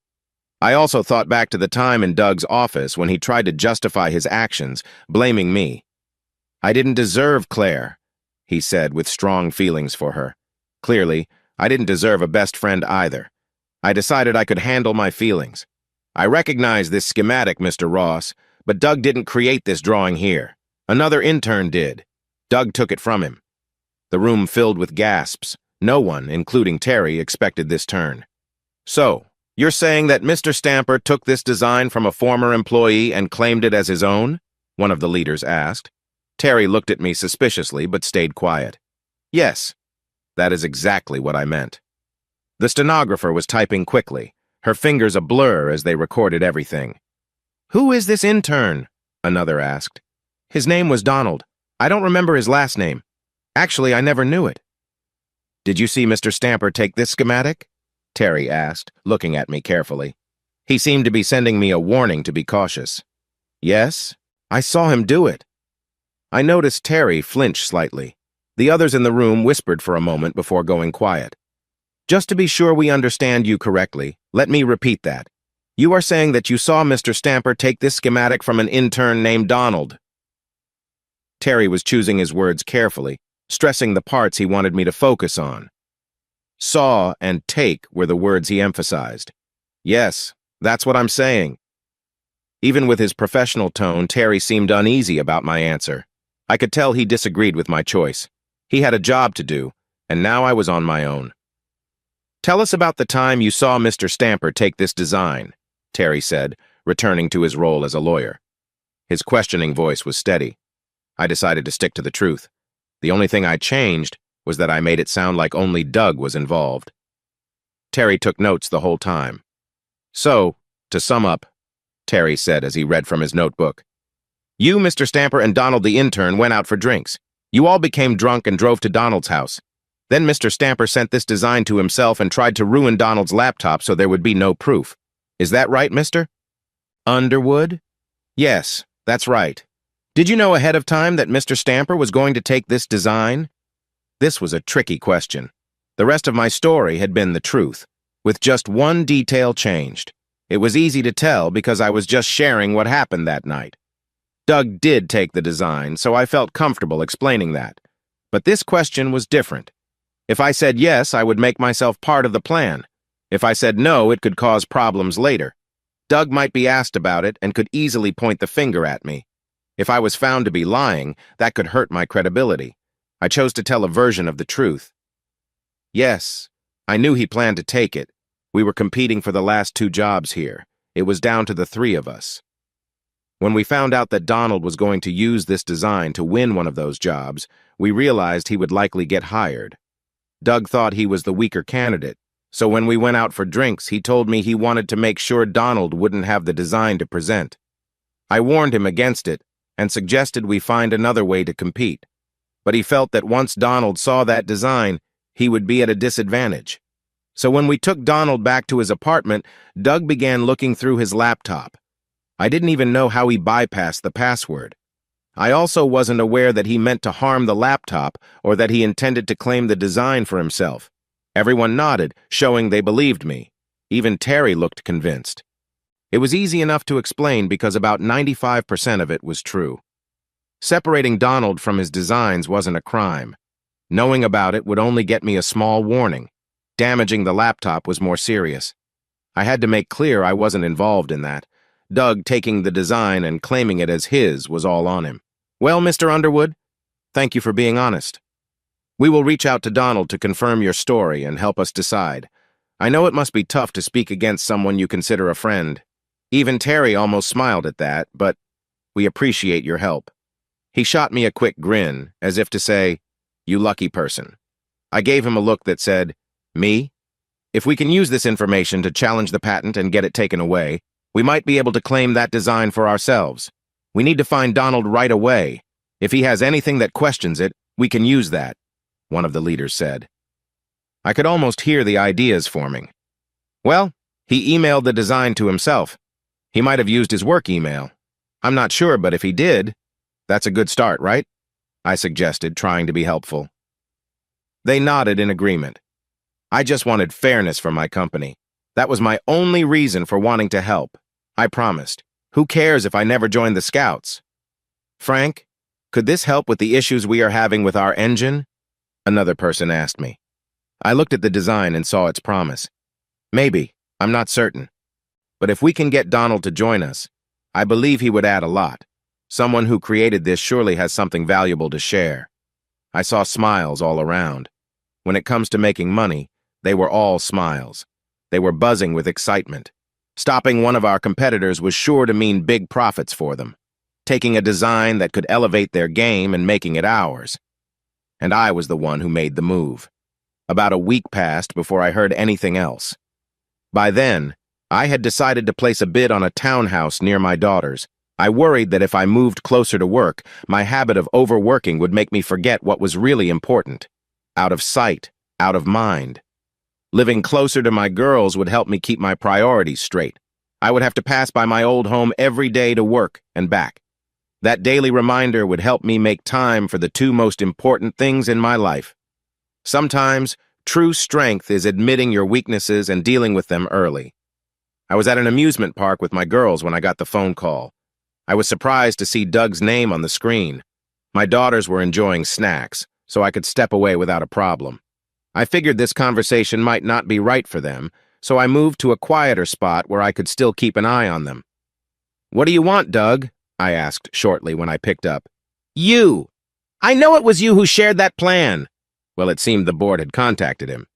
I also thought back to the time in Doug's office when he tried to justify his actions, blaming me. I didn't deserve Claire, he said with strong feelings for her. Clearly, I didn't deserve a best friend either. I decided I could handle my feelings. I recognize this schematic, Mr. Ross, but Doug didn't create this drawing here. Another intern did. Doug took it from him. The room filled with gasps. No one, including Terry, expected this turn. "So, you're saying that Mr. Stamper took this design from a former employee and claimed it as his own?" one of the leaders asked. Terry looked at me suspiciously but stayed quiet. "Yes, that is exactly what I meant." The stenographer was typing quickly, her fingers a blur as they recorded everything. "Who is this intern?" another asked. "His name was Donald. I don't remember his last name. Actually, I never knew it." "Did you see Mr. Stamper take this schematic?" Terry asked, looking at me carefully. He seemed to be sending me a warning to be cautious. "Yes, I saw him do it." I noticed Terry flinch slightly. The others in the room whispered for a moment before going quiet. "Just to be sure we understand you correctly, let me repeat that. You are saying that you saw Mr. Stamper take this schematic from an intern named Donald." Terry was choosing his words carefully, stressing the parts he wanted me to focus on. Saw and take were the words he emphasized. "Yes, that's what I'm saying." Even with his professional tone, Terry seemed uneasy about my answer. I could tell he disagreed with my choice. He had a job to do, and now I was on my own. "Tell us about the time you saw Mr. Stamper take this design," Terry said, returning to his role as a lawyer. His questioning voice was steady. I decided to stick to the truth. The only thing I changed was that I made it sound like only Doug was involved. Terry took notes the whole time. "So, to sum up," Terry said as he read from his notebook, "you, Mr. Stamper, and Donald the intern went out for drinks. You all became drunk and drove to Donald's house. Then Mr. Stamper sent this design to himself and tried to ruin Donald's laptop so there would be no proof. Is that right, Mr. Underwood?" "Yes, that's right. Did you know ahead of time that Mr. Stamper was going to take this design?" This was a tricky question. The rest of my story had been the truth, with just one detail changed. It was easy to tell because I was just sharing what happened that night. Doug did take the design, so I felt comfortable explaining that. But this question was different. If I said yes, I would make myself part of the plan. If I said no, it could cause problems later. Doug might be asked about it and could easily point the finger at me. If I was found to be lying, that could hurt my credibility. I chose to tell a version of the truth. Yes, I knew he planned to take it. We were competing for the last 2 jobs here. It was down to the 3 of us. When we found out that Donald was going to use this design to win one of those jobs, we realized he would likely get hired. Doug thought he was the weaker candidate, so when we went out for drinks, he told me he wanted to make sure Donald wouldn't have the design to present. I warned him against it and suggested we find another way to compete. But he felt that once Donald saw that design, he would be at a disadvantage. So when we took Donald back to his apartment, Doug began looking through his laptop. I didn't even know how he bypassed the password. I also wasn't aware that he meant to harm the laptop or that he intended to claim the design for himself. Everyone nodded, showing they believed me. Even Terry looked convinced. It was easy enough to explain because about 95% of it was true. Separating Donald from his designs wasn't a crime. Knowing about it would only get me a small warning. Damaging the laptop was more serious. I had to make clear I wasn't involved in that. Doug taking the design and claiming it as his was all on him. "Well, Mr. Underwood, thank you for being honest. We will reach out to Donald to confirm your story and help us decide. I know it must be tough to speak against someone you consider a friend." Even Terry almost smiled at that, but we appreciate your help. He shot me a quick grin, as if to say, "You lucky person." I gave him a look that said, "Me? If we can use this information to challenge the patent and get it taken away, we might be able to claim that design for ourselves. We need to find Donald right away. If he has anything that questions it, we can use that," one of the leaders said. I could almost hear the ideas forming. "Well, he emailed the design to himself. He might have used his work email. I'm not sure, but if he did, that's a good start, right?" I suggested, trying to be helpful. They nodded in agreement. I just wanted fairness for my company. That was my only reason for wanting to help. I promised. Who cares if I never joined the Scouts? "Frank, could this help with the issues we are having with our engine?" another person asked me. I looked at the design and saw its promise. "Maybe, I'm not certain. But if we can get Donald to join us, I believe he would add a lot. Someone who created this surely has something valuable to share." I saw smiles all around. When it comes to making money, they were all smiles. They were buzzing with excitement. Stopping one of our competitors was sure to mean big profits for them, taking a design that could elevate their game and making it ours. And I was the one who made the move. About a week passed before I heard anything else. By then, I had decided to place a bid on a townhouse near my daughter's. I worried that if I moved closer to work, my habit of overworking would make me forget what was really important. Out of sight, out of mind. Living closer to my girls would help me keep my priorities straight. I would have to pass by my old home every day to work and back. That daily reminder would help me make time for the two most important things in my life. Sometimes, true strength is admitting your weaknesses and dealing with them early. I was at an amusement park with my girls when I got the phone call. I was surprised to see Doug's name on the screen. My daughters were enjoying snacks, so I could step away without a problem. I figured this conversation might not be right for them, so I moved to a quieter spot where I could still keep an eye on them. "What do you want, Doug?" I asked shortly when I picked up. "You! I know it was you who shared that plan." Well, it seemed the board had contacted him.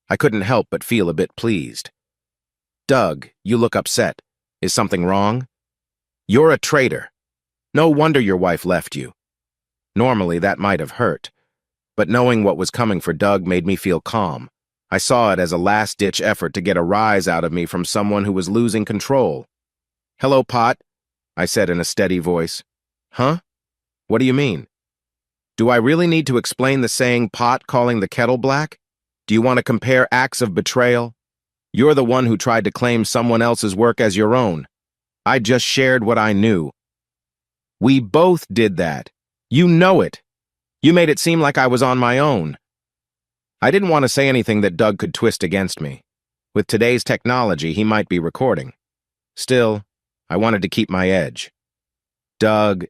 I couldn't help but feel a bit pleased. "Doug, you look upset. Is something wrong?" "You're a traitor. No wonder your wife left you." Normally, that might have hurt, but knowing what was coming for Doug made me feel calm. I saw it as a last-ditch effort to get a rise out of me from someone who was losing control. "Hello, Pot," I said in a steady voice. "Huh? What do you mean? Do I really need to explain the saying pot calling the kettle black? Do you want to compare acts of betrayal? You're the one who tried to claim someone else's work as your own. I just shared what I knew. We both did that. You know it. You made it seem like I was on my own." I didn't want to say anything that Doug could twist against me. With today's technology, he might be recording. Still, I wanted to keep my edge. Doug.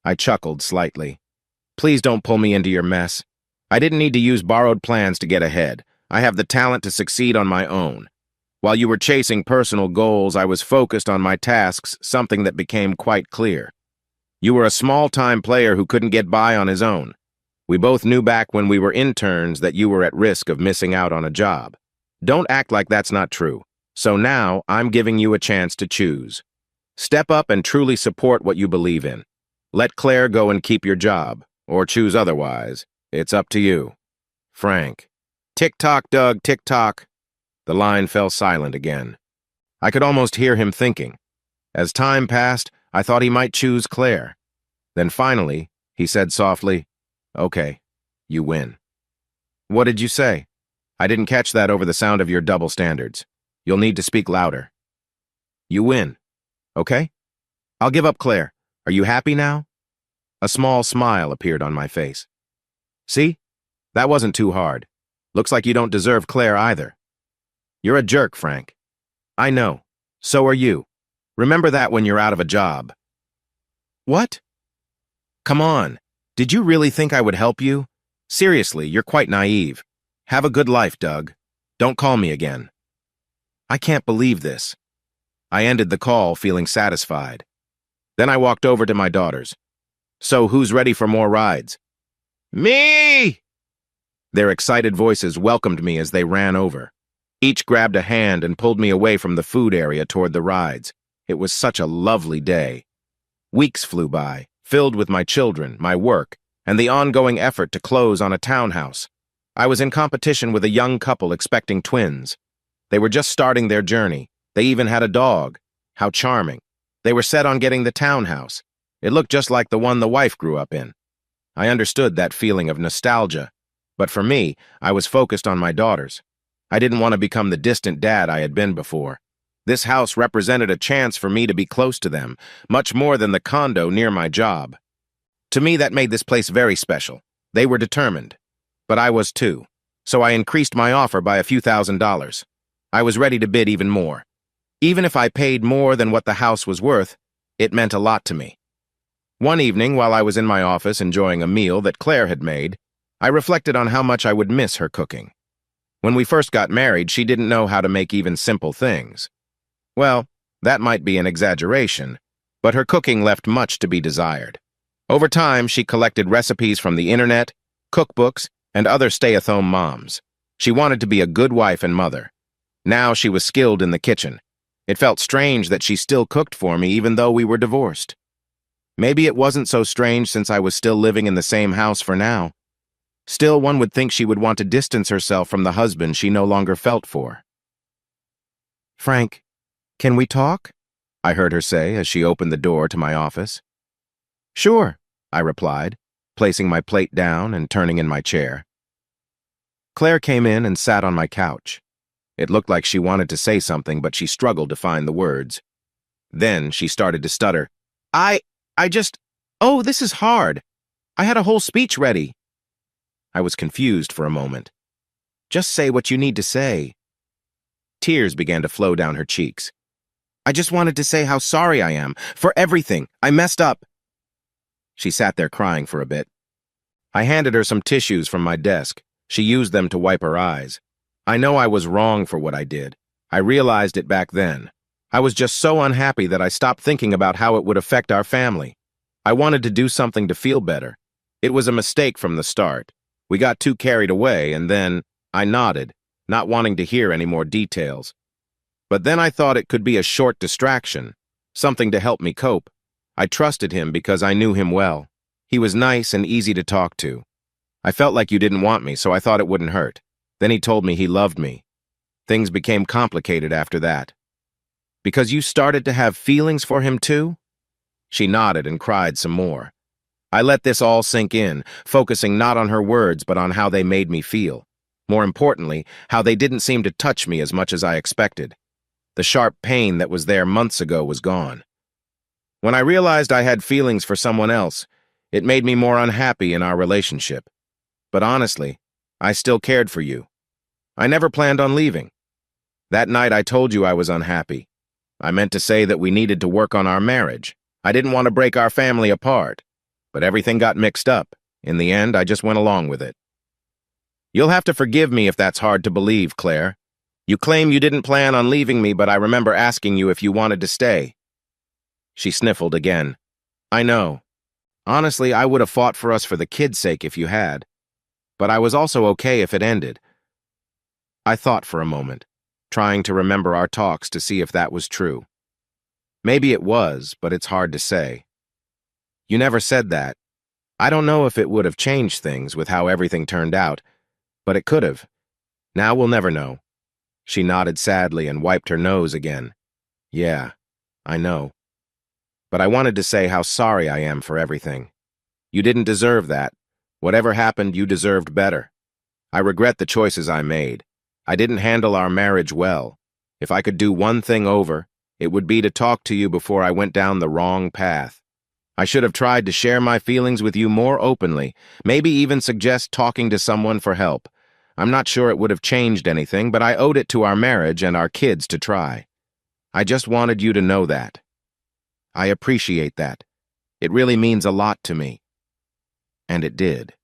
I chuckled slightly. "Please don't pull me into your mess. I didn't need to use borrowed plans to get ahead. I have the talent to succeed on my own. While you were chasing personal goals, I was focused on my tasks, something that became quite clear. You were a small-time player who couldn't get by on his own. We both knew back when we were interns that you were at risk of missing out on a job. Don't act like that's not true. So now, I'm giving you a chance to choose. Step up and truly support what you believe in. Let Claire go and keep your job, or choose otherwise. It's up to you. Frank." "Tick-tock, Doug, tick-tock." The line fell silent again. I could almost hear him thinking. As time passed, I thought he might choose Claire. Then finally, he said softly, "Okay, you win." "What did you say? I didn't catch that over the sound of your double standards. You'll need to speak louder." "You win. Okay? I'll give up Claire. Are you happy now?" A small smile appeared on my face. "See? That wasn't too hard. Looks like you don't deserve Claire either." "You're a jerk, Frank." "I know. So are you. Remember that when you're out of a job." "What?" "Come on. Did you really think I would help you? Seriously, you're quite naive. Have a good life, Doug. Don't call me again." I can't believe this. I ended the call feeling satisfied. Then I walked over to my daughters. "So who's ready for more rides?" "Me!" Their excited voices welcomed me as they ran over. Each grabbed a hand and pulled me away from the food area toward the rides. It was such a lovely day. Weeks flew by, filled with my children, my work, and the ongoing effort to close on a townhouse. I was in competition with a young couple expecting twins. They were just starting their journey. They even had a dog. How charming. They were set on getting the townhouse. It looked just like the one the wife grew up in. I understood that feeling of nostalgia, but for me, I was focused on my daughters. I didn't want to become the distant dad I had been before. This house represented a chance for me to be close to them, much more than the condo near my job. To me, that made this place very special. They were determined. But I was too. So I increased my offer by a few $1,000s. I was ready to bid even more. Even if I paid more than what the house was worth, it meant a lot to me. One evening, while I was in my office enjoying a meal that Claire had made, I reflected on how much I would miss her cooking. When we first got married, she didn't know how to make even simple things. Well, that might be an exaggeration, but her cooking left much to be desired. Over time, she collected recipes from the internet, cookbooks, and other stay-at-home moms. She wanted to be a good wife and mother. Now she was skilled in the kitchen. It felt strange that she still cooked for me even though we were divorced. Maybe it wasn't so strange since I was still living in the same house for now. Still, one would think she would want to distance herself from the husband she no longer felt for. "Frank, can we talk?" I heard her say as she opened the door to my office. "Sure," I replied, placing my plate down and turning in my chair. Claire came in and sat on my couch. It looked like she wanted to say something, but she struggled to find the words. Then she started to stutter. Oh, this is hard. I had a whole speech ready." I was confused for a moment. "Just say what you need to say." Tears began to flow down her cheeks. "I just wanted to say how sorry I am for everything. I messed up." She sat there crying for a bit. I handed her some tissues from my desk. She used them to wipe her eyes. I know I was wrong for what I did. I realized it back then. I was just so unhappy that I stopped thinking about how it would affect our family. I wanted to do something to feel better. It was a mistake from the start. We got too carried away, and then I nodded, not wanting to hear any more details. But then I thought it could be a short distraction, something to help me cope. I trusted him because I knew him well. He was nice and easy to talk to. I felt like you didn't want me, so I thought it wouldn't hurt. Then he told me he loved me. Things became complicated after that. "Because you started to have feelings for him too?" She nodded and cried some more. I let this all sink in, focusing not on her words but on how they made me feel. More importantly, how they didn't seem to touch me as much as I expected. The sharp pain that was there months ago was gone. When I realized I had feelings for someone else, it made me more unhappy in our relationship. But honestly, I still cared for you. I never planned on leaving. That night I told you I was unhappy. I meant to say that we needed to work on our marriage. I didn't want to break our family apart. But everything got mixed up. In the end, I just went along with it. You'll have to forgive me if that's hard to believe, Claire. You claim you didn't plan on leaving me, but I remember asking you if you wanted to stay. She sniffled again. I know. Honestly, I would have fought for us for the kids' sake if you had. But I was also okay if it ended. I thought for a moment, trying to remember our talks to see if that was true. Maybe it was, but it's hard to say. You never said that. I don't know if it would have changed things with how everything turned out, but it could have. Now we'll never know. She nodded sadly and wiped her nose again. Yeah, I know. But I wanted to say how sorry I am for everything. You didn't deserve that. Whatever happened, you deserved better. I regret the choices I made. I didn't handle our marriage well. If I could do one thing over, it would be to talk to you before I went down the wrong path. I should have tried to share my feelings with you more openly, maybe even suggest talking to someone for help. I'm not sure it would have changed anything, but I owed it to our marriage and our kids to try. I just wanted you to know that. I appreciate that. It really means a lot to me. And it did.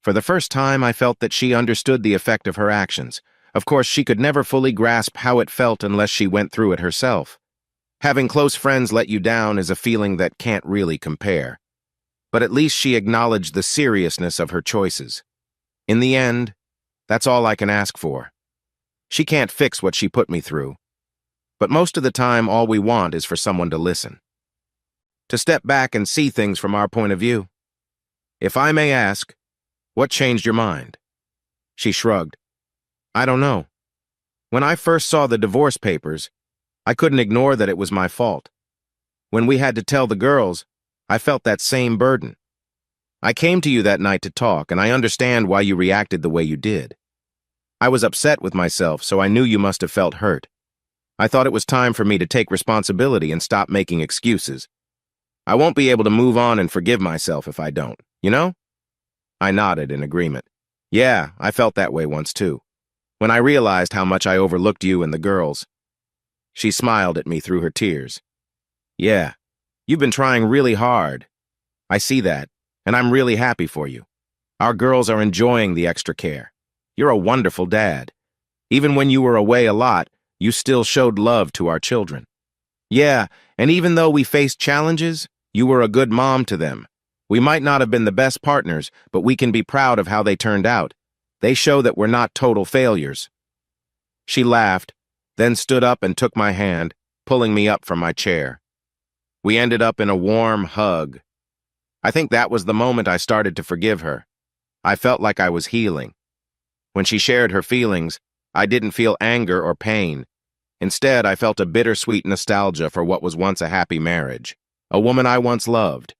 For the first time, I felt that she understood the effect of her actions. Of course, she could never fully grasp how it felt unless she went through it herself. Having close friends let you down is a feeling that can't really compare. But at least she acknowledged the seriousness of her choices. In the end, that's all I can ask for. She can't fix what she put me through. But most of the time, all we want is for someone to listen. To step back and see things from our point of view. If I may ask, what changed your mind? She shrugged. I don't know. When I first saw the divorce papers, I couldn't ignore that it was my fault. When we had to tell the girls, I felt that same burden. I came to you that night to talk, and I understand why you reacted the way you did. I was upset with myself, so I knew you must have felt hurt. I thought it was time for me to take responsibility and stop making excuses. I won't be able to move on and forgive myself if I don't, you know? I nodded in agreement. Yeah, I felt that way once too. When I realized how much I overlooked you and the girls. She smiled at me through her tears. Yeah, you've been trying really hard. I see that, and I'm really happy for you. Our girls are enjoying the extra care. You're a wonderful dad. Even when you were away a lot, you still showed love to our children. Yeah, and even though we faced challenges, you were a good mom to them. We might not have been the best partners, but we can be proud of how they turned out. They show that we're not total failures." She laughed, then stood up and took my hand, pulling me up from my chair. We ended up in a warm hug. I think that was the moment I started to forgive her. I felt like I was healing. When she shared her feelings, I didn't feel anger or pain. Instead, I felt a bittersweet nostalgia for what was once a happy marriage, a woman I once loved.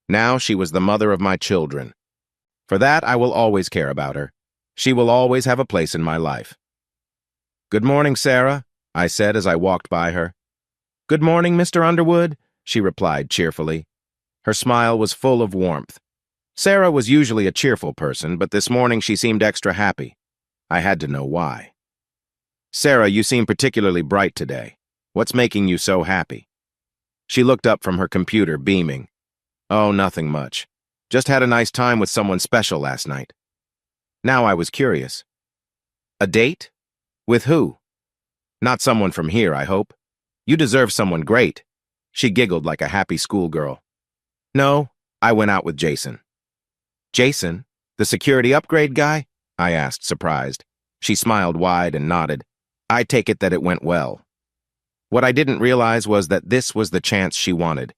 Now she was the mother of my children. For that, I will always care about her. She will always have a place in my life. "Good morning, Sarah," I said as I walked by her. "Good morning, Mr. Underwood," she replied cheerfully. Her smile was full of warmth. Sarah was usually a cheerful person, but this morning she seemed extra happy. I had to know why. "Sarah, you seem particularly bright today. What's making you so happy?" She looked up from her computer, beaming. "Oh, nothing much. Just had a nice time with someone special last night." Now I was curious. "A date? With who? Not someone from here, I hope. You deserve someone great." She giggled like a happy schoolgirl. "No, I went out with Jason." "Jason? The security upgrade guy?" I asked, surprised. She smiled wide and nodded. I take it that it went well. What I didn't realize was that this was the chance she wanted.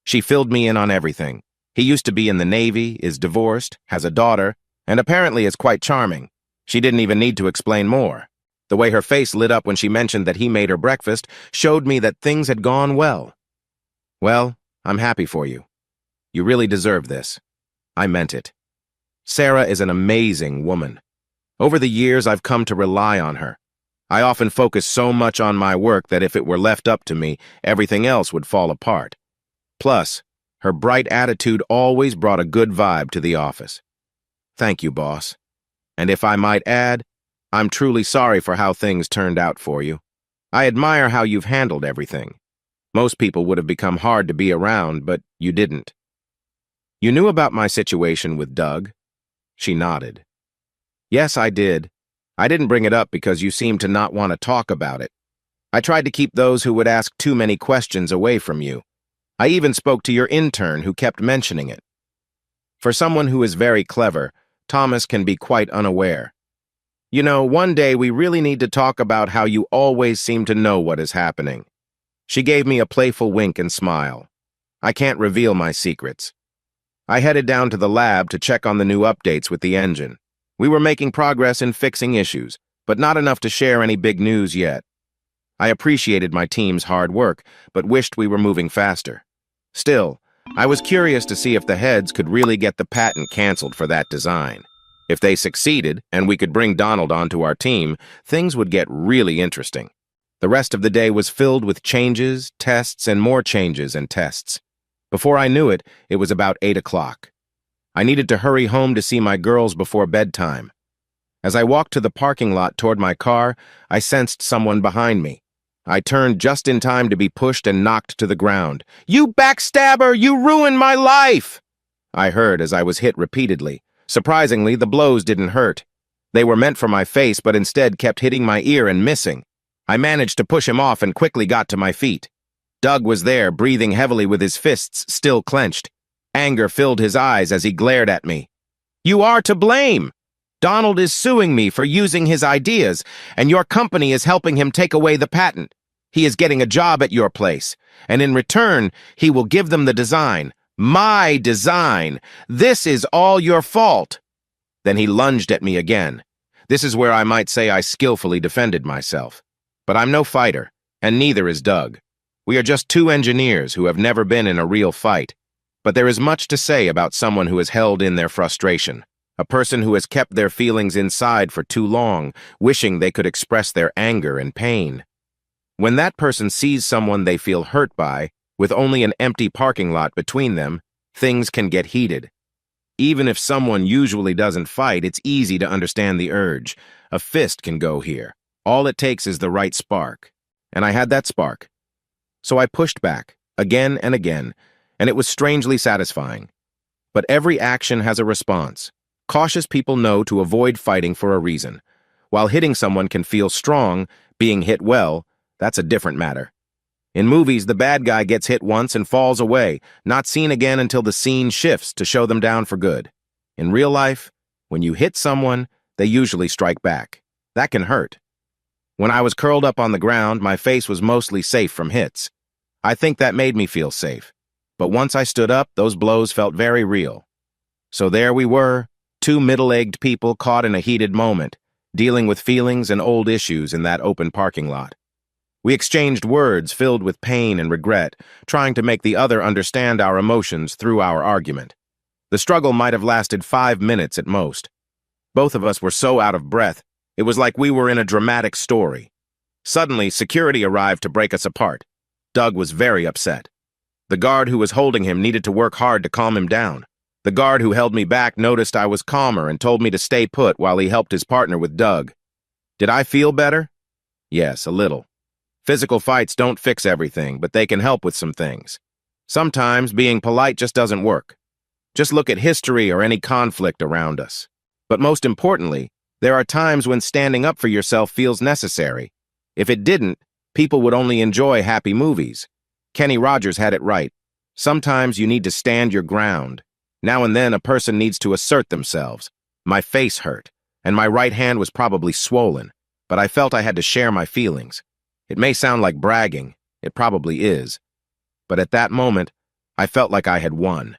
She filled me in on everything. He used to be in the Navy, is divorced, has a daughter, and apparently is quite charming. She didn't even need to explain more. The way her face lit up when she mentioned that he made her breakfast showed me that things had gone well. "Well, I'm happy for you. You really deserve this." I meant it. Sarah is an amazing woman. Over the years, I've come to rely on her. I often focus so much on my work that if it were left up to me, everything else would fall apart. Plus, her bright attitude always brought a good vibe to the office. Thank you, boss. And if I might add, I'm truly sorry for how things turned out for you. I admire how you've handled everything. Most people would have become hard to be around, but you didn't. You knew about my situation with Doug? She nodded. Yes, I did. I didn't bring it up because you seemed to not want to talk about it. I tried to keep those who would ask too many questions away from you. I even spoke to your intern who kept mentioning it. For someone who is very clever, Thomas can be quite unaware. You know, one day we really need to talk about how you always seem to know what is happening. She gave me a playful wink and smile. I can't reveal my secrets. I headed down to the lab to check on the new updates with the engine. We were making progress in fixing issues, but not enough to share any big news yet. I appreciated my team's hard work, but wished we were moving faster. Still, I was curious to see if the heads could really get the patent canceled for that design. If they succeeded, and we could bring Donald onto our team, things would get really interesting. The rest of the day was filled with changes, tests, and more changes and tests. Before I knew it, it was about 8 o'clock. I needed to hurry home to see my girls before bedtime. As I walked to the parking lot toward my car, I sensed someone behind me. I turned just in time to be pushed and knocked to the ground. "You backstabber! You ruined my life!" I heard as I was hit repeatedly. Surprisingly, the blows didn't hurt. They were meant for my face, but instead kept hitting my ear and missing. I managed to push him off and quickly got to my feet. Doug was there, breathing heavily with his fists still clenched. Anger filled his eyes as he glared at me. "You are to blame! Donald is suing me for using his ideas, and your company is helping him take away the patent. He is getting a job at your place, and in return, he will give them the design. My design! This is all your fault!" Then he lunged at me again. This is where I might say I skillfully defended myself. But I'm no fighter, and neither is Doug. We are just two engineers who have never been in a real fight. But there is much to say about someone who has held in their frustration, a person who has kept their feelings inside for too long, wishing they could express their anger and pain. When that person sees someone they feel hurt by, with only an empty parking lot between them, things can get heated. Even if someone usually doesn't fight, it's easy to understand the urge. A fist can go here. All it takes is the right spark. And I had that spark. So I pushed back, again and again, and it was strangely satisfying. But every action has a response. Cautious people know to avoid fighting for a reason. While hitting someone can feel strong, being hit well, that's a different matter. In movies, the bad guy gets hit once and falls away, not seen again until the scene shifts to show them down for good. In real life, when you hit someone, they usually strike back. That can hurt. When I was curled up on the ground, my face was mostly safe from hits. I think that made me feel safe. But once I stood up, those blows felt very real. So there we were, two middle-aged people caught in a heated moment, dealing with feelings and old issues in that open parking lot. We exchanged words filled with pain and regret, trying to make the other understand our emotions through our argument. The struggle might have lasted 5 minutes at most. Both of us were so out of breath, it was like we were in a dramatic story. Suddenly, security arrived to break us apart. Doug was very upset. The guard who was holding him needed to work hard to calm him down. The guard who held me back noticed I was calmer and told me to stay put while he helped his partner with Doug. Did I feel better? Yes, a little. Physical fights don't fix everything, but they can help with some things. Sometimes being polite just doesn't work. Just look at history or any conflict around us. But most importantly, there are times when standing up for yourself feels necessary. If it didn't, people would only enjoy happy movies. Kenny Rogers had it right. Sometimes you need to stand your ground. Now and then a person needs to assert themselves. My face hurt, and my right hand was probably swollen, but I felt I had to share my feelings. It may sound like bragging, it probably is. But at that moment, I felt like I had won.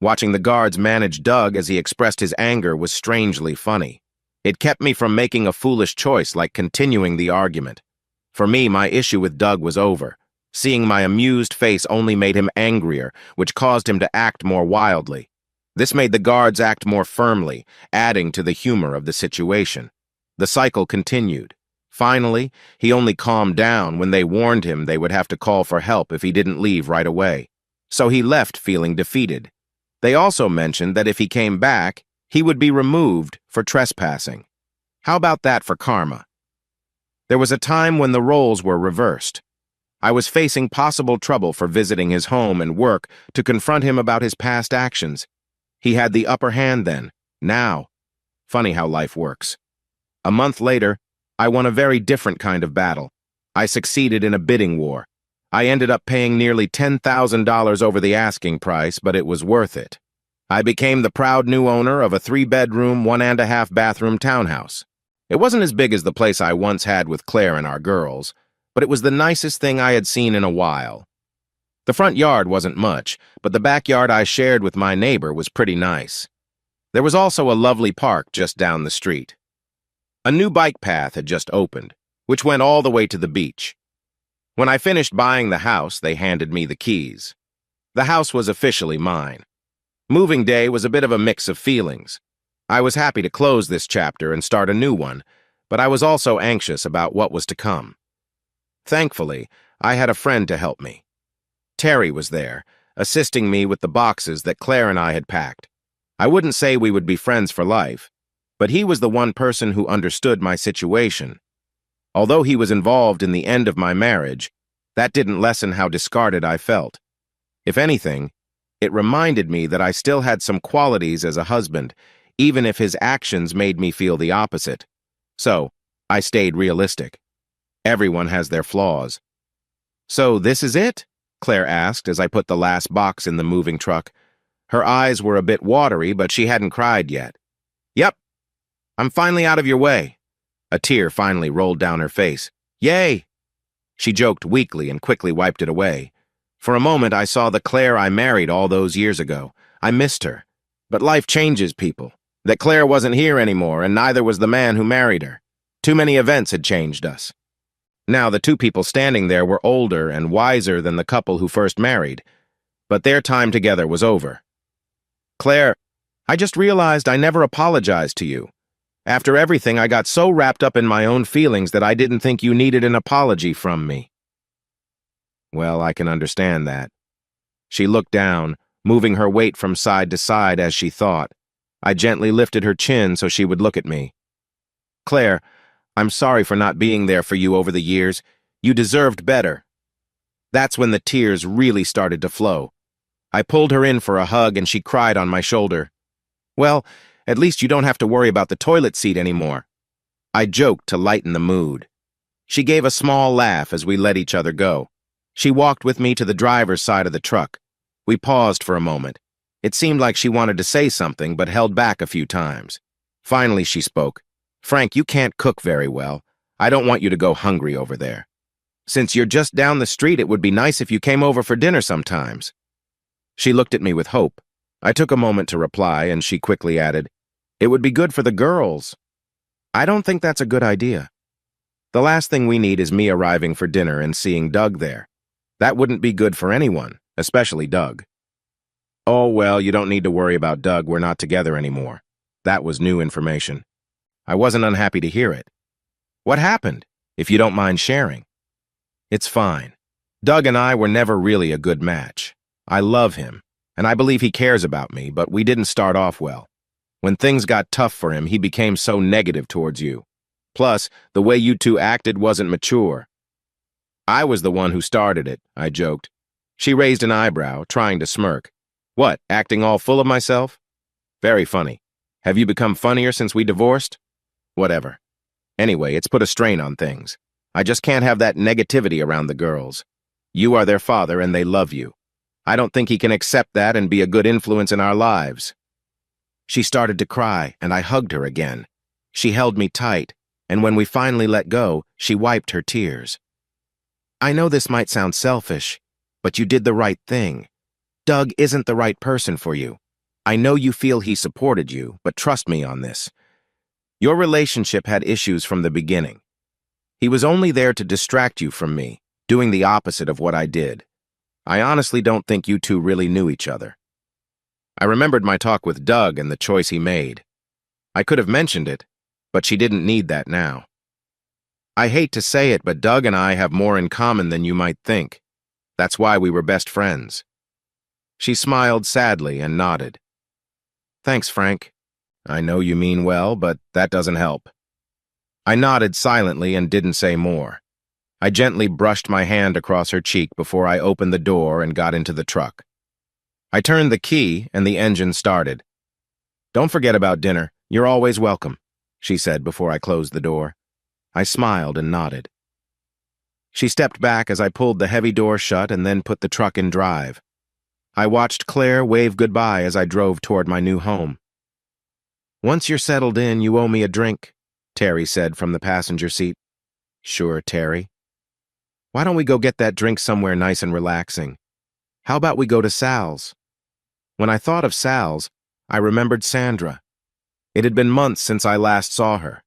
Watching the guards manage Doug as he expressed his anger was strangely funny. It kept me from making a foolish choice like continuing the argument. For me, my issue with Doug was over. Seeing my amused face only made him angrier, which caused him to act more wildly. This made the guards act more firmly, adding to the humor of the situation. The cycle continued. Finally, he only calmed down when they warned him they would have to call for help if he didn't leave right away. So he left feeling defeated. They also mentioned that if he came back, he would be removed for trespassing. How about that for karma? There was a time when the roles were reversed. I was facing possible trouble for visiting his home and work to confront him about his past actions. He had the upper hand then. Now. Funny how life works. A month later, I won a very different kind of battle. I succeeded in a bidding war. I ended up paying nearly $10,000 over the asking price, but it was worth it. I became the proud new owner of a 3-bedroom, 1.5 bathroom townhouse. It wasn't as big as the place I once had with Claire and our girls, but it was the nicest thing I had seen in a while. The front yard wasn't much, but the backyard I shared with my neighbor was pretty nice. There was also a lovely park just down the street. A new bike path had just opened, which went all the way to the beach. When I finished buying the house, they handed me the keys. The house was officially mine. Moving day was a bit of a mix of feelings. I was happy to close this chapter and start a new one, but I was also anxious about what was to come. Thankfully, I had a friend to help me. Terry was there, assisting me with the boxes that Claire and I had packed. I wouldn't say we would be friends for life, but he was the one person who understood my situation. Although he was involved in the end of my marriage, that didn't lessen how discarded I felt. If anything, it reminded me that I still had some qualities as a husband, even if his actions made me feel the opposite. So, I stayed realistic. Everyone has their flaws. "So this is it?" Claire asked as I put the last box in the moving truck. Her eyes were a bit watery, but she hadn't cried yet. "Yep. I'm finally out of your way." A tear finally rolled down her face. "Yay!" She joked weakly and quickly wiped it away. For a moment, I saw the Claire I married all those years ago. I missed her. But life changes people. That Claire wasn't here anymore, and neither was the man who married her. Too many events had changed us. Now, the two people standing there were older and wiser than the couple who first married, but their time together was over. "Claire, I just realized I never apologized to you. After everything, I got so wrapped up in my own feelings that I didn't think you needed an apology from me." Well, I can understand that. She looked down, moving her weight from side to side as she thought. I gently lifted her chin so she would look at me. "Claire, I'm sorry for not being there for you over the years. You deserved better." That's when the tears really started to flow. I pulled her in for a hug and she cried on my shoulder. "Well, at least you don't have to worry about the toilet seat anymore." I joked to lighten the mood. She gave a small laugh as we let each other go. She walked with me to the driver's side of the truck. We paused for a moment. It seemed like she wanted to say something, but held back a few times. Finally, she spoke. "Frank, you can't cook very well. I don't want you to go hungry over there. Since you're just down the street, it would be nice if you came over for dinner sometimes." She looked at me with hope. I took a moment to reply, and she quickly added, "It would be good for the girls." "I don't think that's a good idea. The last thing we need is me arriving for dinner and seeing Doug there. That wouldn't be good for anyone, especially Doug." "Oh, well, you don't need to worry about Doug. We're not together anymore." That was new information. I wasn't unhappy to hear it. "What happened, if you don't mind sharing?" "It's fine. Doug and I were never really a good match. I love him, and I believe he cares about me, but we didn't start off well. When things got tough for him, he became so negative towards you. Plus, the way you two acted wasn't mature." "I was the one who started it," I joked. She raised an eyebrow, trying to smirk. "What, acting all full of myself?" "Very funny. Have you become funnier since we divorced?" "Whatever. Anyway, it's put a strain on things. I just can't have that negativity around the girls. You are their father and they love you. I don't think he can accept that and be a good influence in our lives." She started to cry, and I hugged her again. She held me tight, and when we finally let go, she wiped her tears. "I know this might sound selfish, but you did the right thing. Doug isn't the right person for you. I know you feel he supported you, but trust me on this. Your relationship had issues from the beginning. He was only there to distract you from me, doing the opposite of what I did. I honestly don't think you two really knew each other." I remembered my talk with Doug and the choice he made. I could have mentioned it, but she didn't need that now. "I hate to say it, but Doug and I have more in common than you might think. That's why we were best friends." She smiled sadly and nodded. "Thanks, Frank. I know you mean well, but that doesn't help." I nodded silently and didn't say more. I gently brushed my hand across her cheek before I opened the door and got into the truck. I turned the key and the engine started. "Don't forget about dinner. You're always welcome," she said before I closed the door. I smiled and nodded. She stepped back as I pulled the heavy door shut and then put the truck in drive. I watched Claire wave goodbye as I drove toward my new home. "Once you're settled in, you owe me a drink," Terry said from the passenger seat. "Sure, Terry. Why don't we go get that drink somewhere nice and relaxing? How about we go to Sal's?" When I thought of Sal's, I remembered Sandra. It had been months since I last saw her.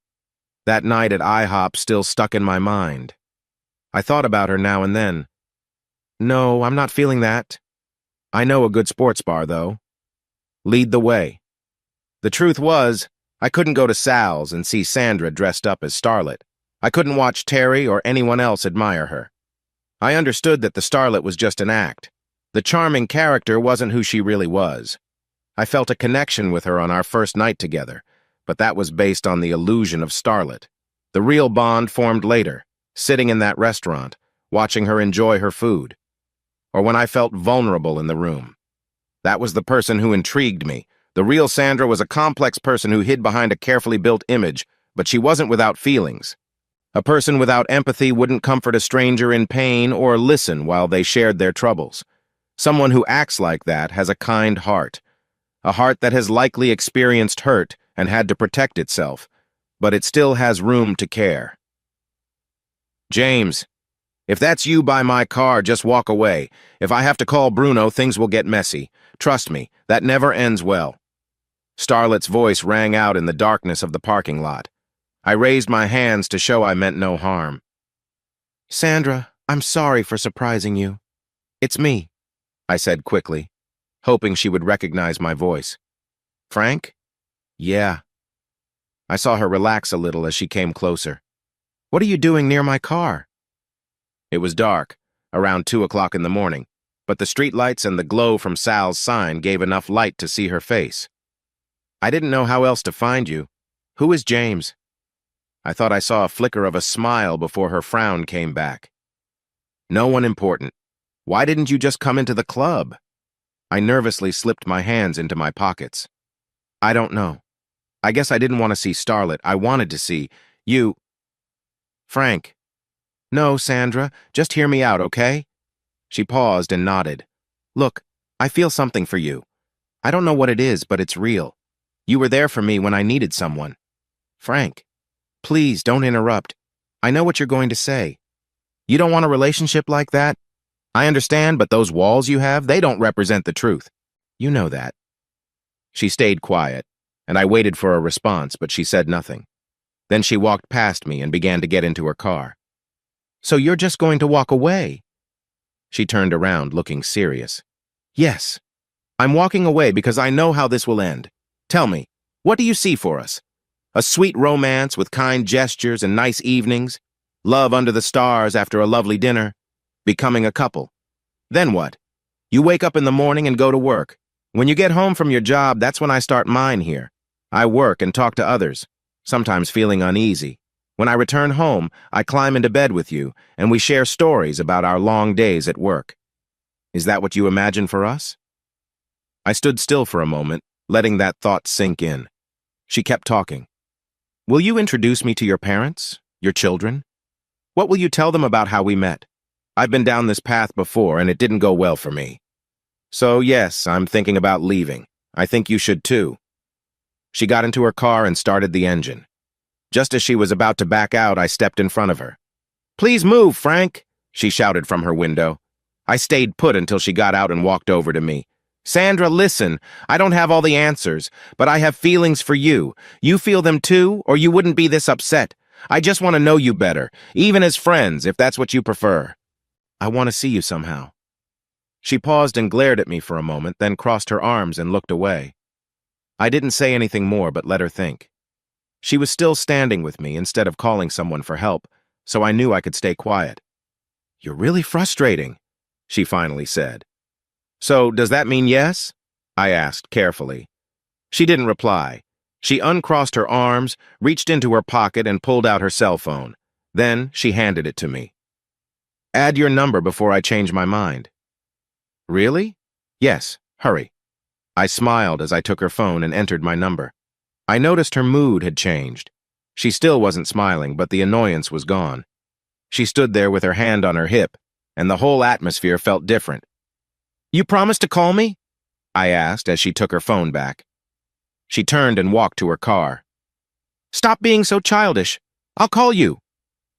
That night at IHOP still stuck in my mind. I thought about her now and then. "No, I'm not feeling that. I know a good sports bar, though. Lead the way." The truth was, I couldn't go to Sal's and see Sandra dressed up as Starlet. I couldn't watch Terry or anyone else admire her. I understood that the Starlet was just an act. The charming character wasn't who she really was. I felt a connection with her on our first night together, but that was based on the illusion of Starlet. The real bond formed later, sitting in that restaurant, watching her enjoy her food. Or when I felt vulnerable in the room. That was the person who intrigued me. The real Sandra was a complex person who hid behind a carefully built image, but she wasn't without feelings. A person without empathy wouldn't comfort a stranger in pain or listen while they shared their troubles. Someone who acts like that has a kind heart. A heart that has likely experienced hurt and had to protect itself, but it still has room to care. "James, if that's you by my car, just walk away. If I have to call Bruno, things will get messy. Trust me, that never ends well." Starlet's voice rang out in the darkness of the parking lot. I raised my hands to show I meant no harm. "Sandra, I'm sorry for surprising you. It's me," I said quickly, hoping she would recognize my voice. "Frank?" "Yeah." I saw her relax a little as she came closer. "What are you doing near my car?" It was dark, around 2 o'clock in the morning, but the streetlights and the glow from Sal's sign gave enough light to see her face. "I didn't know how else to find you. Who is James?" I thought I saw a flicker of a smile before her frown came back. "No one important. Why didn't you just come into the club?" I nervously slipped my hands into my pockets. "I don't know. I guess I didn't want to see Starlet. I wanted to see you." "Frank." "No, Sandra, just hear me out, okay? She paused and nodded. Look, I feel something for you. I don't know what it is, but it's real. You were there for me when I needed someone. Frank, please don't interrupt. I know what you're going to say. You don't want a relationship like that? I understand, but those walls you have, they don't represent the truth. You know that. She stayed quiet, and I waited for a response, but she said nothing. Then she walked past me and began to get into her car. So you're just going to walk away? She turned around, looking serious. Yes. I'm walking away because I know how this will end. Tell me, what do you see for us? A sweet romance with kind gestures and nice evenings? Love under the stars after a lovely dinner? Becoming a couple? Then what? You wake up in the morning and go to work. When you get home from your job, that's when I start mine here. I work and talk to others, sometimes feeling uneasy. When I return home, I climb into bed with you, and we share stories about our long days at work. Is that what you imagine for us? I stood still for a moment, letting that thought sink in. She kept talking. Will you introduce me to your parents, your children? What will you tell them about how we met? I've been down this path before, and it didn't go well for me. So yes, I'm thinking about leaving. I think you should too. She got into her car and started the engine. Just as she was about to back out, I stepped in front of her. Please move, Frank, she shouted from her window. I stayed put until she got out and walked over to me. Sandra, listen, I don't have all the answers, but I have feelings for you. You feel them too, or you wouldn't be this upset. I just want to know you better, even as friends, if that's what you prefer. I want to see you somehow. She paused and glared at me for a moment, then crossed her arms and looked away. I didn't say anything more, but let her think. She was still standing with me instead of calling someone for help, so I knew I could stay quiet. You're really frustrating, she finally said. So, does that mean yes? I asked carefully. She didn't reply. She uncrossed her arms, reached into her pocket, and pulled out her cell phone. Then she handed it to me. Add your number before I change my mind. Really? Yes, hurry. I smiled as I took her phone and entered my number. I noticed her mood had changed. She still wasn't smiling, but the annoyance was gone. She stood there with her hand on her hip, and the whole atmosphere felt different. You promised to call me? I asked as she took her phone back. She turned and walked to her car. Stop being so childish. I'll call you.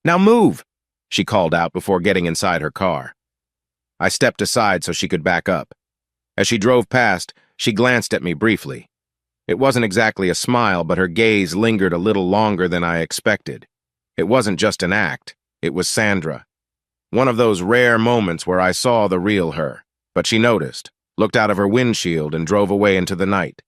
Now move, she called out before getting inside her car. I stepped aside so she could back up. As she drove past, she glanced at me briefly. It wasn't exactly a smile, but her gaze lingered a little longer than I expected. It wasn't just an act. It was Sandra. One of those rare moments where I saw the real her. But she noticed, looked out of her windshield, and drove away into the night.